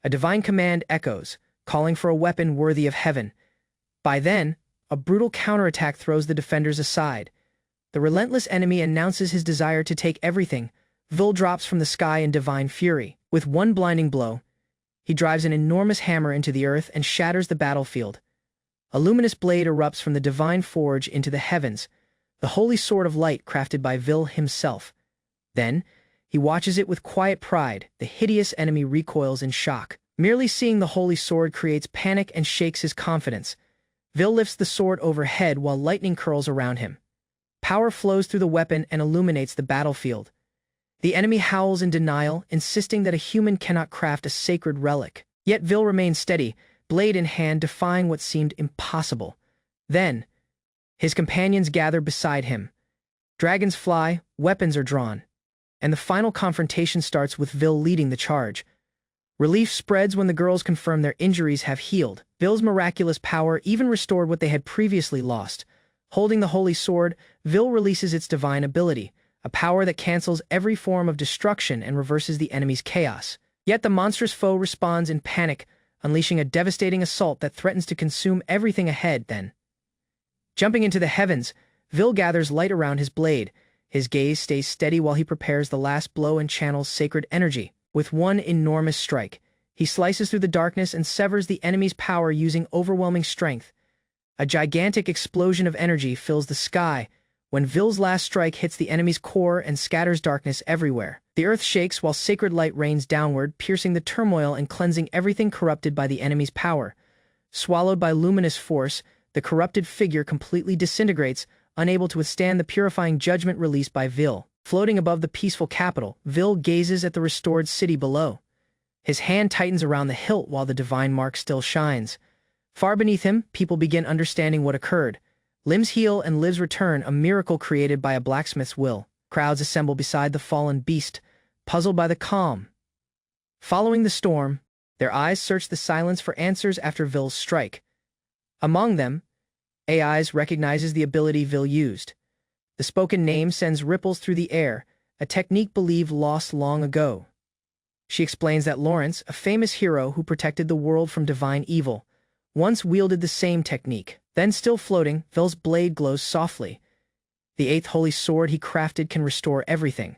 A divine command echoes, calling for a weapon worthy of heaven. By then, a brutal counterattack throws the defenders aside. The relentless enemy announces his desire to take everything. Vale drops from the sky in divine fury. With one blinding blow, he drives an enormous hammer into the earth and shatters the battlefield. A luminous blade erupts from the divine forge into the heavens, the holy sword of light crafted by Vale himself. Then, he watches it with quiet pride. The hideous enemy recoils in shock. Merely seeing the holy sword creates panic and shakes his confidence. Vale lifts the sword overhead while lightning curls around him. Power flows through the weapon and illuminates the battlefield. The enemy howls in denial, insisting that a human cannot craft a sacred relic. Yet Vale remains steady, blade in hand, defying what seemed impossible. Then, his companions gather beside him. Dragons fly, weapons are drawn, and the final confrontation starts with Vale leading the charge. Relief spreads when the girls confirm their injuries have healed. Vale's miraculous power even restored what they had previously lost. Holding the holy sword, Vale releases its divine ability, a power that cancels every form of destruction and reverses the enemy's chaos. Yet the monstrous foe responds in panic, unleashing a devastating assault that threatens to consume everything ahead. Then, jumping into the heavens, Vale gathers light around his blade. His gaze stays steady while he prepares the last blow and channels sacred energy. With one enormous strike, he slices through the darkness and severs the enemy's power using overwhelming strength. A gigantic explosion of energy fills the sky when Vale's last strike hits the enemy's core and scatters darkness everywhere. The earth shakes while sacred light rains downward, piercing the turmoil and cleansing everything corrupted by the enemy's power. Swallowed by luminous force, the corrupted figure completely disintegrates, unable to withstand the purifying judgment released by Vale. Floating above the peaceful capital, Vale gazes at the restored city below. His hand tightens around the hilt while the divine mark still shines. Far beneath him, people begin understanding what occurred. Limbs heal and lives return, a miracle created by a blacksmith's will. Crowds assemble beside the fallen beast, puzzled by the calm. Following the storm, their eyes search the silence for answers after Vale's strike. Among them, AIs recognizes the ability Vale used. The spoken name sends ripples through the air, a technique believed lost long ago. She explains that Lawrence, a famous hero who protected the world from divine evil, once wielded the same technique. Then, still floating, Vale's blade glows softly. The 8th holy sword he crafted can restore everything,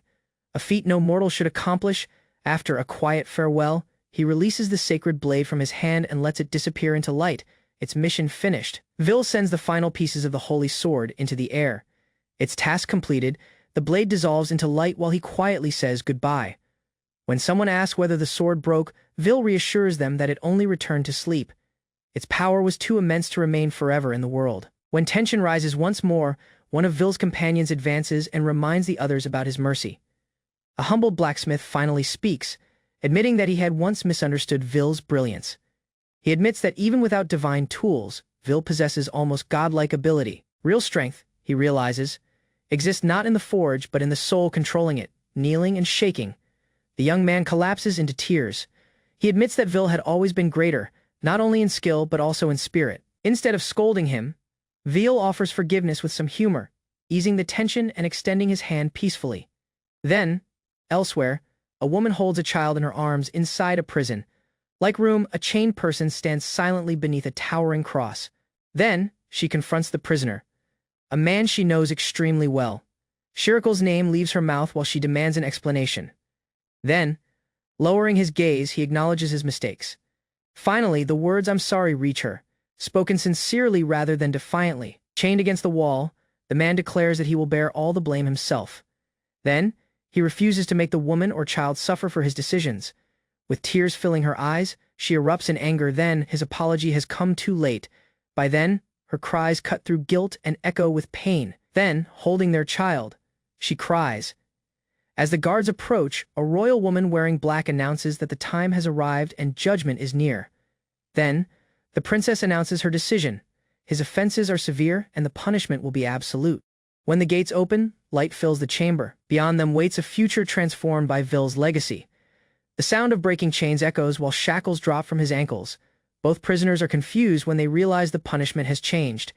a feat no mortal should accomplish. After a quiet farewell, he releases the sacred blade from his hand and lets it disappear into light. Its mission finished. Vale sends the final pieces of the holy sword into the air. Its task completed, the blade dissolves into light while he quietly says goodbye. When someone asks whether the sword broke, Vale reassures them that it only returned to sleep. Its power was too immense to remain forever in the world. When tension rises once more, one of Vale's companions advances and reminds the others about his mercy. A humble blacksmith finally speaks, admitting that he had once misunderstood Ville's brilliance. He admits that even without divine tools, Ville possesses almost godlike ability. Real strength, he realizes, exists not in the forge but in the soul controlling it. Kneeling and shaking, the young man collapses into tears. He admits that Ville had always been greater, not only in skill but also in spirit. Instead of scolding him, Ville offers forgiveness with some humor, easing the tension and extending his hand peacefully. Then, elsewhere, a woman holds a child in her arms inside a prison. Like Room, a chained person stands silently beneath a towering cross. Then, she confronts the prisoner, a man she knows extremely well. Shiriko's name leaves her mouth while she demands an explanation. Then, lowering his gaze, he acknowledges his mistakes. Finally, the words "I'm sorry" reach her, spoken sincerely rather than defiantly. Chained against the wall, the man declares that he will bear all the blame himself. Then, he refuses to make the woman or child suffer for his decisions. With tears filling her eyes, she erupts in anger. Then, his apology has come too late. By then, her cries cut through guilt and echo with pain. Then, holding their child, she cries. As the guards approach, a royal woman wearing black announces that the time has arrived and judgment is near. Then, the princess announces her decision. His offenses are severe and the punishment will be absolute. When the gates open, light fills the chamber. Beyond them waits a future transformed by Ville's legacy. The sound of breaking chains echoes while shackles drop from his ankles. Both prisoners are confused when they realize the punishment has changed.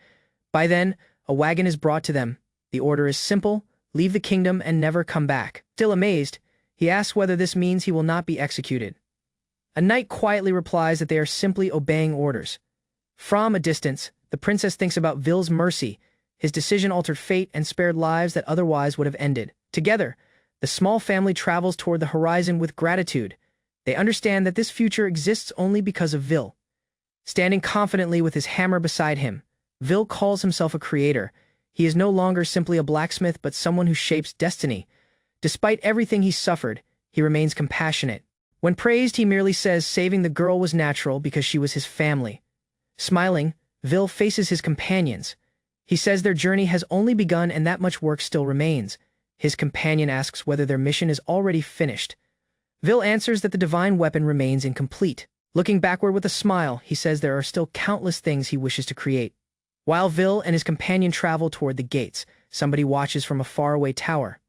By then, a wagon is brought to them. The order is simple: leave the kingdom and never come back. Still amazed, he asks whether this means he will not be executed. A knight quietly replies that they are simply obeying orders. From a distance, the princess thinks about Ville's mercy. His decision altered fate and spared lives that otherwise would have ended. Together, the small family travels toward the horizon with gratitude. They understand that this future exists only because of Ville. Standing confidently with his hammer beside him, Ville calls himself a creator. He is no longer simply a blacksmith but someone who shapes destiny. Despite everything he suffered, he remains compassionate. When praised, he merely says saving the girl was natural because she was his family. Smiling, Ville faces his companions. He says their journey has only begun and that much work still remains. His companion asks whether their mission is already finished. Ville answers that the divine weapon remains incomplete. Looking backward with a smile, he says there are still countless things he wishes to create. While Ville and his companion travel toward the gates, somebody watches from a faraway tower.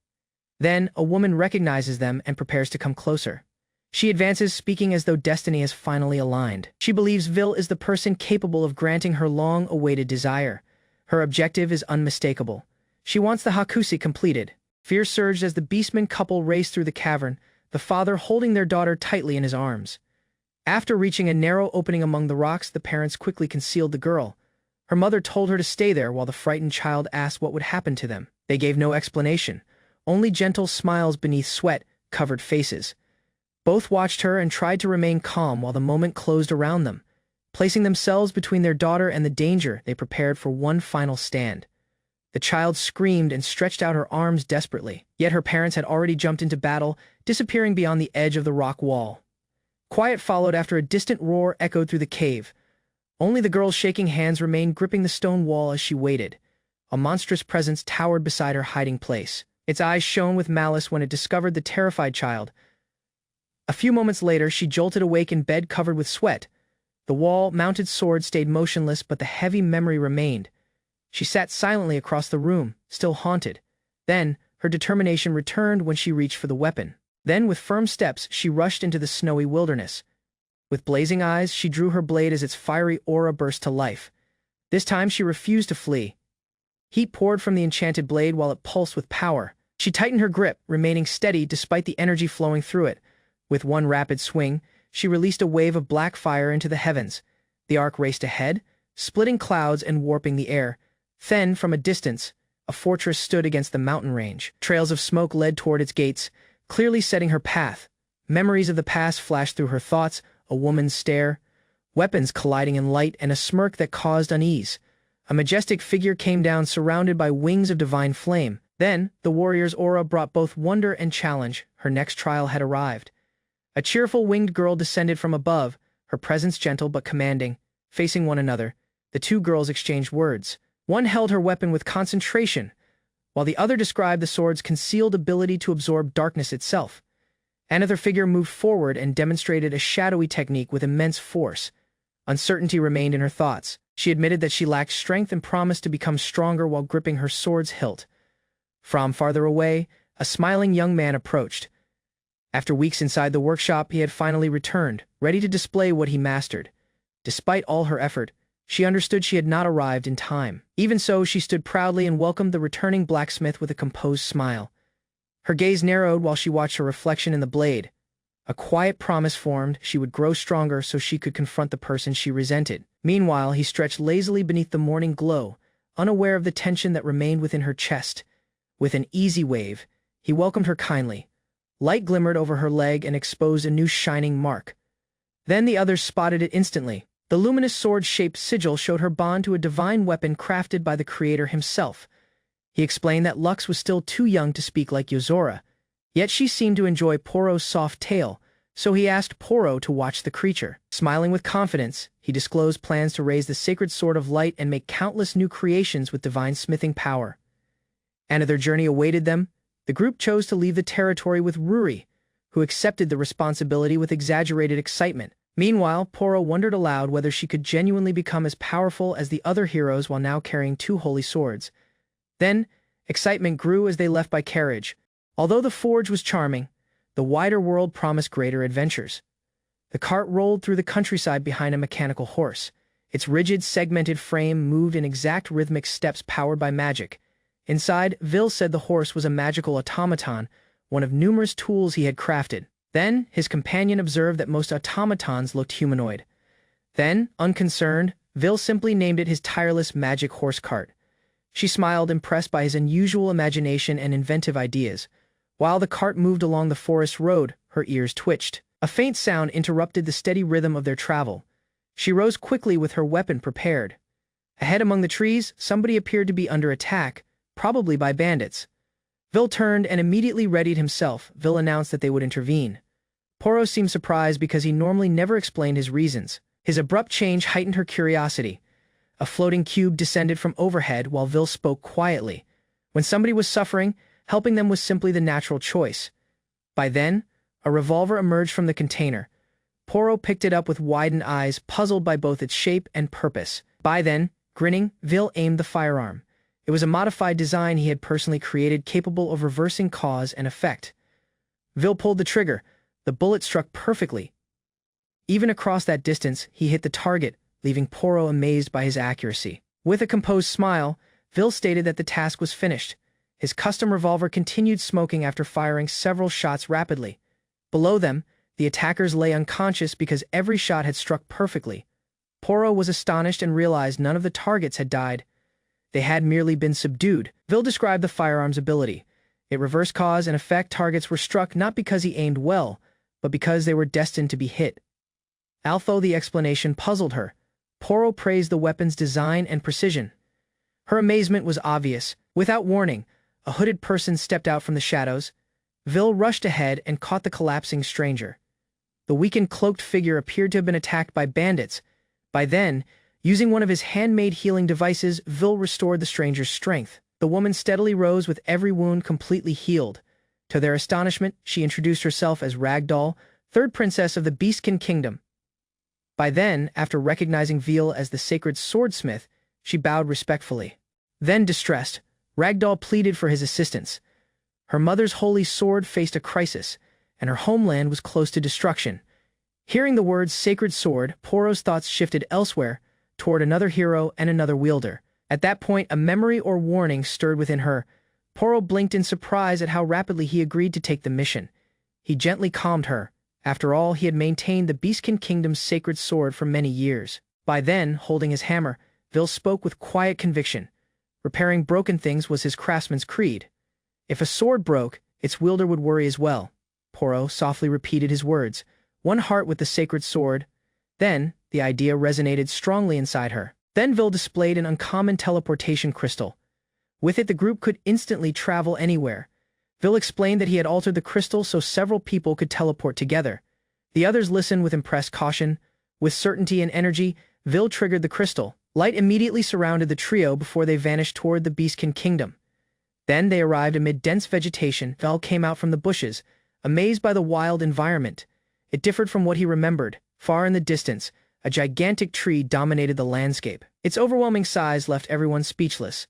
Then, a woman recognizes them and prepares to come closer. She advances, speaking as though destiny has finally aligned. She believes Ville is the person capable of granting her long-awaited desire. Her objective is unmistakable. She wants the Hakusi completed. Fear surged as the beastman couple raced through the cavern, the father holding their daughter tightly in his arms. After reaching a narrow opening among the rocks, the parents quickly concealed the girl. Her mother told her to stay there while the frightened child asked what would happen to them. They gave no explanation, only gentle smiles beneath sweat-covered faces. Both watched her and tried to remain calm while the moment closed around them. Placing themselves between their daughter and the danger, they prepared for one final stand. The child screamed and stretched out her arms desperately, yet her parents had already jumped into battle, disappearing beyond the edge of the rock wall. Quiet followed after a distant roar echoed through the cave. Only the girl's shaking hands remained gripping the stone wall as she waited. A monstrous presence towered beside her hiding place. Its eyes shone with malice when it discovered the terrified child. A few moments later, she jolted awake in bed covered with sweat. The wall-mounted sword stayed motionless, but the heavy memory remained. She sat silently across the room, still haunted. Then, her determination returned when she reached for the weapon. Then, with firm steps, she rushed into the snowy wilderness. With blazing eyes, she drew her blade as its fiery aura burst to life. This time, she refused to flee. Heat poured from the enchanted blade while it pulsed with power. She tightened her grip, remaining steady despite the energy flowing through it. With one rapid swing, she released a wave of black fire into the heavens. The arc raced ahead, splitting clouds and warping the air. Then, from a distance, a fortress stood against the mountain range. Trails of smoke led toward its gates, clearly setting her path. Memories of the past flashed through her thoughts, a woman's stare, weapons colliding in light, and a smirk that caused unease. A majestic figure came down surrounded by wings of divine flame. Then, the warrior's aura brought both wonder and challenge. Her next trial had arrived. A cheerful winged girl descended from above, her presence gentle but commanding. Facing one another, the two girls exchanged words. One held her weapon with concentration, while the other described the sword's concealed ability to absorb darkness itself. Another figure moved forward and demonstrated a shadowy technique with immense force. Uncertainty remained in her thoughts. She admitted that she lacked strength and promised to become stronger while gripping her sword's hilt. From farther away, a smiling young man approached. After weeks inside the workshop, he had finally returned, ready to display what he mastered. Despite all her effort, she understood she had not arrived in time. Even so, she stood proudly and welcomed the returning blacksmith with a composed smile. Her gaze narrowed while she watched her reflection in the blade. A quiet promise formed she would grow stronger so she could confront the person she resented. Meanwhile, he stretched lazily beneath the morning glow, unaware of the tension that remained within her chest. With an easy wave, he welcomed her kindly. Light glimmered over her leg and exposed a new shining mark. Then the others spotted it instantly. The luminous sword-shaped sigil showed her bond to a divine weapon crafted by the creator himself. He explained that Lux was still too young to speak like Yozora, yet she seemed to enjoy Poro's soft tail, so he asked Poro to watch the creature. Smiling with confidence, he disclosed plans to raise the sacred sword of light and make countless new creations with divine smithing power. Another journey awaited them. The group chose to leave the territory with Ruri, who accepted the responsibility with exaggerated excitement. Meanwhile, Poro wondered aloud whether she could genuinely become as powerful as the other heroes while now carrying two holy swords. Then, excitement grew as they left by carriage. Although the forge was charming, the wider world promised greater adventures. The cart rolled through the countryside behind a mechanical horse. Its rigid, segmented frame moved in exact rhythmic steps powered by magic. Inside, Vil said the horse was a magical automaton, one of numerous tools he had crafted. Then, his companion observed that most automatons looked humanoid. Then, unconcerned, Vil simply named it his tireless magic horse cart. She smiled, impressed by his unusual imagination and inventive ideas. While the cart moved along the forest road, her ears twitched. A faint sound interrupted the steady rhythm of their travel. She rose quickly with her weapon prepared. Ahead among the trees, somebody appeared to be under attack, probably by bandits. Vil turned and immediately readied himself. Vil announced that they would intervene. Poro seemed surprised because he normally never explained his reasons. His abrupt change heightened her curiosity. A floating cube descended from overhead while Vil spoke quietly. When somebody was suffering, helping them was simply the natural choice. By then, a revolver emerged from the container. Poro picked it up with widened eyes, puzzled by both its shape and purpose. By then, grinning, Vil aimed the firearm. It was a modified design he had personally created, capable of reversing cause and effect. Vil pulled the trigger. The bullet struck perfectly. Even across that distance, he hit the target, leaving Poro amazed by his accuracy. With a composed smile, Vil stated that the task was finished. His custom revolver continued smoking after firing several shots rapidly. Below them, the attackers lay unconscious because every shot had struck perfectly. Poro was astonished and realized none of the targets had died. They had merely been subdued. Vil described the firearm's ability. It reversed cause and effect. Targets were struck not because he aimed well, but because they were destined to be hit. Although the explanation puzzled her, Poro praised the weapon's design and precision. Her amazement was obvious. Without warning, a hooded person stepped out from the shadows. Vil rushed ahead and caught the collapsing stranger. The weakened cloaked figure appeared to have been attacked by bandits. By then, using one of his handmade healing devices, Vil restored the stranger's strength. The woman steadily rose with every wound completely healed. To their astonishment, she introduced herself as Ragdoll, third princess of the Beastkin Kingdom. By then, after recognizing Vil as the sacred swordsmith, she bowed respectfully. Then, distressed, Ragdoll pleaded for his assistance. Her mother's holy sword faced a crisis, and her homeland was close to destruction. Hearing the words sacred sword, Poro's thoughts shifted elsewhere, toward another hero and another wielder. At that point, a memory or warning stirred within her. Poro blinked in surprise at how rapidly he agreed to take the mission. He gently calmed her. After all, he had maintained the Beastkin Kingdom's sacred sword for many years. By then, holding his hammer, Vil spoke with quiet conviction. Repairing broken things was his craftsman's creed. If a sword broke, its wielder would worry as well. Poro softly repeated his words, one heart with the sacred sword. Then, the idea resonated strongly inside her. Then Vil displayed an uncommon teleportation crystal. With it, the group could instantly travel anywhere. Vil explained that he had altered the crystal so several people could teleport together. The others listened with impressed caution. With certainty and energy, Vil triggered the crystal. Light immediately surrounded the trio before they vanished toward the Beastkin Kingdom. Then they arrived amid dense vegetation. Val came out from the bushes, amazed by the wild environment. It differed from what he remembered. Far in the distance, a gigantic tree dominated the landscape. Its overwhelming size left everyone speechless.